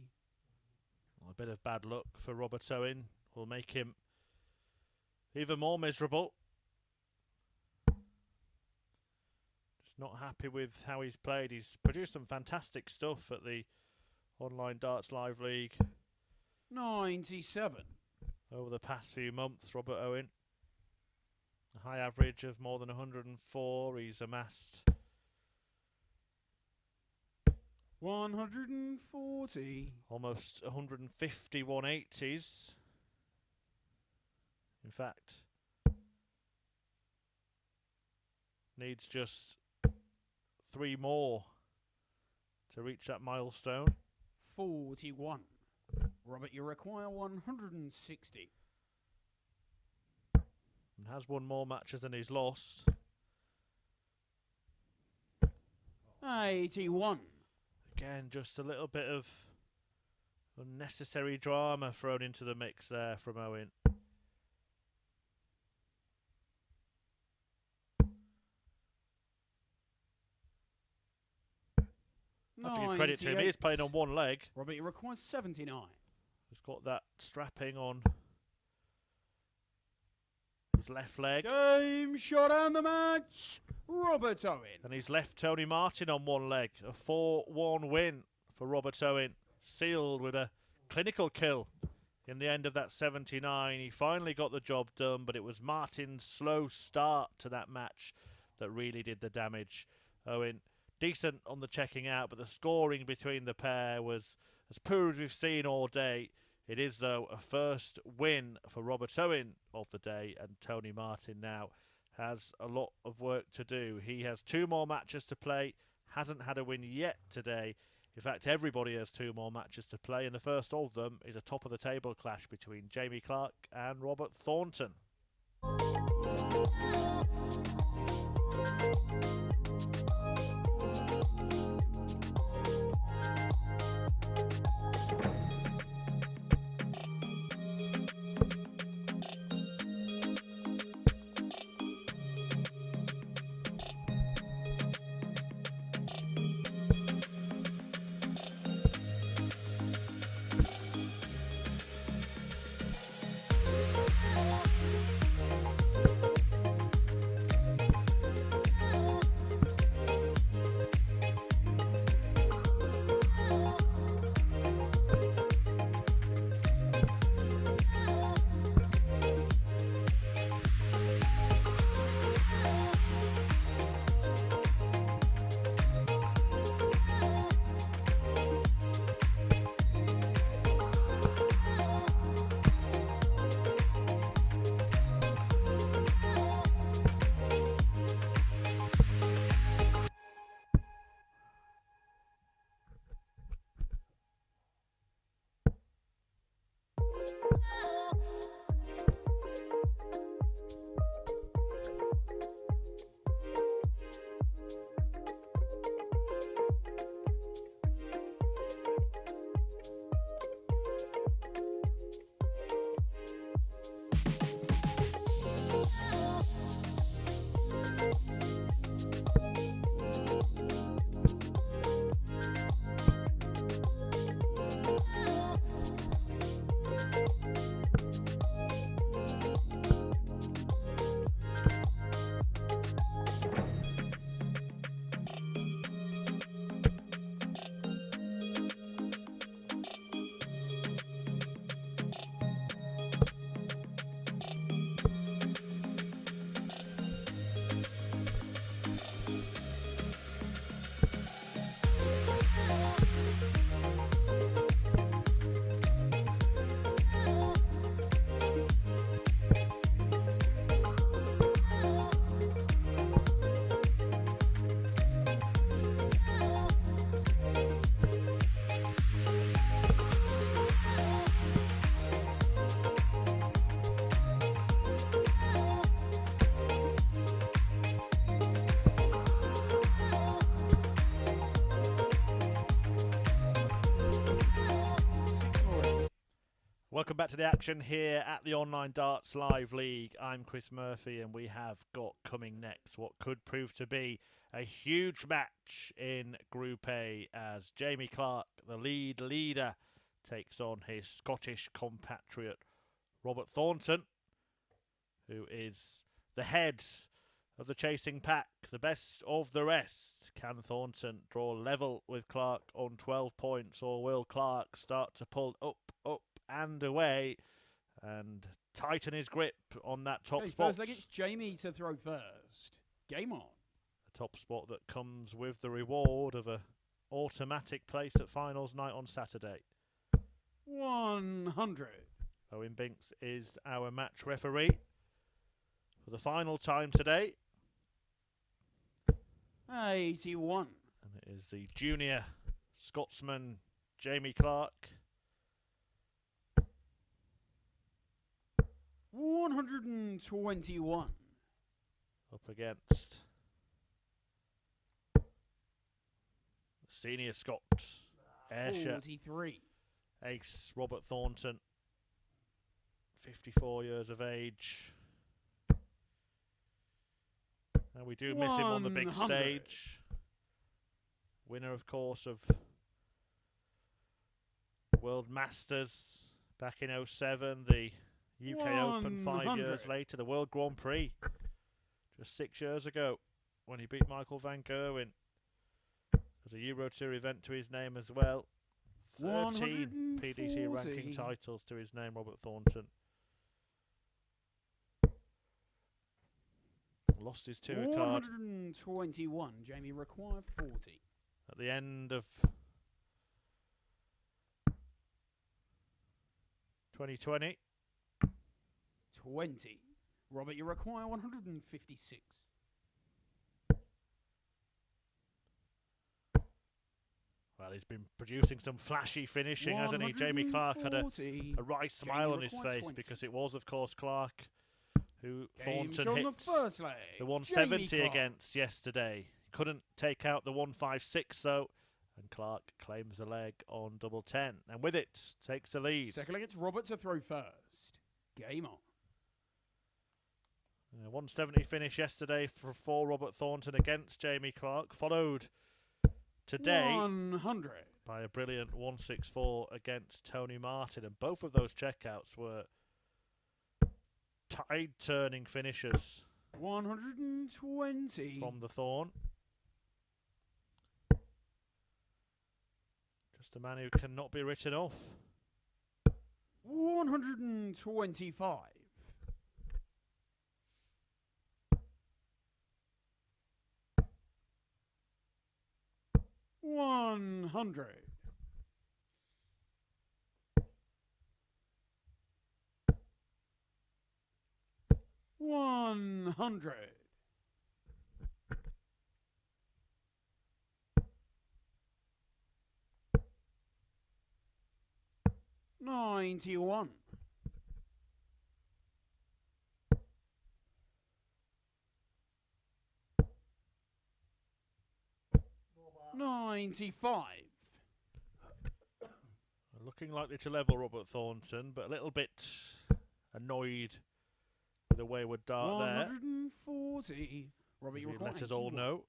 A bit of bad luck for Robert Owen will make him even more miserable. Just not happy with how he's played. He's produced some fantastic stuff at the Online Darts Live League 97. over the past few months, Robert Owen. A high average of more than 104. He's amassed 140. almost 150 180s. In fact, needs just 3 more to reach that milestone. 41. Robert, you require 160. And has won more matches than he's lost. 81. Again, just a little bit of unnecessary drama thrown into the mix there from Owen. I have to give credit to him. He is playing on one leg. Robert, you require 79. He's got that strapping on his left leg. Game shot and the match. Robert Owen. And he's left Tony Martin on one leg. A 4-1 win for Robert Owen. Sealed with a clinical kill in the end of that 79. He finally got the job done, but it was Martin's slow start to that match that really did the damage. Owen, decent on the checking out, but the scoring between the pair was as poor as we've seen all day. It is, though, a first win for Robert Owen of the day, and Tony Martin now has a lot of work to do. He has 2 more matches to play, hasn't had a win yet today. In fact, everybody has 2 more matches to play, and the first of them is a top-of-the-table clash between Jamie Clark and Robert Thornton. Welcome back to the action here at the Online Darts Live League. I'm Chris Murphy, and we have got coming next what could prove to be a huge match in Group A as Jamie Clark, the leader, takes on his Scottish compatriot Robert Thornton, who is the head of the chasing pack, the best of the rest. Can Thornton draw level with Clark on 12 points, or will Clark start to pull up, and away and tighten his grip on that top spot? First leg, it's Jamie to throw first. Game on. A top spot that comes with the reward of a automatic place at finals night on Saturday. 100. Owen Binks is our match referee for the final time today. 81. And it is the junior Scotsman Jamie Clark. 121. Up against senior Scot Ayrshire 43. ace Robert Thornton, 54 years of age. And we do miss him on the big 100. stage. Winner, of course, of World Masters back in 07, the UK Open 5 years 100. later, the World Grand Prix just 6 years ago when he beat Michael van Gerwen. There's a Euro Tour event to his name as well. 13 PDC ranking 140. titles to his name, Robert Thornton. Lost his tour card 121. Jamie require 40. at the end of 2020. 20. Robert, you require 156. Well, he's been producing some flashy finishing, hasn't he? Jamie Clark had a 140. wry smile on his requires face 20. because it was, of course, Clark who Game Thornton on hit the first leg. the 170 Jamie Clark. against yesterday. Couldn't take out the 156 though, and Clark claims the leg on double 10, and with it takes the lead. Second leg, it's Robert to throw first. Game on. 170 finish yesterday for Robert Thornton against Jamie Clark, followed today 100. by a brilliant 164 against Tony Martin, and both of those checkouts were tide-turning finishes 120. from the Thorn. Just a man who cannot be written off. 125. 100. 100. 91. 95. Looking likely to level Robert Thornton, but a little bit annoyed with the wayward dart there. 140. Robert, As you he require let us all 81. know.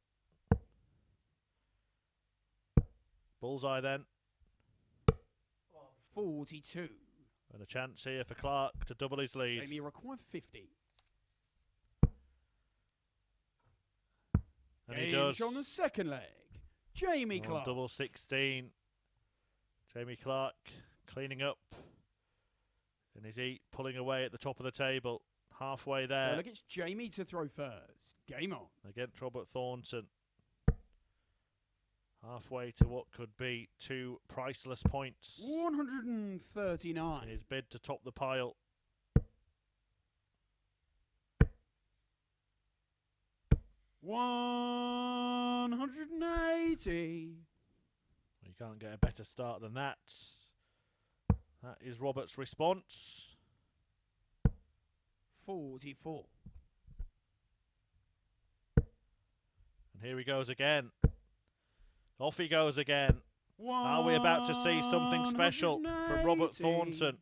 Bullseye then, 42. and a chance here for Clark to double his lead. Jamie, you require 50. And he does. On the second leg. Jamie On Clark. double 16. Jamie Clark cleaning up in his eat, pulling away at the top of the table. Halfway there Look, it's Jamie to throw first. Game on. against Robert Thornton. Halfway to what could be two priceless points 139. in his bid to top the pile. $180. You can't get a better start than that. That is Robert's response. 44. And here he goes again. Off he goes again. Are we about to see something special from Robert 180. Thornton?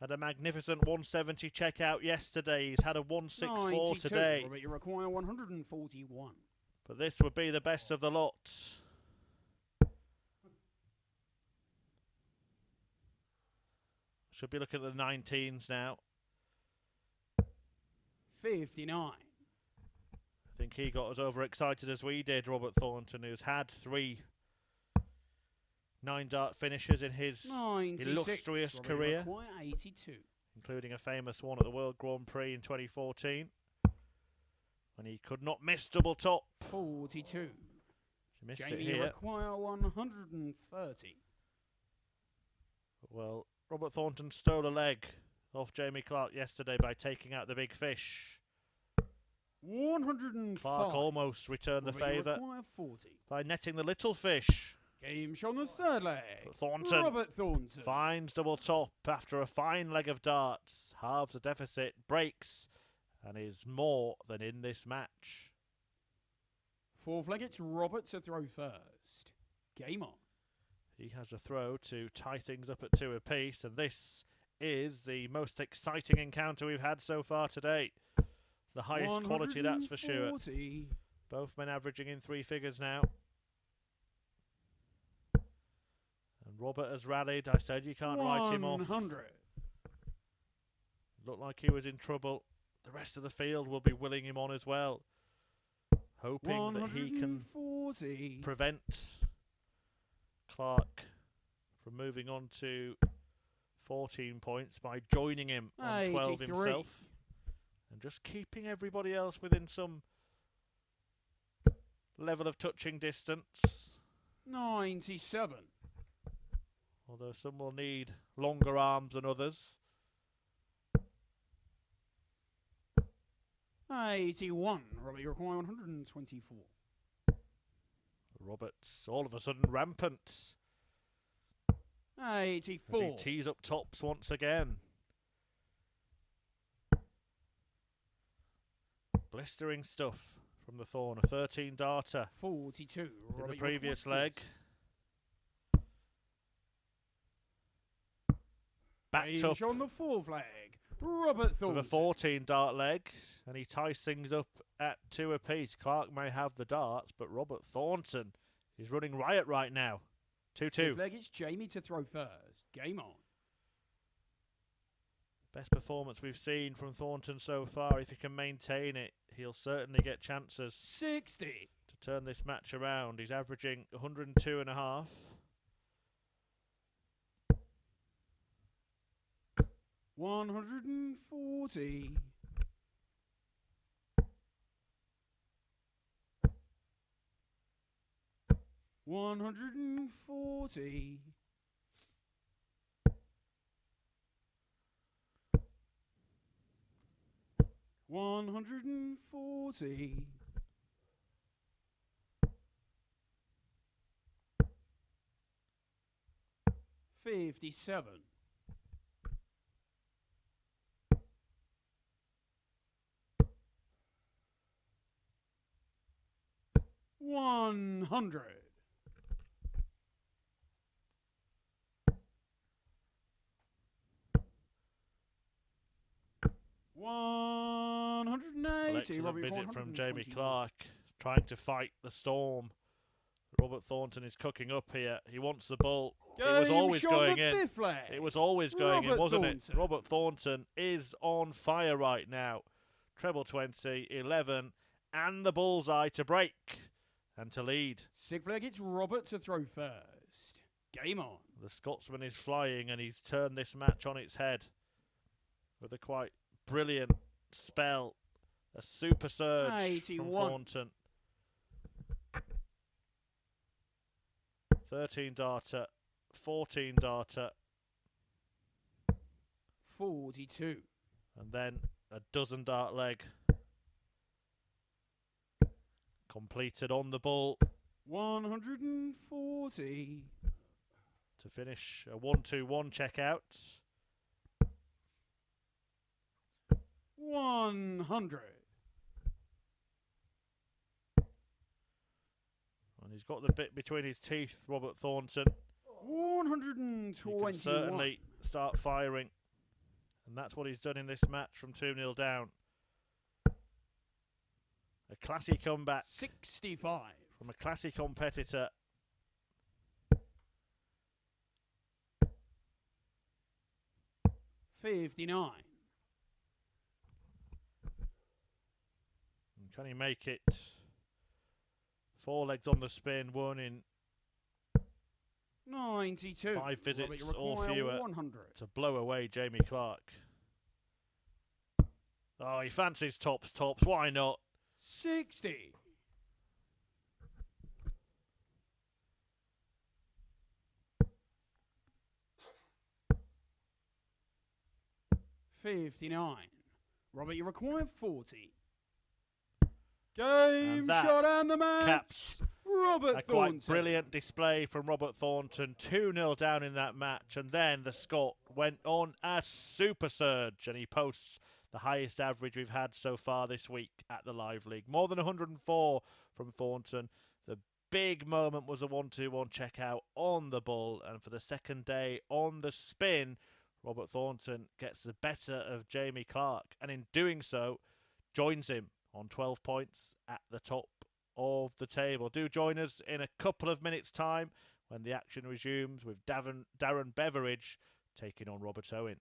Had a magnificent 170 checkout yesterday. He's had a 164 92. today. Robert, you require 141. But this would be the best of the lot. Should be looking at the 19s now. 59. I think he got as overexcited as we did, Robert Thornton, who's had 3 9-dart finishes in his 96. illustrious Robbie career, McQuire, 82. including a famous one at the World Grand Prix in 2014, when he could not miss double top. 42. She missed Jamie it here. McQuire, 130. Well, Robert Thornton stole a leg off Jamie Clark yesterday by taking out the big fish. 105. Clark almost returned the Robbie favour McQuire, 40. by netting the little fish. Game shot on the third leg. But Thornton Robert Thornton. finds double top after a fine leg of darts, halves the deficit, breaks, and is more than in this match. Fourth leg, it's Robert to throw first. Game on. He has a throw to tie things up at 2 apiece, and this is the most exciting encounter we've had so far today. The highest quality, that's for sure. 140. Both men averaging in 3 figures now. And Robert has rallied. I said you can't write him off. 100. Looked like he was in trouble. The rest of the field will be willing him on as well, hoping that he can 140. prevent Clark from moving on to 14 points by joining him on 12 83. himself and just keeping everybody else within some level of touching distance. 97. Although some will need longer arms than others. 81. Robbie, you require 124. Roberts all of a sudden rampant as 84. he tees up tops once again. Blistering stuff from the Thorn, a 13 darter 42. in Robbie, the you previous require leg. Backed Game up shot on the fourth leg. Robert Thornton. with a 14 dart leg, and he ties things up at 2 apiece. Clark may have the darts, but Robert Thornton is running riot right now. 2-2. Fifth leg, it's Jamie to throw first. Game on. Best performance we've seen from Thornton so far. If he can maintain it, he'll certainly get chances 60. to turn this match around. He's averaging 102.5. 140. 140. 140. 57. 100. 180. Excellent Robbie, visit from Jamie 121. Clark, trying to fight the storm. Robert Thornton is cooking up here. He wants the ball. It was Game always shot on going the in. fifth leg. It was always going in, Robert wasn't it? Thornton. Robert Thornton is on fire right now. Treble 20, 11, and the bullseye to break and to lead. Sixth leg, it's Robert to throw first. Game on. The Scotsman is flying, and he's turned this match on its head with a quite brilliant spell. A super surge from 81. Thornton. 13 darter, 14 darter, 42. and then a dozen dart leg. Completed on the ball 140. to finish a 1-2-1 checkout. 100. And he's got the bit between his teeth, Robert Thornton. He 121. can certainly start firing. And that's what he's done in this match from 2-0 down. A classy comeback 65. from a classy competitor. $59. Can he make it? 4 legs on the spin, 1 in 92. 5 visits Robert, you or require fewer 100. to blow away Jamie Clark. Oh, he fancies tops. Why not? 60. 59. Robert, you require 40. Game that shot and the match. Caps Robert a Thornton. quite brilliant display from Robert Thornton. 2-0 down in that match, and then the Scot went on a super surge, and he posts the highest average we've had so far this week at the Live League. More than 104 from Thornton. The big moment was a 1-2-1 checkout on the bull, and for the second day on the spin, Robert Thornton gets the better of Jamie Clark, and in doing so, joins him on 12 points at the top of the table. Do join us in a couple of minutes' time when the action resumes with Darren Beveridge taking on Robert Owen.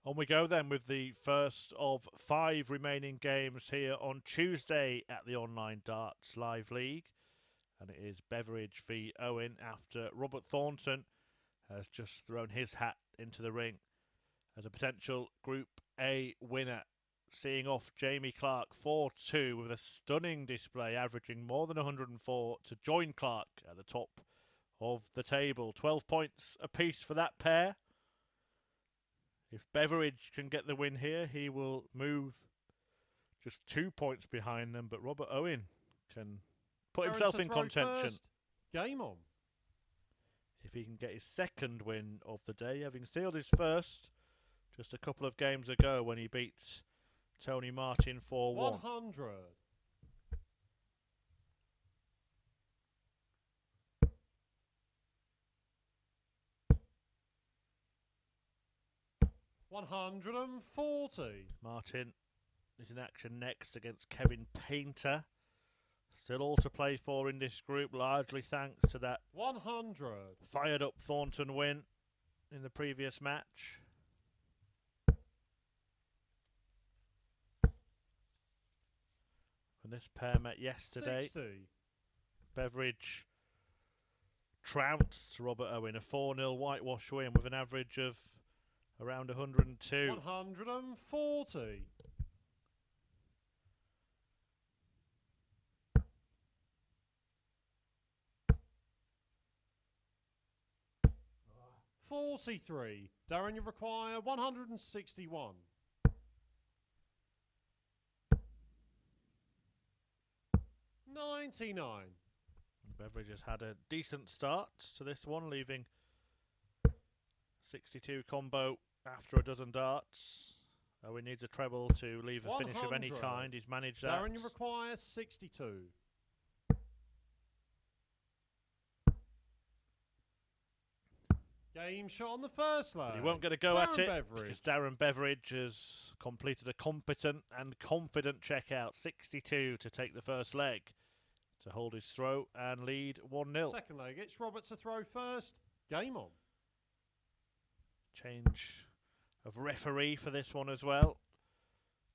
On we go then with the first of 5 remaining games here on Tuesday at the Online Darts Live League. And it is Beveridge v Owen after Robert Thornton has just thrown his hat into the ring as a potential Group A winner, seeing off Jamie Clark 4-2 with a stunning display averaging more than 104 to join Clark at the top of the table. 12 points apiece for that pair. If Beveridge can get the win here, he will move just 2 points behind them, but Robert Owen can put himself in contention. First. Game on. If he can get his second win of the day, having sealed his first just a couple of games ago when he beats Tony Martin 4-1. 100. 140. Martin is in action next against Kevin Painter. Still all to play for in this group, largely thanks to that 100. fired up Thornton win in the previous match. When this pair met yesterday, 60. Beveridge trounced Robert Owen, a 4-0 whitewash win with an average of around 102. 140. 43. Darren, you require 161. 99. Beveridge has had a decent start to this one, leaving 62 combo after a dozen darts. Owen needs a treble to leave a finish of any 100. kind. He's managed that. Darren, you require 62. Game shot on the first leg. But he won't get a go at it Beveridge. because Darren Beveridge has completed a competent and confident checkout. 62 to take the first leg. to hold his throw and lead 1-0. Second leg, it's Robert to throw first. Game on. Change of referee for this one as well.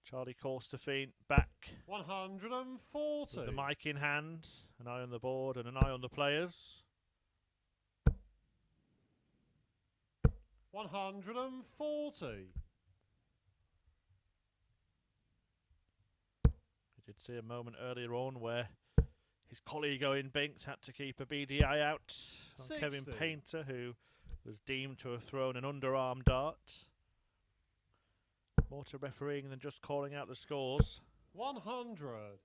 Charlie Corstefine back 140. with the mic in hand, an eye on the board and an eye on the players. 140. We did see a moment earlier on where his colleague Owen Binks had to keep a beady eye out on 60. Kevin Painter, who was deemed to have thrown an underarm dart. More to refereeing than just calling out the scores. 100.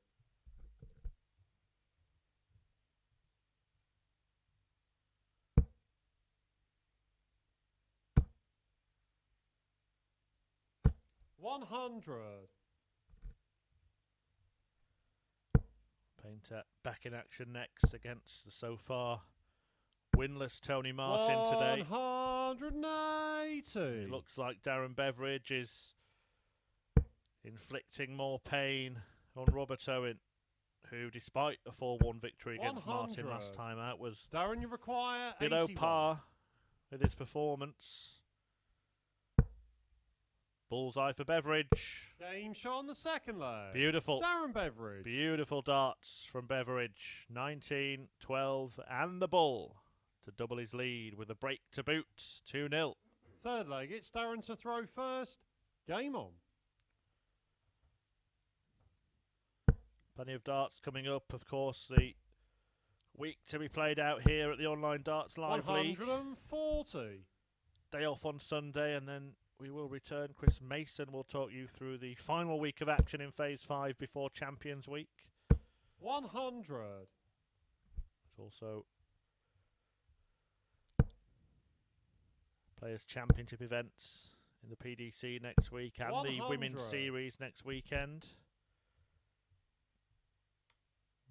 Painter back in action next against the so far winless Tony Martin today. 180. It looks like Darren Beveridge is inflicting more pain on Robert Owen, who, despite a 4-1 victory against Martin last time out, was Darren, you require below 81. par with his performance. Bullseye for Beveridge. Game shot on the second leg. Beautiful. Darren Beveridge. Beautiful darts from Beveridge. 19, 12 and the bull to double his lead with a break to boot. 2-0. Third leg, it's Darren to throw first. Game on. Plenty of darts coming up. Of course, the week to be played out here at the Online Darts Live League. 140. Day off on Sunday, and then we will return. Chris Mason will talk you through the final week of action in Phase 5 before Champions Week. 100. There's also Players' Championship events in the PDC next week and 100. the Women's Series next weekend.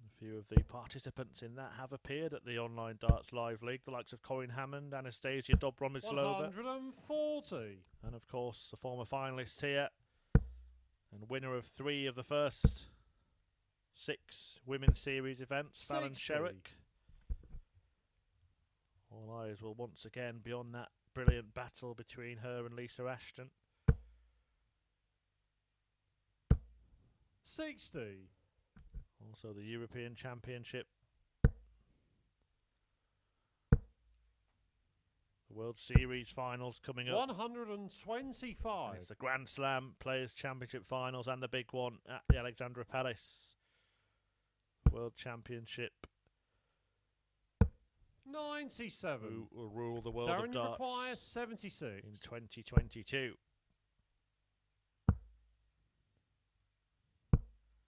A few of the participants in that have appeared at the Online Darts Live League, the likes of Corinne Hammond, Anastasia Dobromislova, 140. and of course the former finalists here and winner of 3 of the first 6 Women's Series events, Fallon 60. Sherrick. All eyes will once again be on that brilliant battle between her and Lisa Ashton. 60. Also the European Championship, the World Series finals coming up. 125. It's the Grand Slam Players' Championship finals and the big one at the Alexandra Palace. World Championship, 97. who will rule the world Darren, of you darts require 76. in 2022.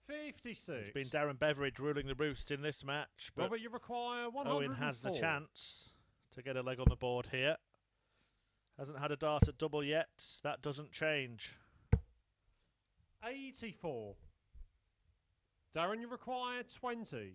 56. It's been Darren Beveridge ruling the roost in this match, but Robert, you require 104. Owen has the chance to get a leg on the board here. Hasn't had a dart at double yet. That doesn't change. 84. Darren, you require 20.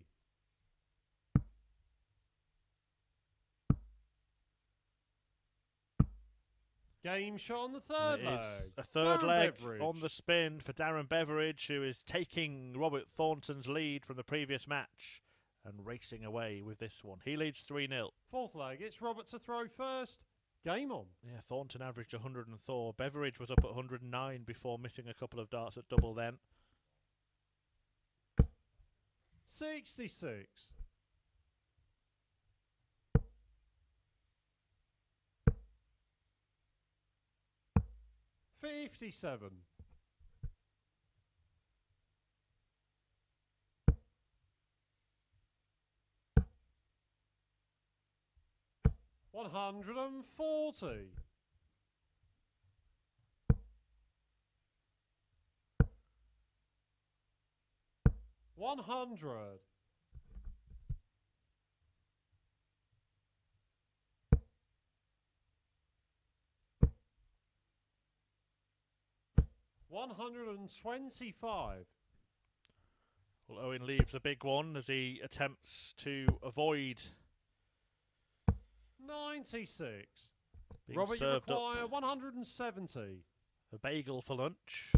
Game shot on the third It leg. is a third Darren leg Beveridge. on the spin for Darren Beveridge, who is taking Robert Thornton's lead from the previous match and racing away with this one. He leads 3-0. Fourth leg, it's Robert to throw first. Game on. Yeah, Thornton averaged 104. Beveridge was up at 109 before missing a couple of darts at double then. 66. 57. 140. 100. 125. Well, Owen leaves a big one as he attempts to avoid 96. being Robert, you served up require 170. a bagel for lunch.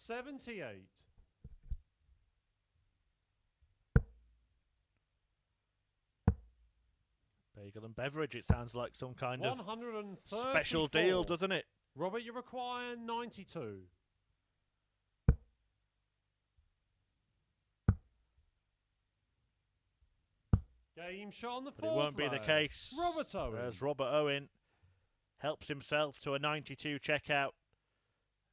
78. Bagel and Beveridge, it sounds like some kind of 134. special deal, doesn't it? Robert, you require 92. Game shot on the But fourth it won't be the leg. case, Robert Owen. as Robert Owen helps himself to a 92 checkout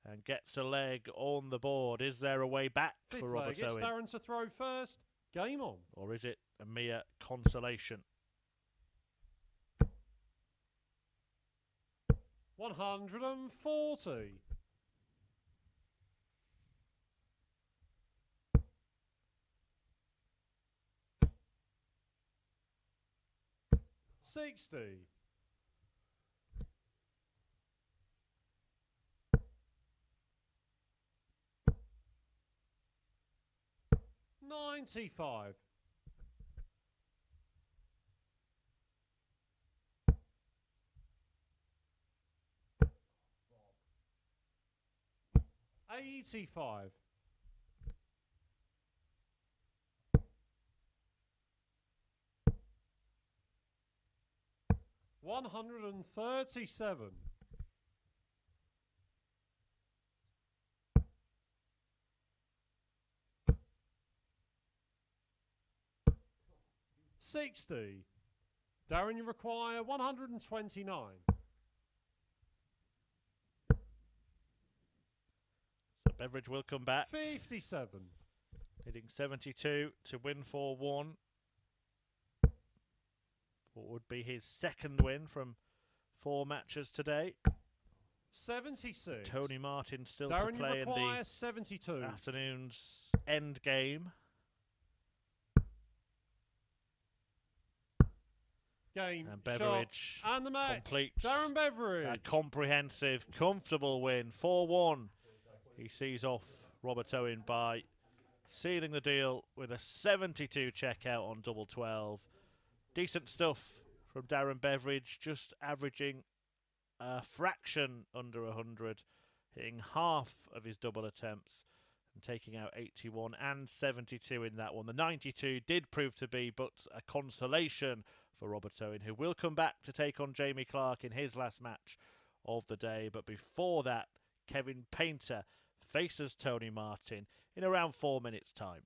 and gets a leg on the board. Is there a way back Fifth for leg, Robert it's Owen? Darren to throw first. Game on. Or is it a mere consolation? 140. 60. 95. 85. 137. 60. Darren, you require 129. So Beveridge will come back, 57. hitting 72 to win 4-1. What would be his second win from 4 matches today. 76. Tony Martin still Darren, to play you in require the 72. afternoon's end game. Game, And Beveridge shot, and the match. completes Darren Beveridge. a comprehensive, comfortable win. 4-1. He sees off Robert Owen by sealing the deal with a 72 checkout on double 12. Decent stuff from Darren Beveridge, just averaging a fraction under 100, hitting half of his double attempts and taking out 81 and 72 in that one. The 92 did prove to be but a consolation for Robert Owen, who will come back to take on Jamie Clark in his last match of the day. But before that, Kevin Painter faces Tony Martin in around 4 minutes' time.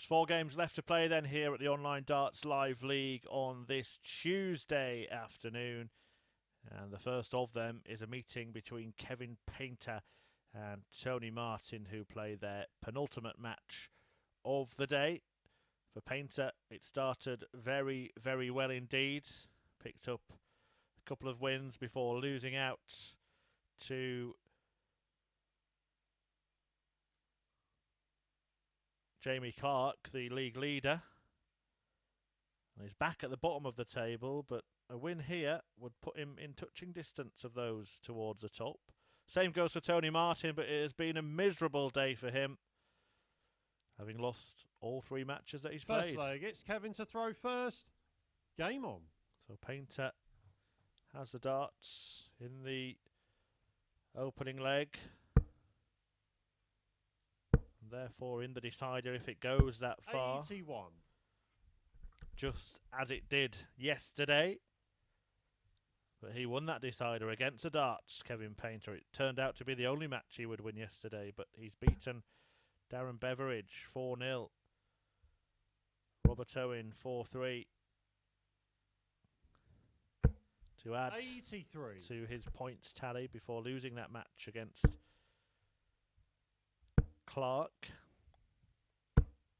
Just 4 games left to play then here at the Online Darts Live League on this Tuesday afternoon. And the first of them is a meeting between Kevin Painter and Tony Martin, who play their penultimate match of the day. For Painter, it started very, very well indeed. Picked up a couple of wins before losing out to Jamie Clark, the league leader. And he's back at the bottom of the table, but a win here would put him in touching distance of those towards the top. Same goes for Tony Martin, but it has been a miserable day for him, having lost all 3 matches that he's played. First leg, it's Kevin to throw first. Game on. So Painter has the darts in the opening leg. And therefore in the decider if it goes that far. 81. Just as it did yesterday. But he won that decider against the darts, Kevin Painter. It turned out to be the only match he would win yesterday, but he's beaten Darren Beveridge 4-0. Robert Owen 4-3. To add 83 to his points tally before losing that match against Clark.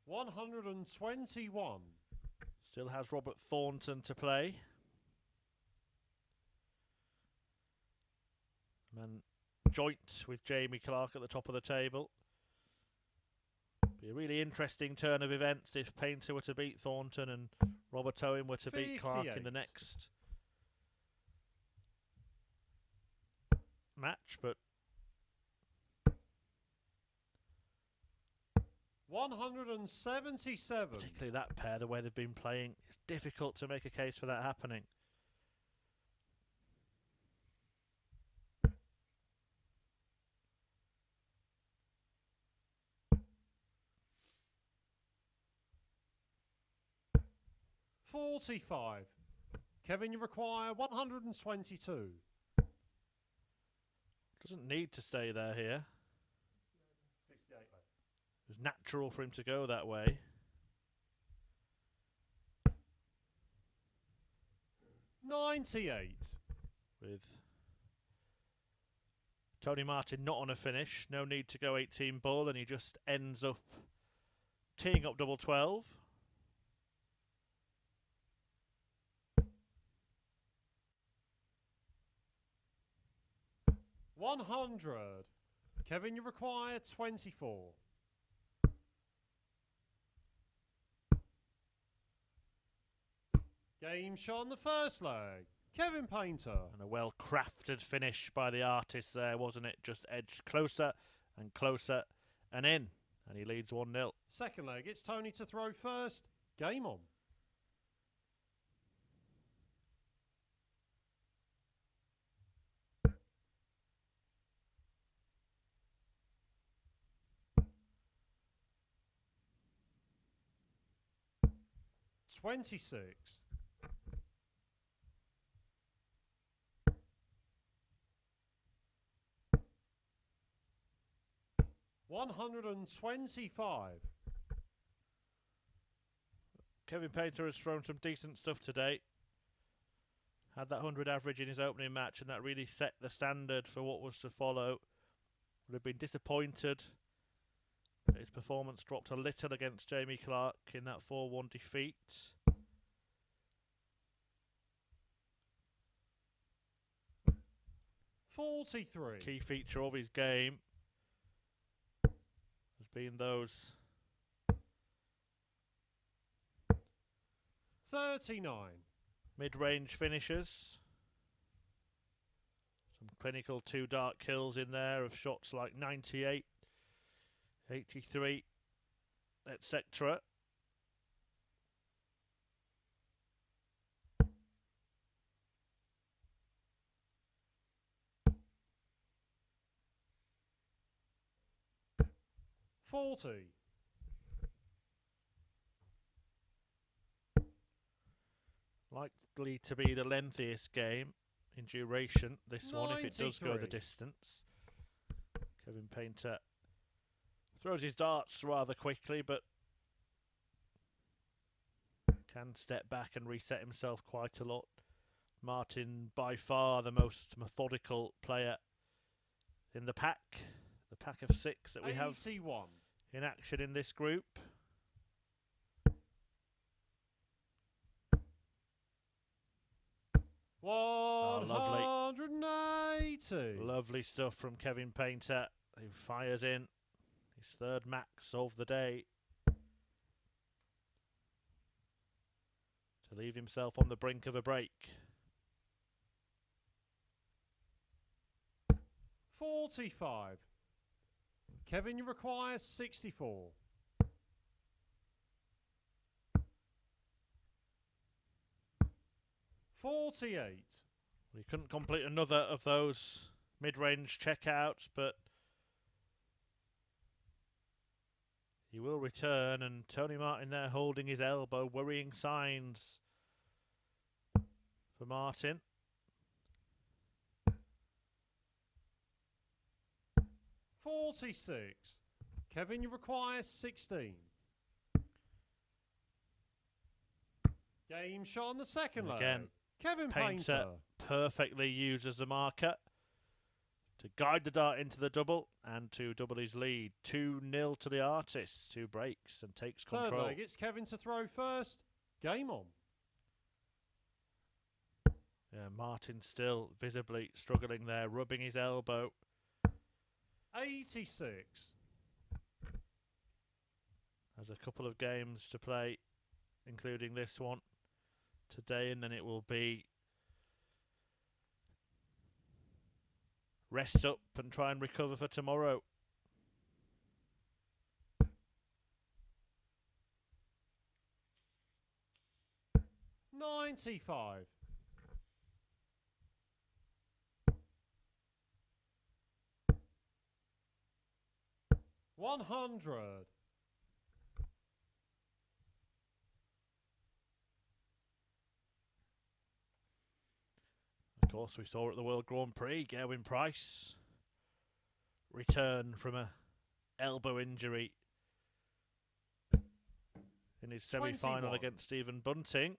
121. Still has Robert Thornton to play. And joint with Jamie Clark at the top of the table. Be a really interesting turn of events if Painter were to beat Thornton and Robert Owen were to beat Clark in the next match, but 177. particularly that pair, the way they've been playing, it's difficult to make a case for that happening. $45. Kevin, you require 122. Doesn't need to stay there here. 68 left. It was natural for him to go that way. $98. With Tony Martin not on a finish, no need to go 18 ball, and he just ends up teeing up double 12. $100. Kevin, you require 24. Game shot on the first leg. Kevin Painter. And a well-crafted finish by the artist there, wasn't it? Just edged closer and closer and in. And he leads 1-0. Second leg, it's Tony to throw first. Game on. $26. $125. Kevin Painter has thrown some decent stuff today. Had that 100 average in his opening match, and that really set the standard for what was to follow. Would have been disappointed that his performance dropped a little against Jamie Clark in that 4-1 defeat. $43. Key feature of his game has been those 39. mid-range finishes. Some clinical 2 dark kills in there of shots like 98, 83, etc. $40. Likely to be the lengthiest game in duration, this one, if it does go the 93. distance. Kevin Painter throws his darts rather quickly, but can step back and reset himself quite a lot. Martin, by far the most methodical player in the pack of 6 that we have 81. in action in this group. Lovely. 180. Lovely stuff from Kevin Painter, who fires in his third max of the day to leave himself on the brink of a break. 45. Kevin, you require 64. 48. We couldn't complete another of those mid-range checkouts, but he will return, and Tony Martin there holding his elbow, worrying signs for Martin. 46. Kevin, you require 16. Game shot on the second leg. Again, Kevin Painter perfectly uses the marker to guide the dart into the double and to double his lead. 2-0 to the artist, who breaks and takes control. Third leg, it's Kevin to throw first. Game on. Yeah, Martin still visibly struggling there, rubbing his elbow. 86. Has a couple of games to play, including this one today, and then it will be rest up and try and recover for tomorrow. $95. 100. Of course, we saw at the World Grand Prix, Gerwyn Price return from a elbow injury in his semi-final 21. against Stephen Bunting,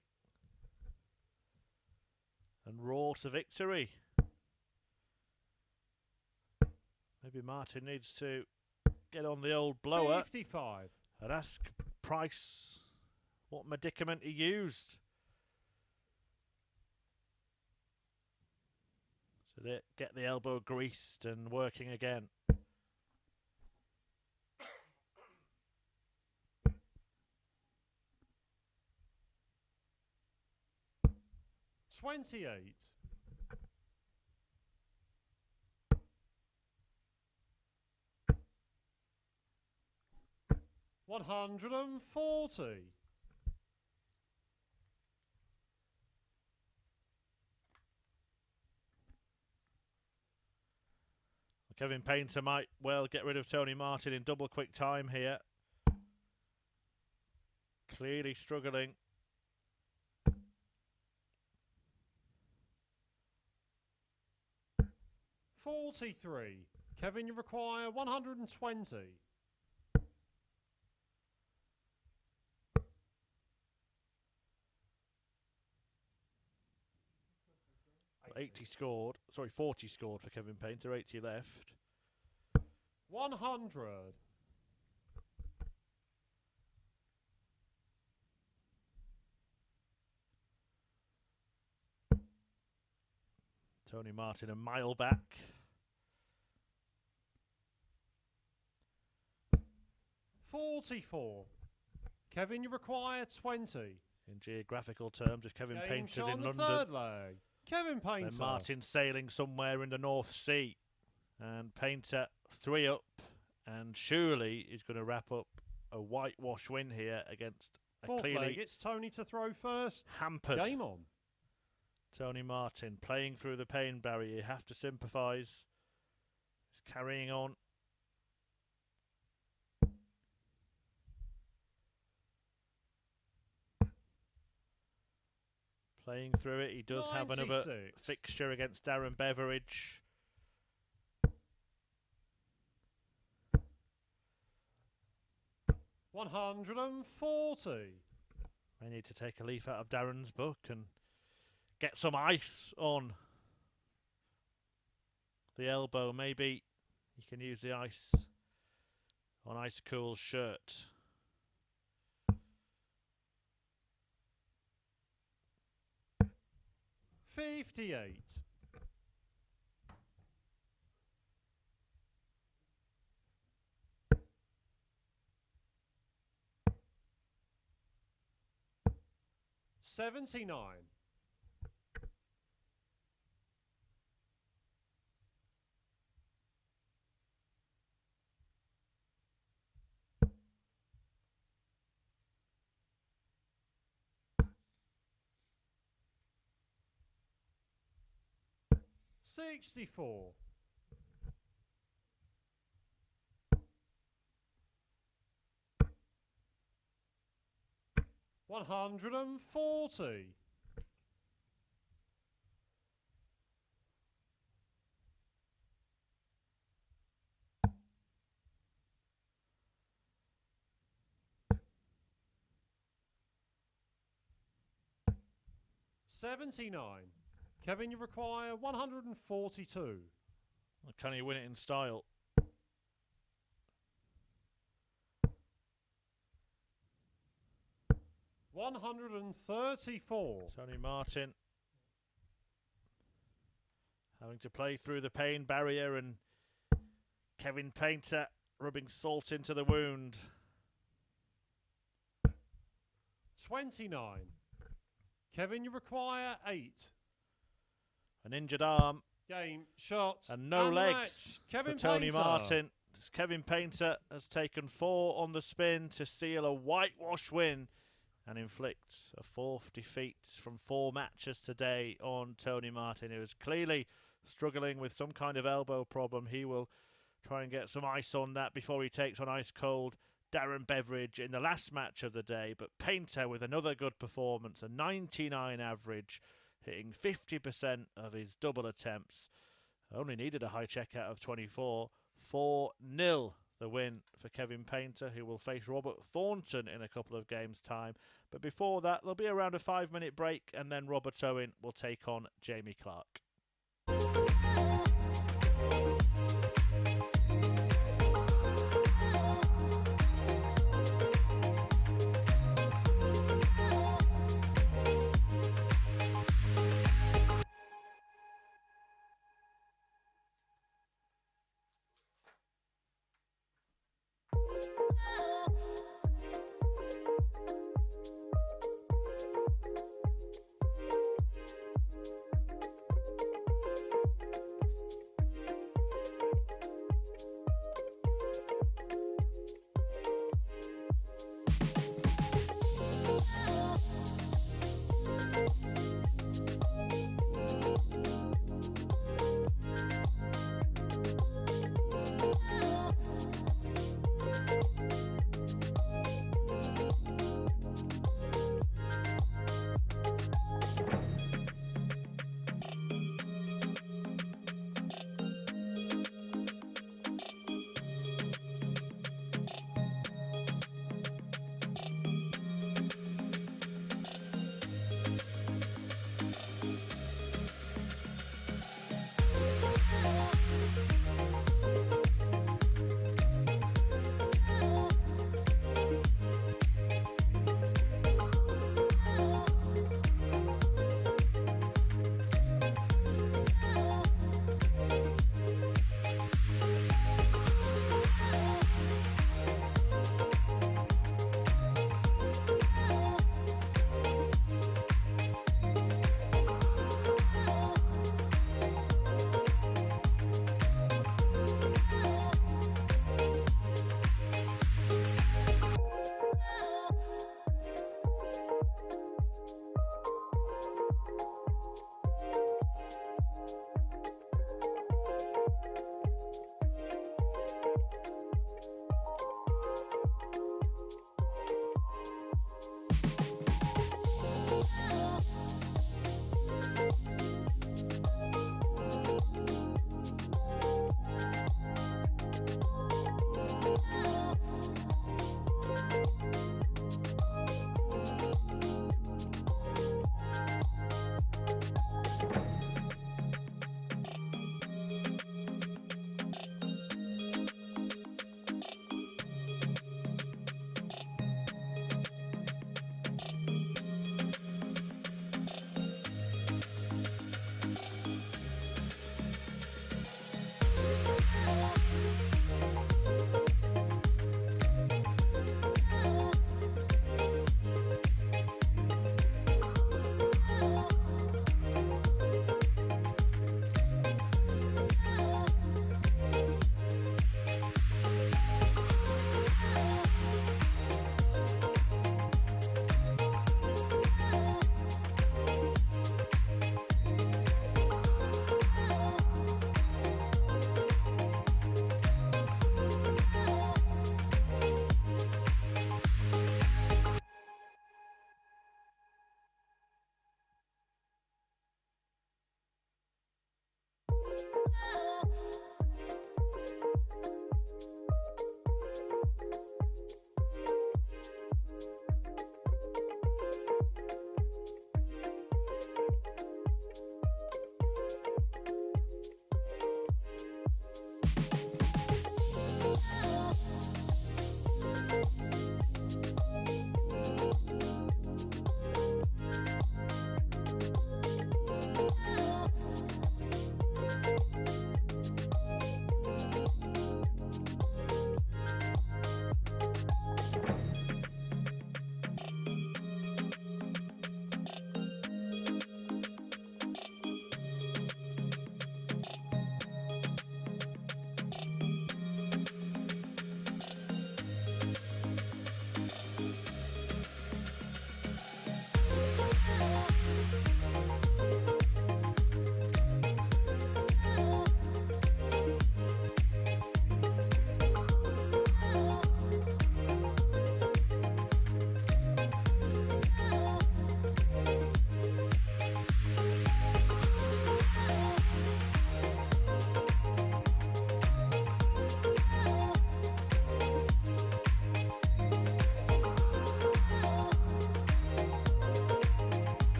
and roar to victory. Maybe Martin needs to get on the old blower 55. and ask Price what medicament he used. So they get the elbow greased and working again. 28. 140. Kevin Painter might well get rid of Tony Martin in double quick time here. Clearly struggling. $43. Kevin, you require 120. 80 scored. Sorry, 40 scored for Kevin Painter, 80 left. 100. Tony Martin a mile back. $44. Kevin, you require 20. In geographical terms, if Kevin Game Painter's shot in on the London, third leg. Kevin Painter. then Martin's sailing somewhere in the North Sea. And Painter 3 up, and surely is going to wrap up a whitewash win here against a Fourth clearly leg, it's Tony to throw first. hampered Game on. Tony Martin playing through the pain barrier. You have to sympathise. He's carrying on. Playing through it. He does have another 96. fixture against Darren Beveridge. $140. May need to take a leaf out of Darren's book and get some ice on the elbow. Maybe you can use the ice on Ice Cool's shirt. $58. $79. $64. $140. $79. Kevin, you require 142. Can he win it in style? $134. Tony Martin having to play through the pain barrier, and Kevin Painter rubbing salt into the wound. 29. Kevin, you require 8. An injured arm Game, shot, and no the legs match. Kevin for Tony Painter. Martin. Kevin Painter has taken 4 on the spin to seal a whitewash win and inflict a 4th defeat from 4 matches today on Tony Martin, who is clearly struggling with some kind of elbow problem. He will try and get some ice on that before he takes on ice cold Darren Beveridge in the last match of the day. But Painter with another good performance, a 99 average, hitting 50% of his double attempts. Only needed a high check out of 24. 4-0 the win for Kevin Painter, who will face Robert Thornton in a couple of games' time. But before that, there'll be around a 5-minute break, and then Robert Owen will take on Jamie Clark.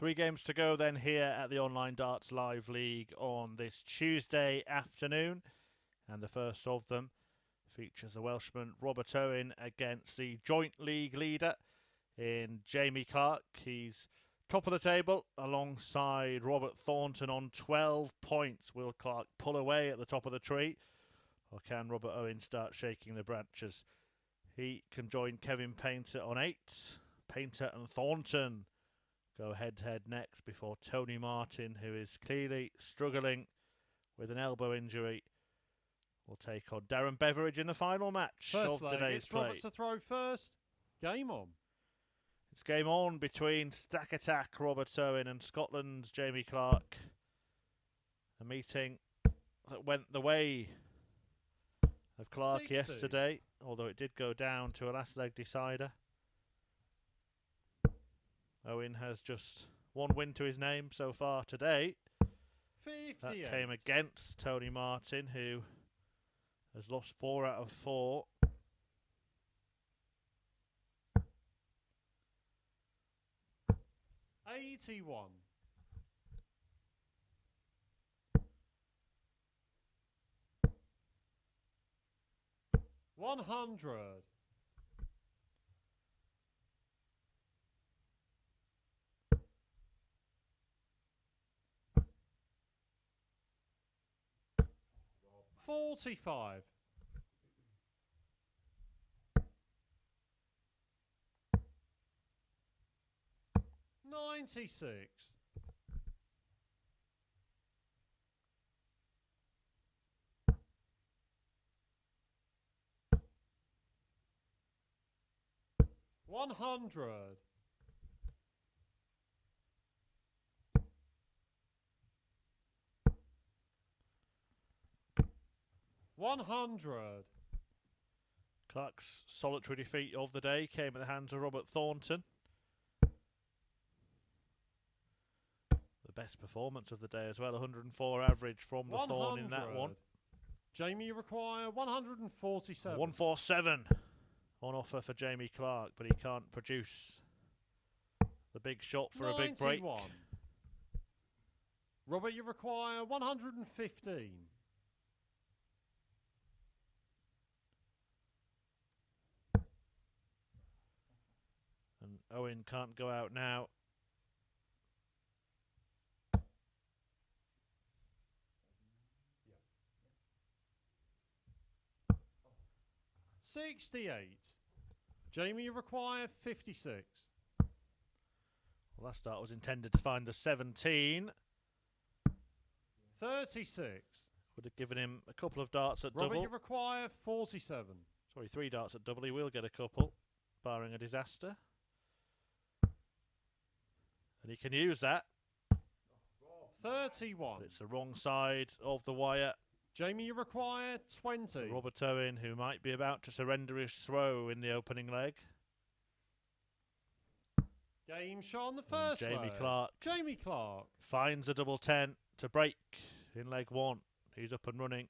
3 games to go then here at the Online Darts Live League on this Tuesday afternoon. And the first of them features the Welshman Robert Owen against the joint league leader in Jamie Clark. He's top of the table alongside Robert Thornton on 12 points. Will Clark pull away at the top of the tree, or can Robert Owen start shaking the branches? He can join Kevin Painter on 8. Painter and Thornton go head-to-head next before Tony Martin, who is clearly struggling with an elbow injury, will take on Darren Beveridge in the final match First of leg, today's it's play. Robert to throw first. Game on. It's game on between Stack Attack Robert Owen and Scotland's Jamie Clark. A meeting that went the way of Clark 60. yesterday, although it did go down to a last leg decider. Owen has just 1 win to his name so far today. 58. That came against Tony Martin, who has lost 4 out of 4. $81. $100. $45. $96. $100. $100. Clark's solitary defeat of the day came at the hands of Robert Thornton. The best performance of the day as well, 104 average from the Thorn in that one. Jamie, you require 147. 147 on offer for Jamie Clark, but he can't produce the big shot for 91. a big break. Robert, you require 115. And Owen can't go out now. $68. Jamie, you require 56. Well, that start was intended to find the 17. 36. Would have given him a couple of darts at Robert, double. you require 47. Sorry, 3 darts at double. He will get a couple, barring a disaster. And he can use that. 31. But it's the wrong side of the wire. Jamie, you require 20. Robert Owen, who might be about to surrender his throw in the opening leg. Game shot on the first Jamie leg. Clark Jamie Clark. finds a double 10 to break in leg 1. He's up and running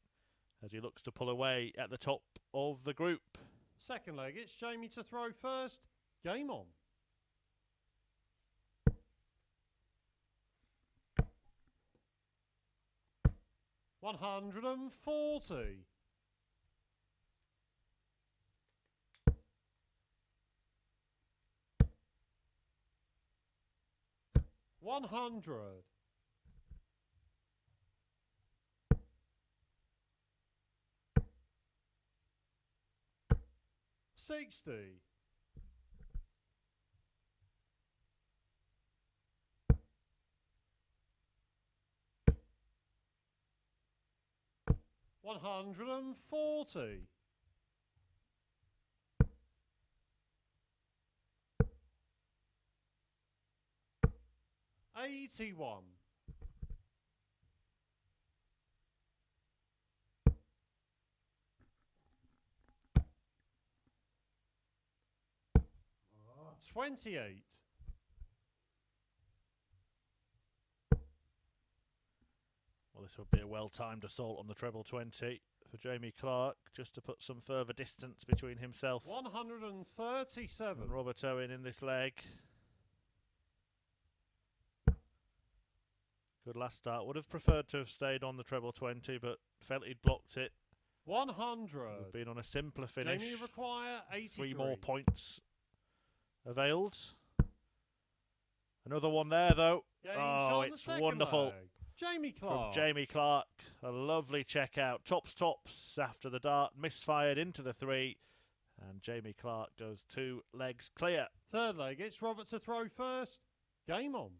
as he looks to pull away at the top of the group. Second leg, it's Jamie to throw first. Game on. $140. $100. $60. $140. $81. $28. Well, this would be a well-timed assault on the treble 20 for Jamie Clark, just to put some further distance between himself 137. and Robert Owen in this leg. Good last start. Would have preferred to have stayed on the treble 20, but felt he'd blocked it. 100. Would have been on a simpler finish. Jamie, you require 83. 3 more points availed. Another one there, though. Game Oh, shot on the it's second wonderful. leg. Jamie From Clark. Jamie Clark. A lovely check out. Tops after the dart. Misfired into the 3. And Jamie Clark goes 2 legs clear. Third leg, it's Robert to throw first. Game on.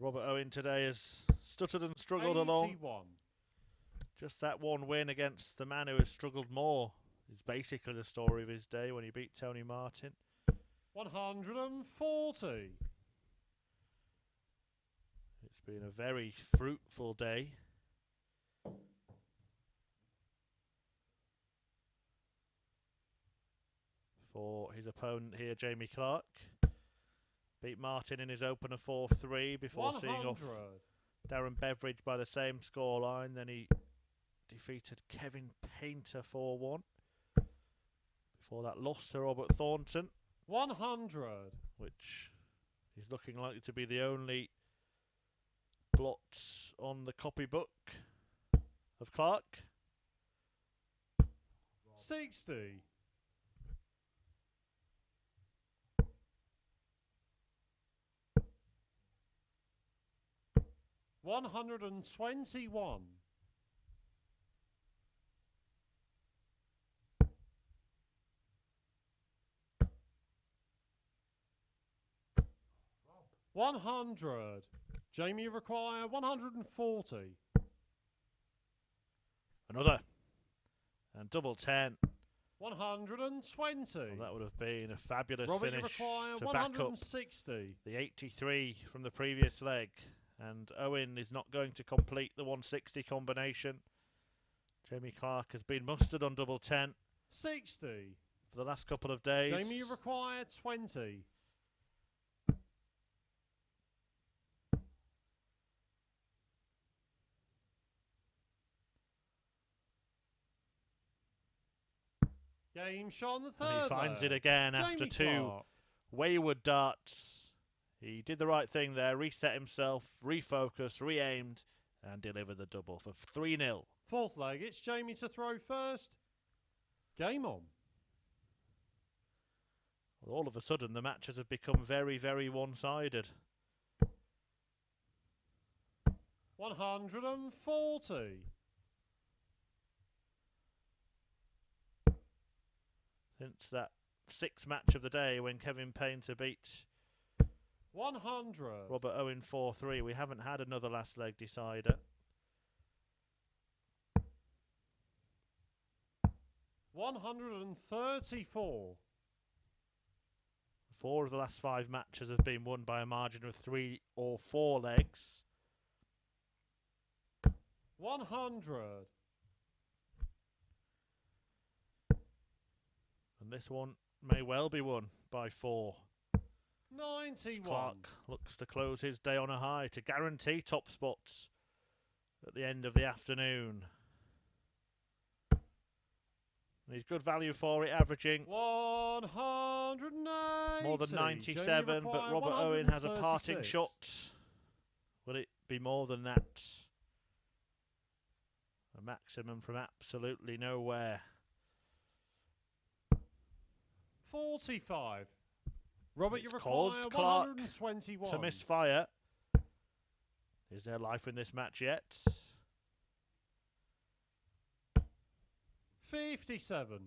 Robert Owen today has stuttered and struggled along. 81. Just that one win against the man who has struggled more is basically the story of his day when he beat Tony Martin. 140. It's been a very fruitful day. For his opponent here, Jamie Clark. Beat Martin in his opener 4-3 before 100. seeing off Darren Beveridge by the same scoreline. Then he defeated Kevin Painter 4-1. Before that, lost to Robert Thornton, 100. which is looking likely to be the only blot on the copybook of Clark. 60. 121. 100. Jamie, you require 140. Another. And double 10. 120. Well, that would have been a fabulous Robert, you finish require to back up 160. the 83 from the previous leg. And Owen is not going to complete the 160 combination. Jamie Clark has been mustered on double 10 60. for the last couple of days. Jamie, you require 20. Game shot on the third. And he finds leg. it again Jamie after 2 Clark. wayward darts. He did the right thing there, reset himself, refocused, re-aimed, and delivered the double for 3-0. Fourth leg, it's Jamie to throw first. Game on. Well, all of a sudden, the matches have become very, very one-sided. 140. Since that 6th match of the day when Kevin Painter beat 100. Robert Owen 4-3, we haven't had another last leg decider. 134. 4 of the last 5 matches have been won by a margin of 3 or 4 legs. 100. And this one may well be won by 4. 91. Clark looks to close his day on a high to guarantee top spots at the end of the afternoon. And he's good value for it, averaging 190. more than 97, but Robert Owen has a parting shot. Will it be more than that? A maximum from absolutely nowhere. 45. Robert, you It's require caused Clark 121. to misfire. Is there life in this match yet? 57.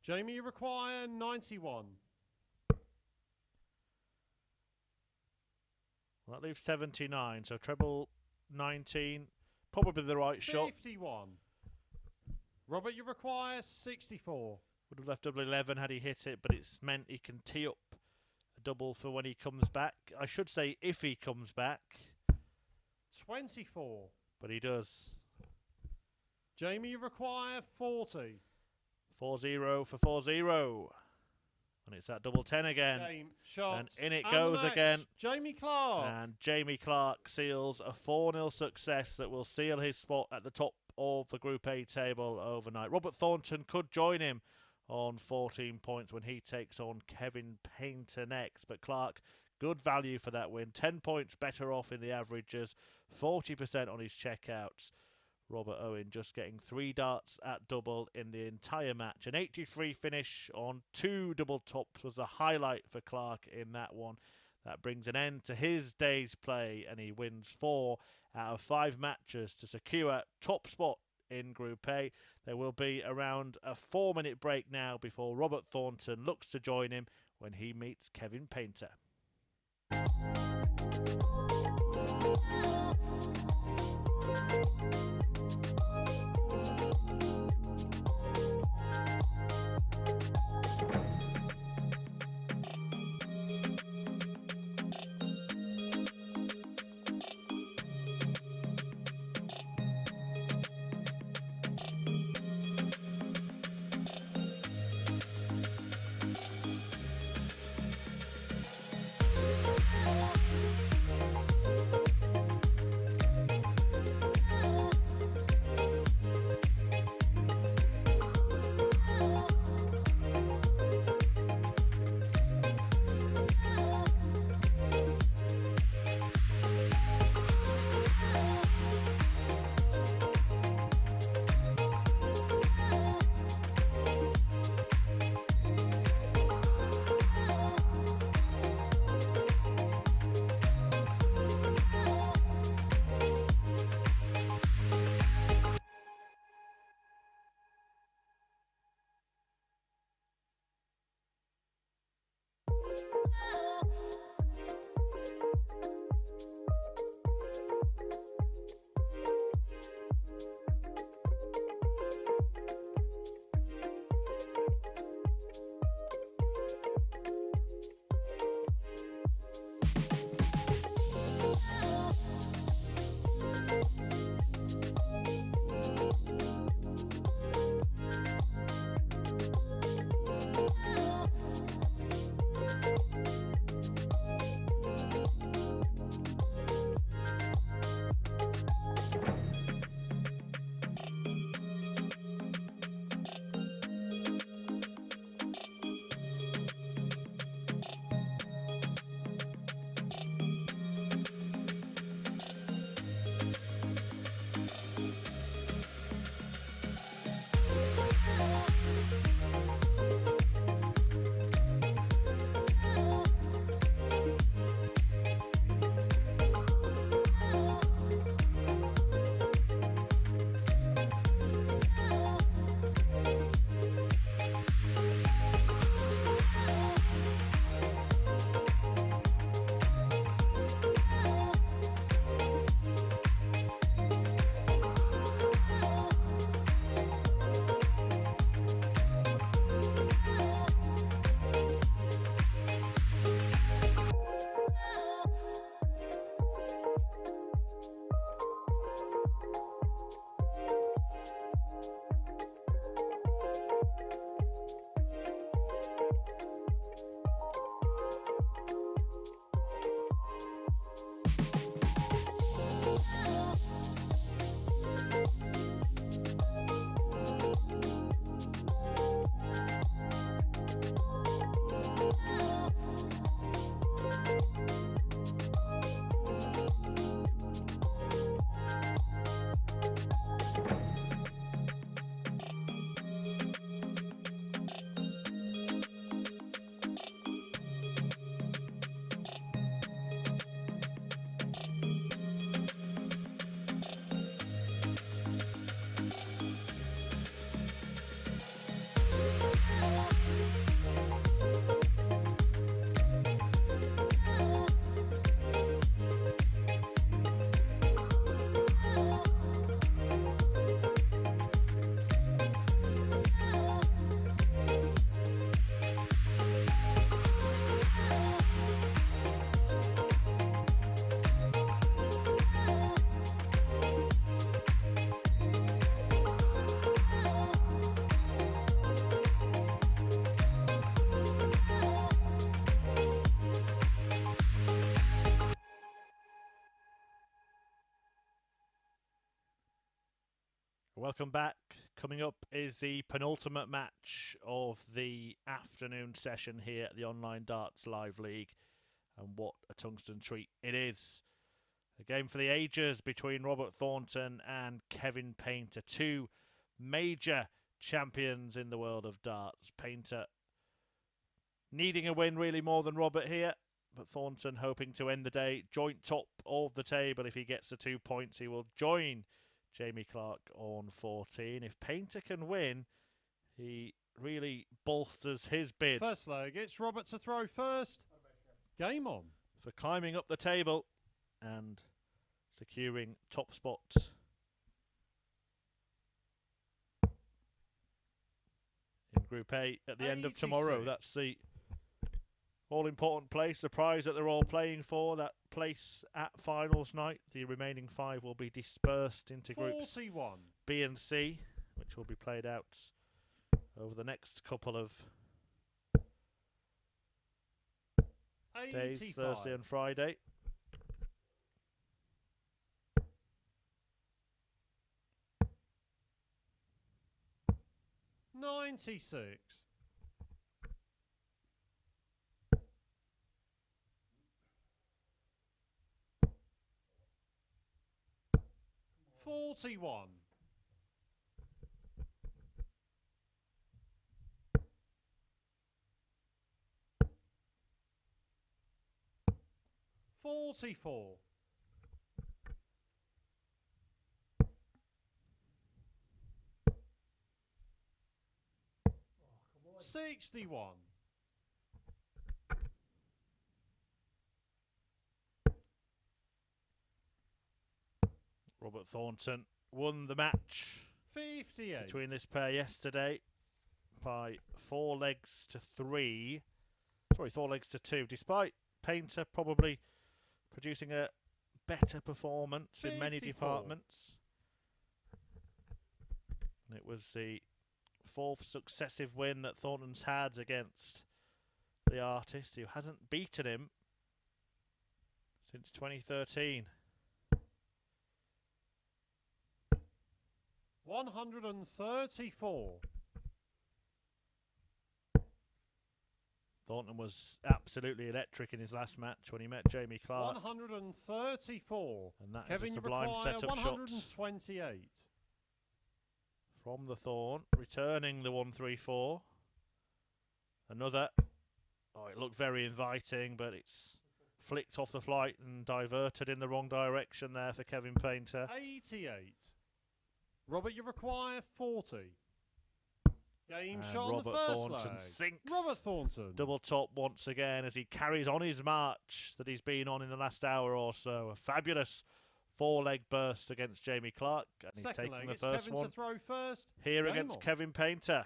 Jamie, you require 91. Well, that leaves 79, so treble 19, probably the right shot. 51. Robert, you require 64. Would have left double 11 had he hit it, but it's meant he can tee up a double for when he comes back. I should say if he comes back. 24. But he does. Jamie, you require 40. 4-0 for 4-0. And it's that double 10 again. Game, shot, And in it and goes the match. again. Jamie Clark. And Jamie Clark seals a 4-0 success that will seal his spot at the top of the Group A table overnight. Robert Thornton could join him on 14 points when he takes on Kevin Painter next. But Clark, good value for that win. 10 points better off in the averages, 40% on his checkouts. Robert Owen just getting 3 darts at double in the entire match. An 83 finish on 2 double tops was the highlight for Clark in that one. That brings an end to his day's play, and he wins 4 out of 5 matches to secure top spot in Group A. There will be around a 4-minute break now before Robert Thornton looks to join him when he meets Kevin Painter. Welcome back Coming up is the penultimate match of the afternoon session here at the Online Darts Live League. And what a tungsten treat it is. A game for the ages between Robert Thornton and Kevin Painter, two major champions in the world of darts. Painter needing a win really more than Robert here, but Thornton hoping to end the day joint top of the table. If he gets the 2 points, he will join Jamie Clark on 14. If Painter can win, he really bolsters his bid. First leg, it's Robert to throw first. Game on. For climbing up the table and securing top spot. In Group A at the end of tomorrow. That's the all-important place, the prize that they're all playing for, that place at finals night. The remaining 5 will be dispersed into groups 41. B and C, which will be played out over the next couple of days, Thursday and Friday. $96. 41. 44. 61. Robert Thornton won the match 58. between this pair yesterday by 4 legs to 3. Sorry, 4 legs to 2, despite Painter probably producing a better performance 54. in many departments. And it was the 4th successive win that Thornton's had against the artist, who hasn't beaten him since 2013. 134. Thornton was absolutely electric in his last match when he met Jamie Clark. 134. And that Kevin is a sublime require setup shot 128. from the Thorn, returning the 134. Another. Oh, it looked very inviting, but it's flicked off the flight and diverted in the wrong direction there for Kevin Painter. 88. Robert, you require 40. Game And shot on Robert the first Thornton leg. sinks. Robert Thornton. Double top once again as he carries on his march that he's been on in the last hour or so. A fabulous 4-leg burst against Jamie Clark, and he's Second taking leg, the it's first Kevin one to throw first. here Game against on. Kevin Painter.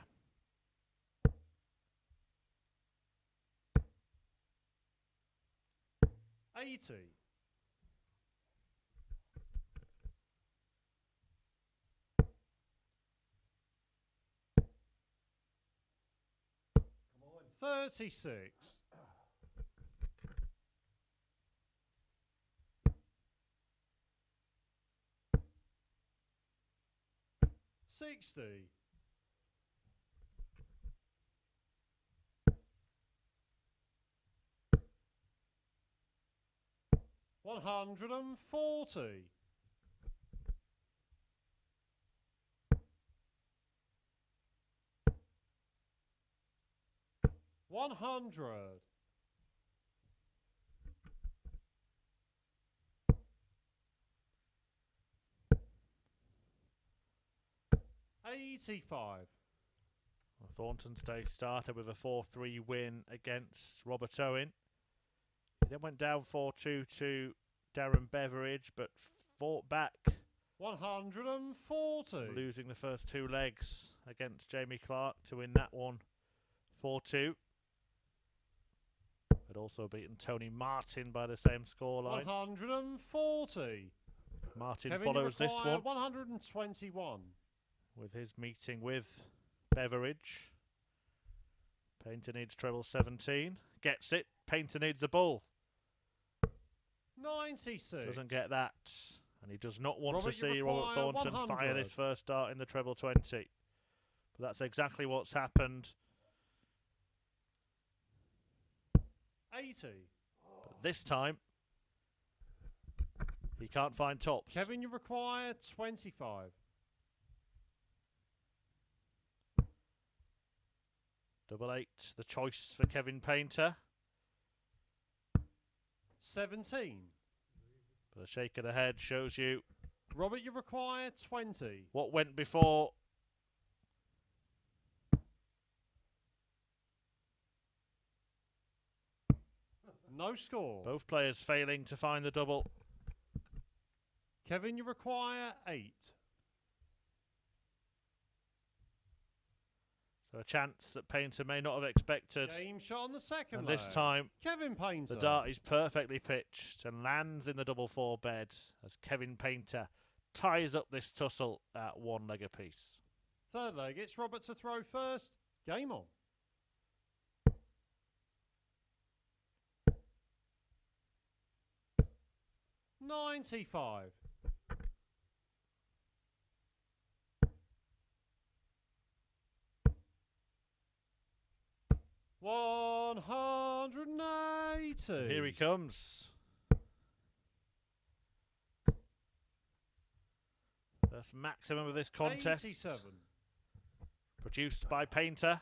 80. 36. 60. 140. 100. 85. Thornton's day started with a 4-3 win against Robert Owen. He then went down 4-2 to Darren Beveridge, but fought back, 140. losing the first 2 legs against Jamie Clark to win that one 4-2. Had also beaten Tony Martin by the same scoreline. 140. Martin Kevin, follows this one 121. with his meeting with Beveridge. Painter needs treble 17. Gets it. Painter needs the bull. 96. Doesn't get that. And he does not want Robert, to you see Robert require Thornton fire 100. this first dart in the treble 20. But that's exactly what's happened. 80. But this time, he can't find tops. Kevin, you require 25. Double 8, the choice for Kevin Painter. 17. But a shake of the head shows you Robert, you require 20. what went before. No score. Both players failing to find the double. Kevin, you require 8. So a chance that Painter may not have expected. Game shot on the second And leg. this time, Kevin Painter. the dart is perfectly pitched and lands in the double 4 bed as Kevin Painter ties up this tussle at 1 leg apiece. Third leg, it's Robert to throw first. Game on. $95. $180. Here he comes. That's maximum of this contest. 87. Produced by Painter.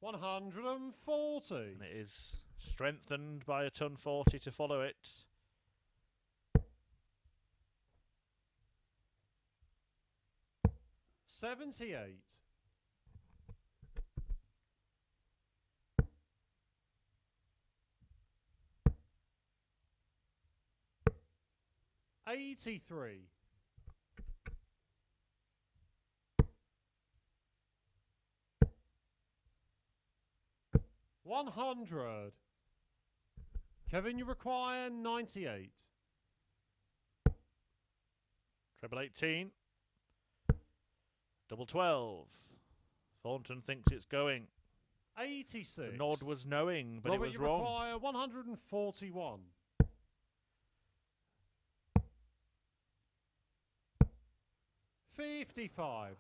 $140. And it is strengthened by a ton 40 to follow it. $78. $83. $100. Kevin, you require 98. Treble 18. Double 12. Thornton thinks it's going. 86. The nod was knowing, but Robert, it was you wrong. require 141. $55.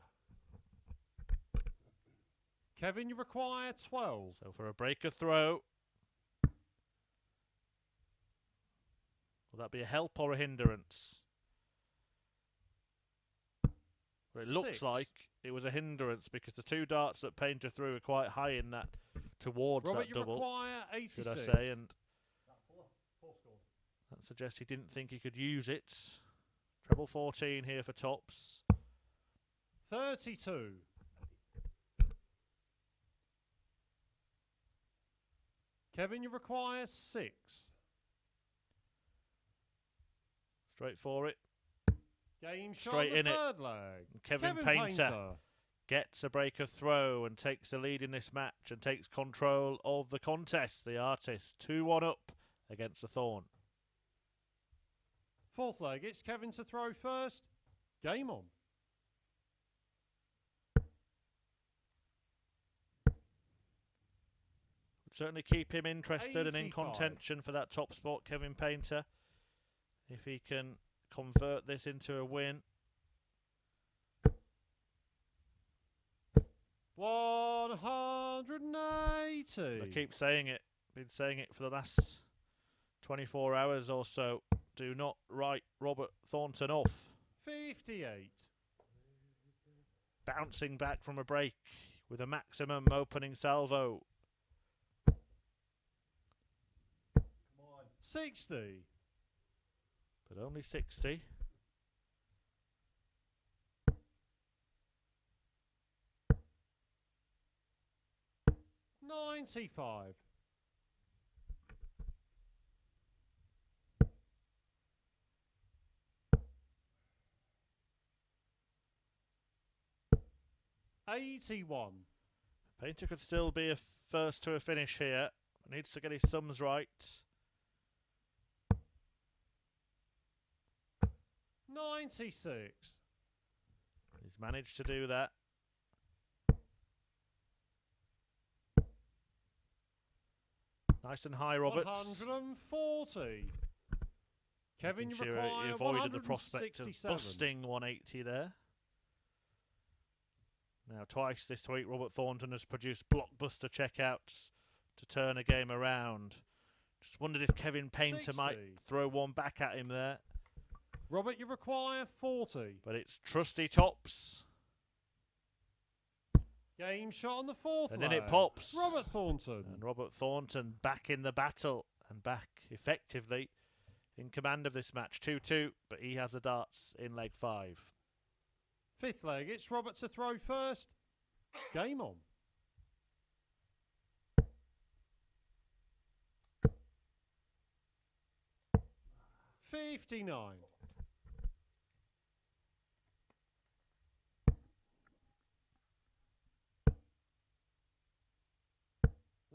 Kevin, you require 12. So for a breaker throw, will that be a help or a hindrance? Well, it looks 6. like it was a hindrance because the 2 darts that Painter threw are quite high in that towards Robert, that you double, require 86. should I say, and that suggests he didn't think he could use it. Treble 14 here for tops. 32. Kevin, you require 6. Straight for it. Game shot Straight on the in it. third leg. Kevin Painter gets a breaker throw and takes the lead in this match and takes control of the contest. The artist 2-1 up against the Thorn. Fourth leg, it's Kevin to throw first. Game on. Certainly keep him interested and in 85. contention for that top spot, Kevin Painter. If he can convert this into a win. 180. I keep saying it. Been saying it for the last 24 hours or so. Do not write Robert Thornton off. 58. Bouncing back from a break with a maximum opening salvo. 60. But only 60. $95. $81. Painter could still be a first to a finish here. Needs to get his sums right. 96. He's managed to do that. Nice and high, Robert. 140. Kevin, you Sure, he require avoided the prospect of 167. busting 180 there. Now, twice this week, Robert Thornton has produced blockbuster checkouts to turn a game around. Just wondered if Kevin Painter 60. might throw one back at him there. Robert, you require 40. But it's trusty tops. Game shot on the fourth And then it leg. pops. Robert Thornton. And Robert Thornton back in the battle and back effectively in command of this match. 2-2, but he has the darts in leg 5. Fifth leg, it's Robert to throw first. Game on. $59.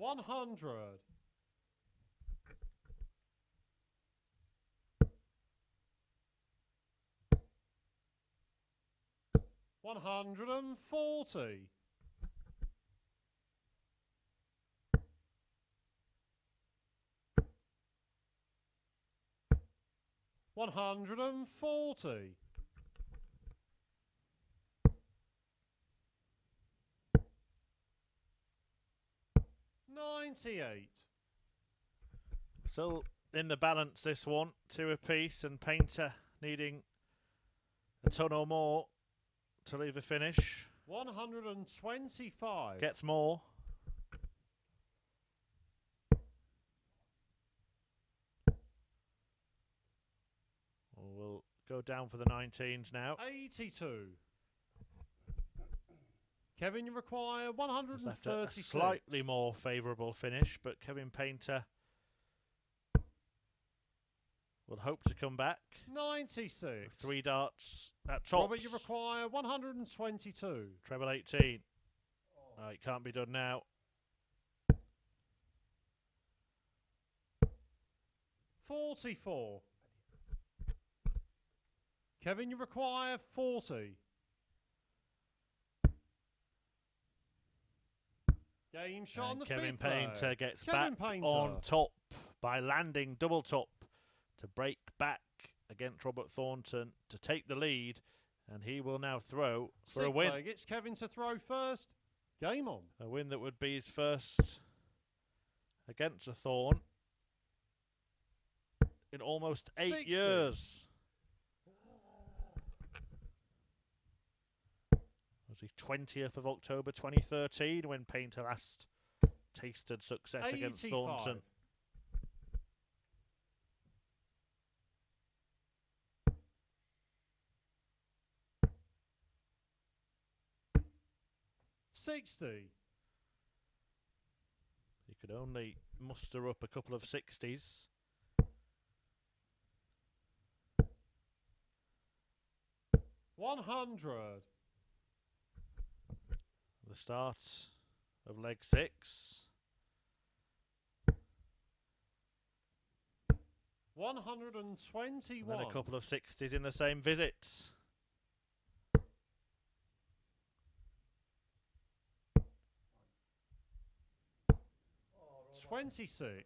$100. $140. $140. $98. So in the balance this one, 2 apiece, and Painter needing a ton or more to leave a finish. 125. Gets more. We'll go down for the 19s now. 82. Kevin, you require Left a 136. slightly more favourable finish, but Kevin Painter will hope to come back. 96. 3 darts at top. Robert, you require 122. Treble 18. No, it can't be done now. 44. Kevin, you require 40. Game shot on And the Kevin fifth leg. Painter gets Kevin back Painter. on top by landing double top to break back against Robert Thornton to take the lead, and he will now throw for a Sixth win. leg, it's Kevin to throw first. Game on. A win that would be his first against a Thorn in almost 8 60. years. Was the 20th of October 2013 when Painter last tasted success against 85. Thornton. $60. He could only muster up a couple of 60s. $100. The start of leg 6. $121. And then a couple of 60s in the same visit. $26.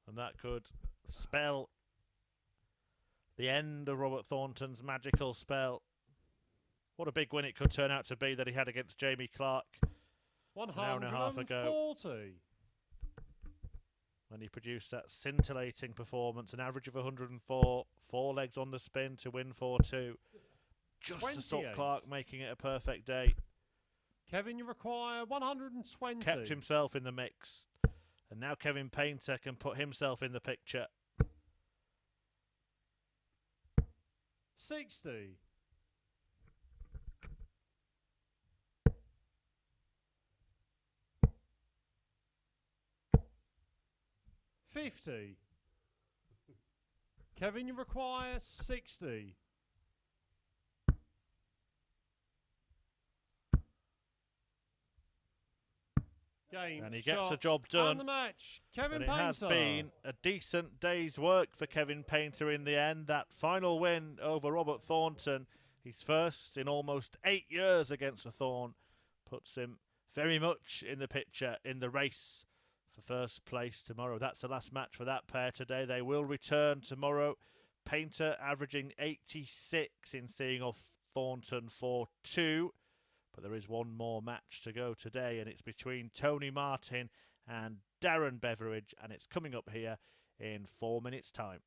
And that could spell the end of Robert Thornton's magical spell. What a big win it could turn out to be that he had against Jamie Clark an hour and a half ago, 140. when he produced that scintillating performance, an average of 104, 4 legs on the spin to win 4-2. Just to stop 28. Clark making it a perfect day. Kevin, you require 120. Kept himself in the mix. And now Kevin Painter can put himself in the picture. 60. $50. Kevin, you require 60. Game. And he gets the shots, job done. And the match. Kevin And it Painter. has been a decent day's work for Kevin Painter in the end. That final win over Robert Thornton, his first in almost 8 years against a Thorn, puts him very much in the picture in the race for for first place tomorrow. That's the last match for that pair today. They will return tomorrow. Painter averaging 86 in seeing off Thornton 4-2. But there is one more match to go today, and it's between Tony Martin and Darren Beveridge, and it's coming up here in 4 minutes' time.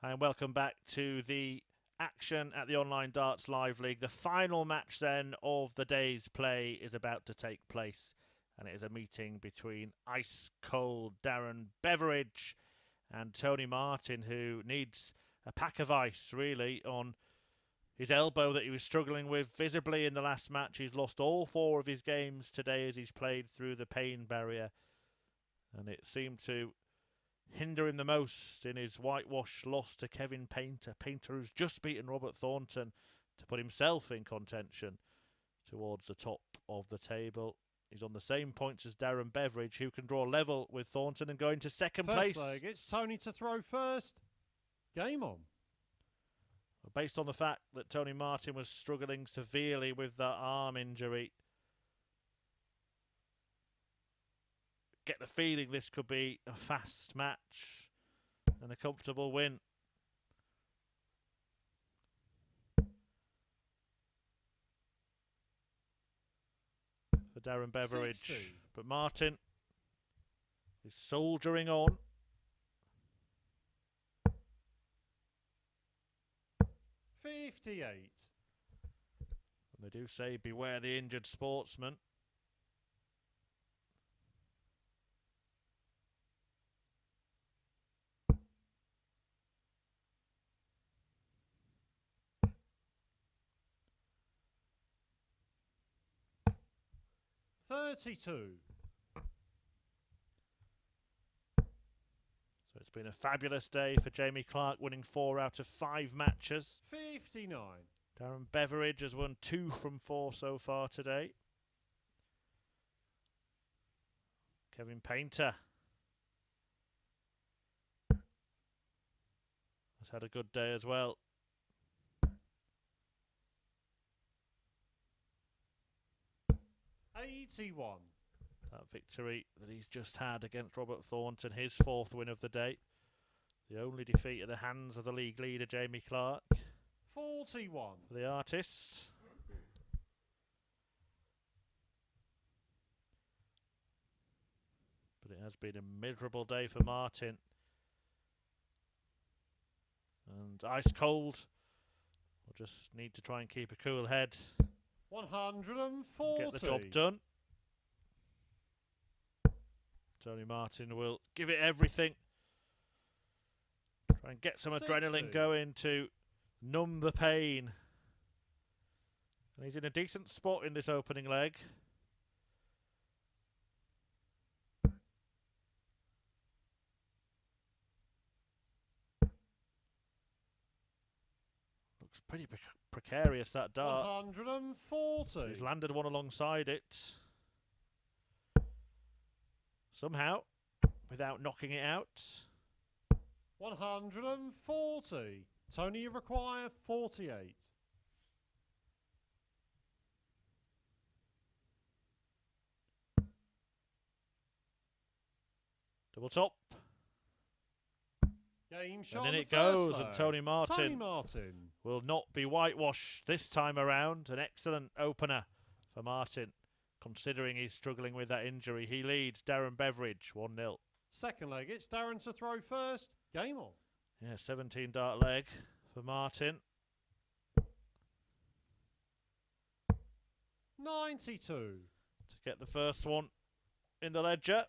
And welcome back to the action at the Online Darts Live League. The final match then of the day's play is about to take place, and it is a meeting between ice cold Darren Beveridge and Tony Martin, who needs a pack of ice, really, on his elbow that he was struggling with visibly in the last match. He's lost all 4 of his games today as he's played through the pain barrier. And it seemed to hinder him the most in his whitewash loss to Kevin Painter. Painter who's just beaten Robert Thornton to put himself in contention towards the top of the table. He's on the same points as Darren Beveridge, who can draw level with Thornton and go into second place. First leg, it's Tony to throw first. Game on. Based on the fact that Tony Martin was struggling severely with that arm injury, get the feeling this could be a fast match and a comfortable win. For Darren Beveridge. 60. But Martin is soldiering on. 58. And they do say beware the injured sportsman. $32. So it's been a fabulous day for Jamie Clark, winning 4 out of 5 matches. 59. Darren Beveridge has won 2 from 4 so far today. Kevin Painter has had a good day as well. $81. That victory that he's just had against Robert Thornton, his 4th win of the day. The only defeat at the hands of the league leader, Jamie Clark. 41. For the artist. But it has been a miserable day for Martin. And ice cold. We'll just need to try and keep a cool head. 140. Get the job done. Tony Martin will give it everything. Try and get some 60. adrenaline going to numb the pain. And he's in a decent spot in this opening leg. Looks pretty precarious, that dart. 140. He's landed one alongside it. Somehow, without knocking it out. 140. Tony, you require 48. Double top. Game shot. And in on it the first goes, leg. and Tony Martin Martin will not be whitewashed this time around. An excellent opener for Martin, considering he's struggling with that injury. He leads Darren Beveridge 1-0. Second leg, it's Darren to throw first. Game on. Yeah, 17 dart leg for Martin. 92. To get the first one in the ledger.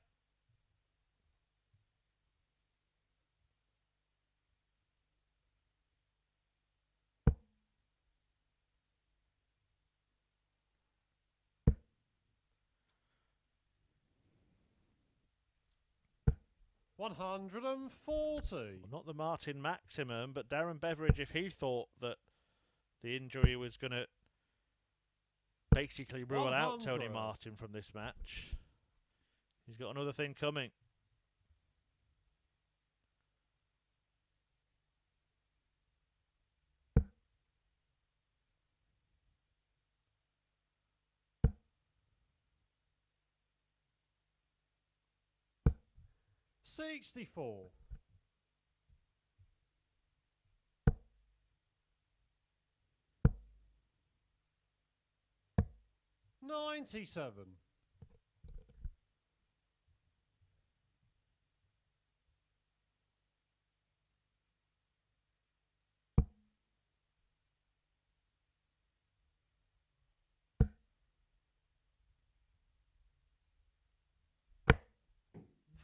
$140. Well, not the Martin maximum, but Darren Beveridge, if he thought that the injury was going to basically rule out Tony 100. Martin from this match, he's got another thing coming. $64. $97.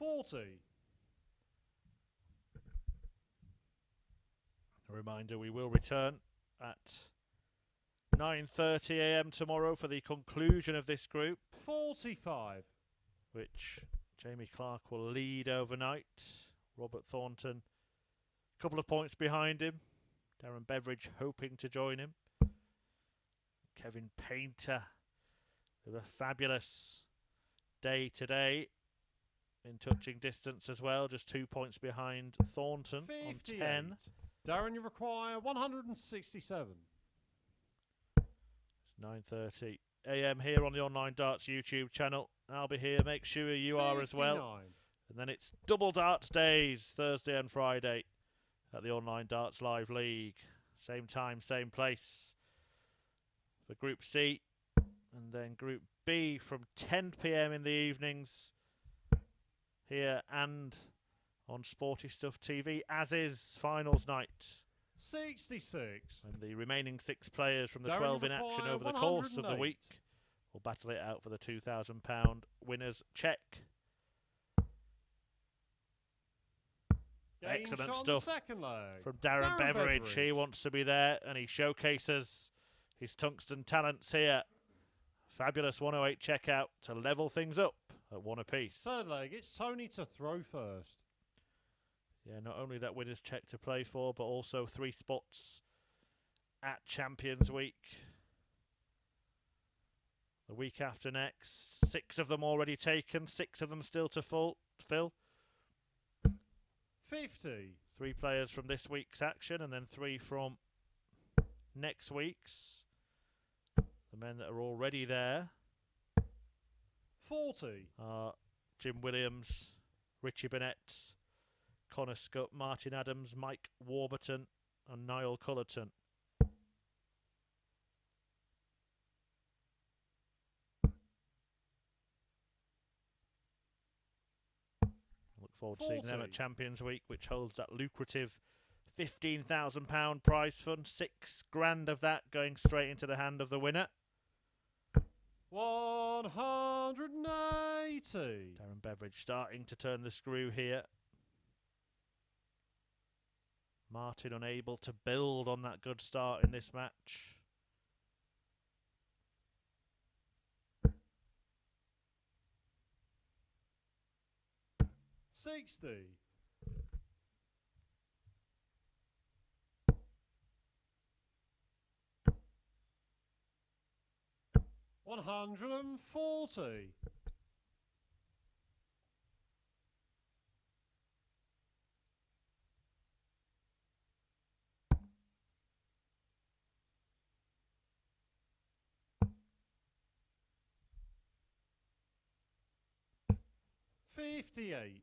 $40. A reminder, we will return at 9:30 a.m. tomorrow for the conclusion of this group, 45. which Jamie Clark will lead overnight. Robert Thornton, a couple of points behind him. Darren Beveridge hoping to join him. Kevin Painter with a fabulous day today in touching distance as well, just 2 points behind Thornton 58. on 10. Darren, you require 167. It's 9:30 a.m. here on the Online Darts YouTube channel. I'll be here, make sure you are as well. 59. And then it's double darts days, Thursday and Friday at the Online Darts Live League. Same time, same place for Group C. And then Group B from 10 p.m. in the evenings here and on Sporty Stuff TV, as is finals night. 66. And the remaining 6 players from the Darren 12 in action require over the course of the 108. week will battle it out for the £2,000 winner's check. Game Excellent shot on stuff the second leg. from Darren Beveridge. He wants to be there and he showcases his tungsten talents here. Fabulous 108 checkout to level things up at 1 apiece. Third leg, it's Tony to throw first. Yeah, not only that winner's check to play for, but also 3 spots at Champions Week. The week after next, 6 of them already taken, 6 of them still to fill. 50. 3 players from this week's action and then 3 from next week's. The men that are already there 40. are Jim Williams, Richie Burnett, Connor Scott, Martin Adams, Mike Warburton and Niall Cullerton. Look forward to seeing them 40. at Champions Week, which holds that lucrative £15,000 prize fund. 6 grand of that going straight into the hand of the winner. 180. Darren Beveridge starting to turn the screw here. Martin unable to build on that good start in this match. $60. 140. 58.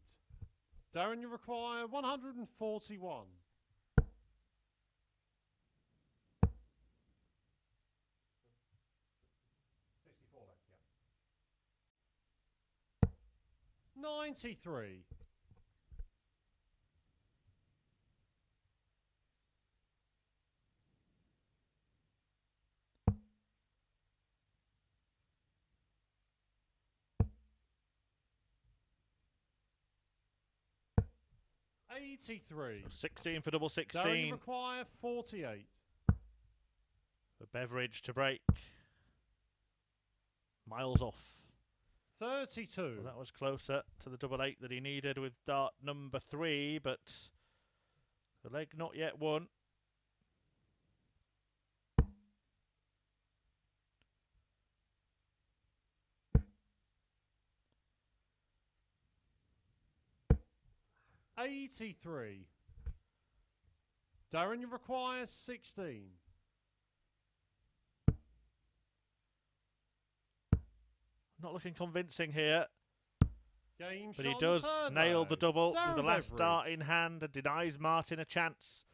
Darren, you require 141. 64 left, yeah. 93. 83. 16 for double Darren, you 16 require 48. for Beveridge to break. Miles off. 32. Well, that was closer to the double 8 that he needed with dart number 3, but the leg not yet won. $83. Darren, you require 16. Not looking convincing here, Game but shot he on does the third nail leg. the double Darren with the last Beveridge. dart in hand and denies Martin a chance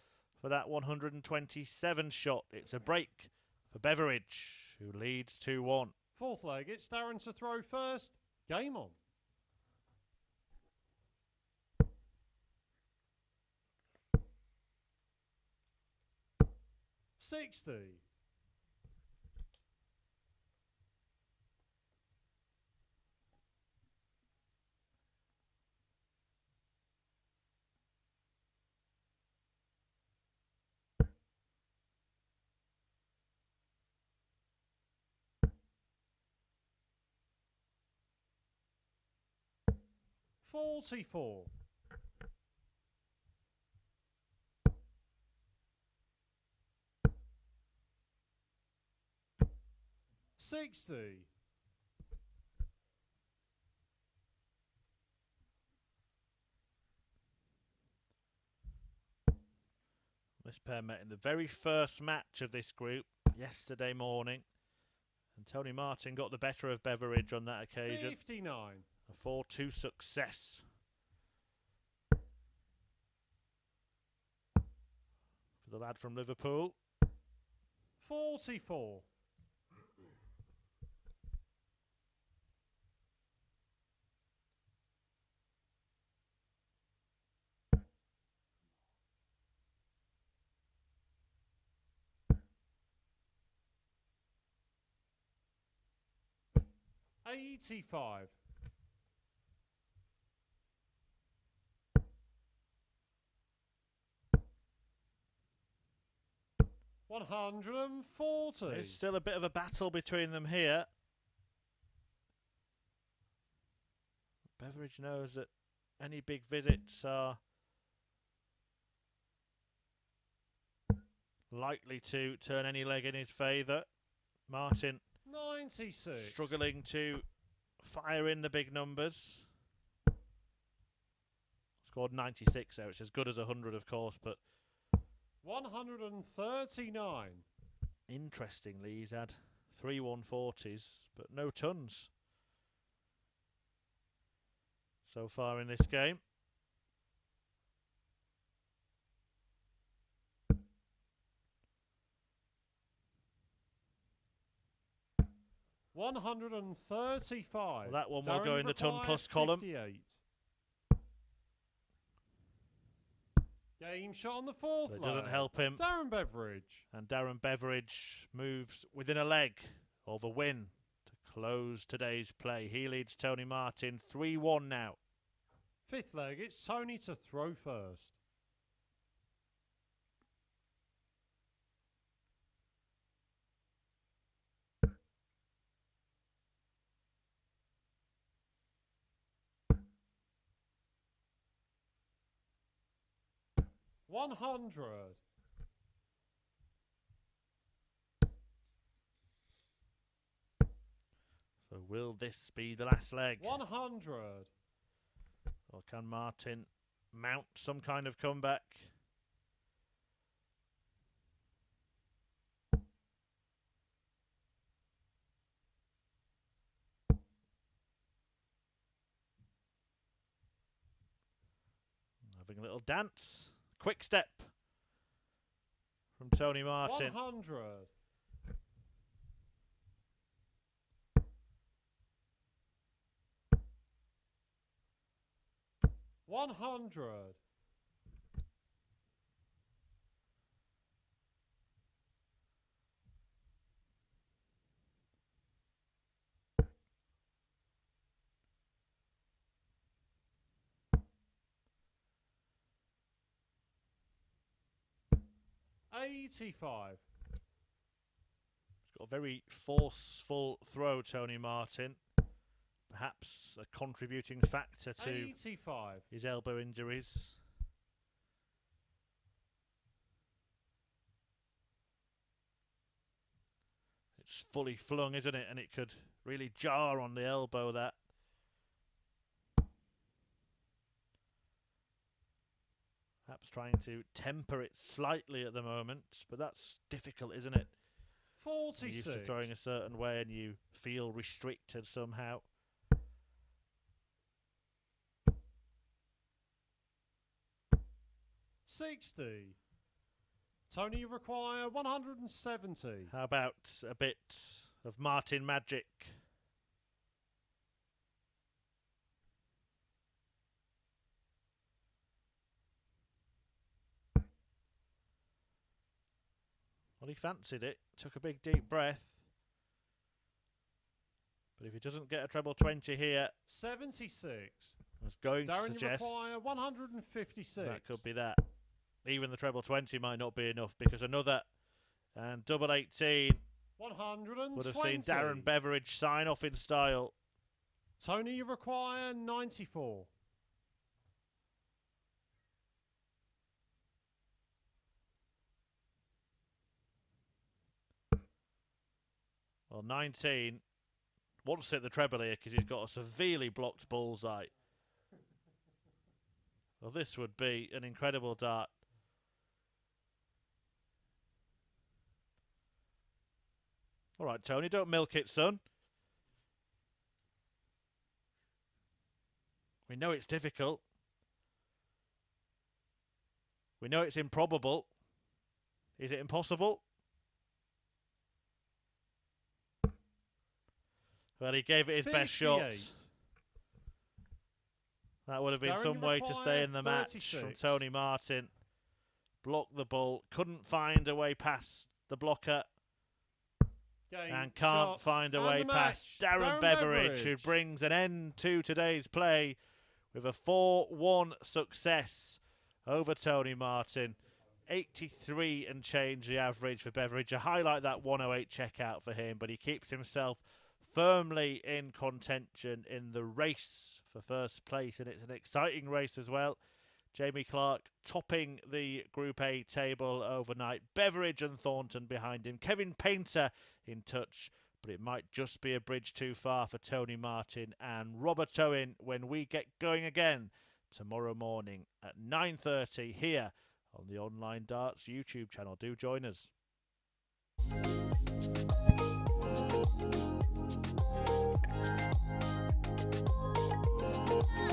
for that 127 shot. It's a break for Beveridge, who leads 2-1. Fourth leg, it's Darren to throw first. Game on. 60. 44. 60. 'This pair met in the very first match of this group yesterday morning, and Tony Martin got the better of Beveridge on that occasion. 59. A 4-2 success for the lad from Liverpool. 44. 85. 140. There's still a bit of a battle between them here. Beveridge knows that any big visits are likely to turn any leg in his favour. Martin 96. struggling to fire in the big numbers. Scored 96 there, which is as good as 100 of course, but 139. interestingly he's had 3 140s but no tons so far in this game. $135. Well, that one will Darren go in the ton plus column. 58. Game shot on the fourth But it leg. doesn't help him. Darren Beveridge. And Darren Beveridge moves within a leg of a win to close today's play. He leads Tony Martin 3-1 now. Fifth leg, it's Tony to throw first. $100. So will this be the last leg? 100. Or can Martin mount some kind of comeback? Having a little dance. Quick step from Tony Martin. 100. 100. 85. He's got a very forceful throw, Tony Martin. Perhaps a contributing factor to 85. his elbow injuries. It's fully flung, isn't it? And it could really jar on the elbow, that. Perhaps trying to temper it slightly at the moment, but that's difficult, isn't it? 46. You're used to throwing a certain way and you feel restricted somehow. $60. Tony, you require 170. How about a bit of Martin magic? Well, he fancied it, took a big deep breath. But if he doesn't get a treble 20 here, 76. I was going Darren, to you suggest require 156. that could be that. Even the treble 20 might not be enough, because another and double 18 120. would have seen Darren Beveridge sign off in style. Tony, you require 94. Well, 19 wants to hit the treble here because he's got a severely blocked bullseye. Well, this would be an incredible dart. All right, Tony, don't milk it, son. We know it's difficult. We know it's improbable. Is it impossible? Well, he gave it his best shot. That would have been some way to stay in the match from Tony Martin. Blocked the ball. Couldn't find a way past the blocker. And can't find a way past Darren Beveridge, who brings an end to today's play with a 4-1 success over Tony Martin. 83 and change the average for Beveridge. A highlight that 108 checkout for him, but he keeps himself firmly in contention in the race for first place, and it's an exciting race as well. Jamie Clark topping the Group A table overnight. Beveridge and Thornton behind him. Kevin Painter in touch, but it might just be a bridge too far for Tony Martin and Robert Owen when we get going again tomorrow morning at 9:30 here on the Online Darts YouTube channel. Do join us. Yeah.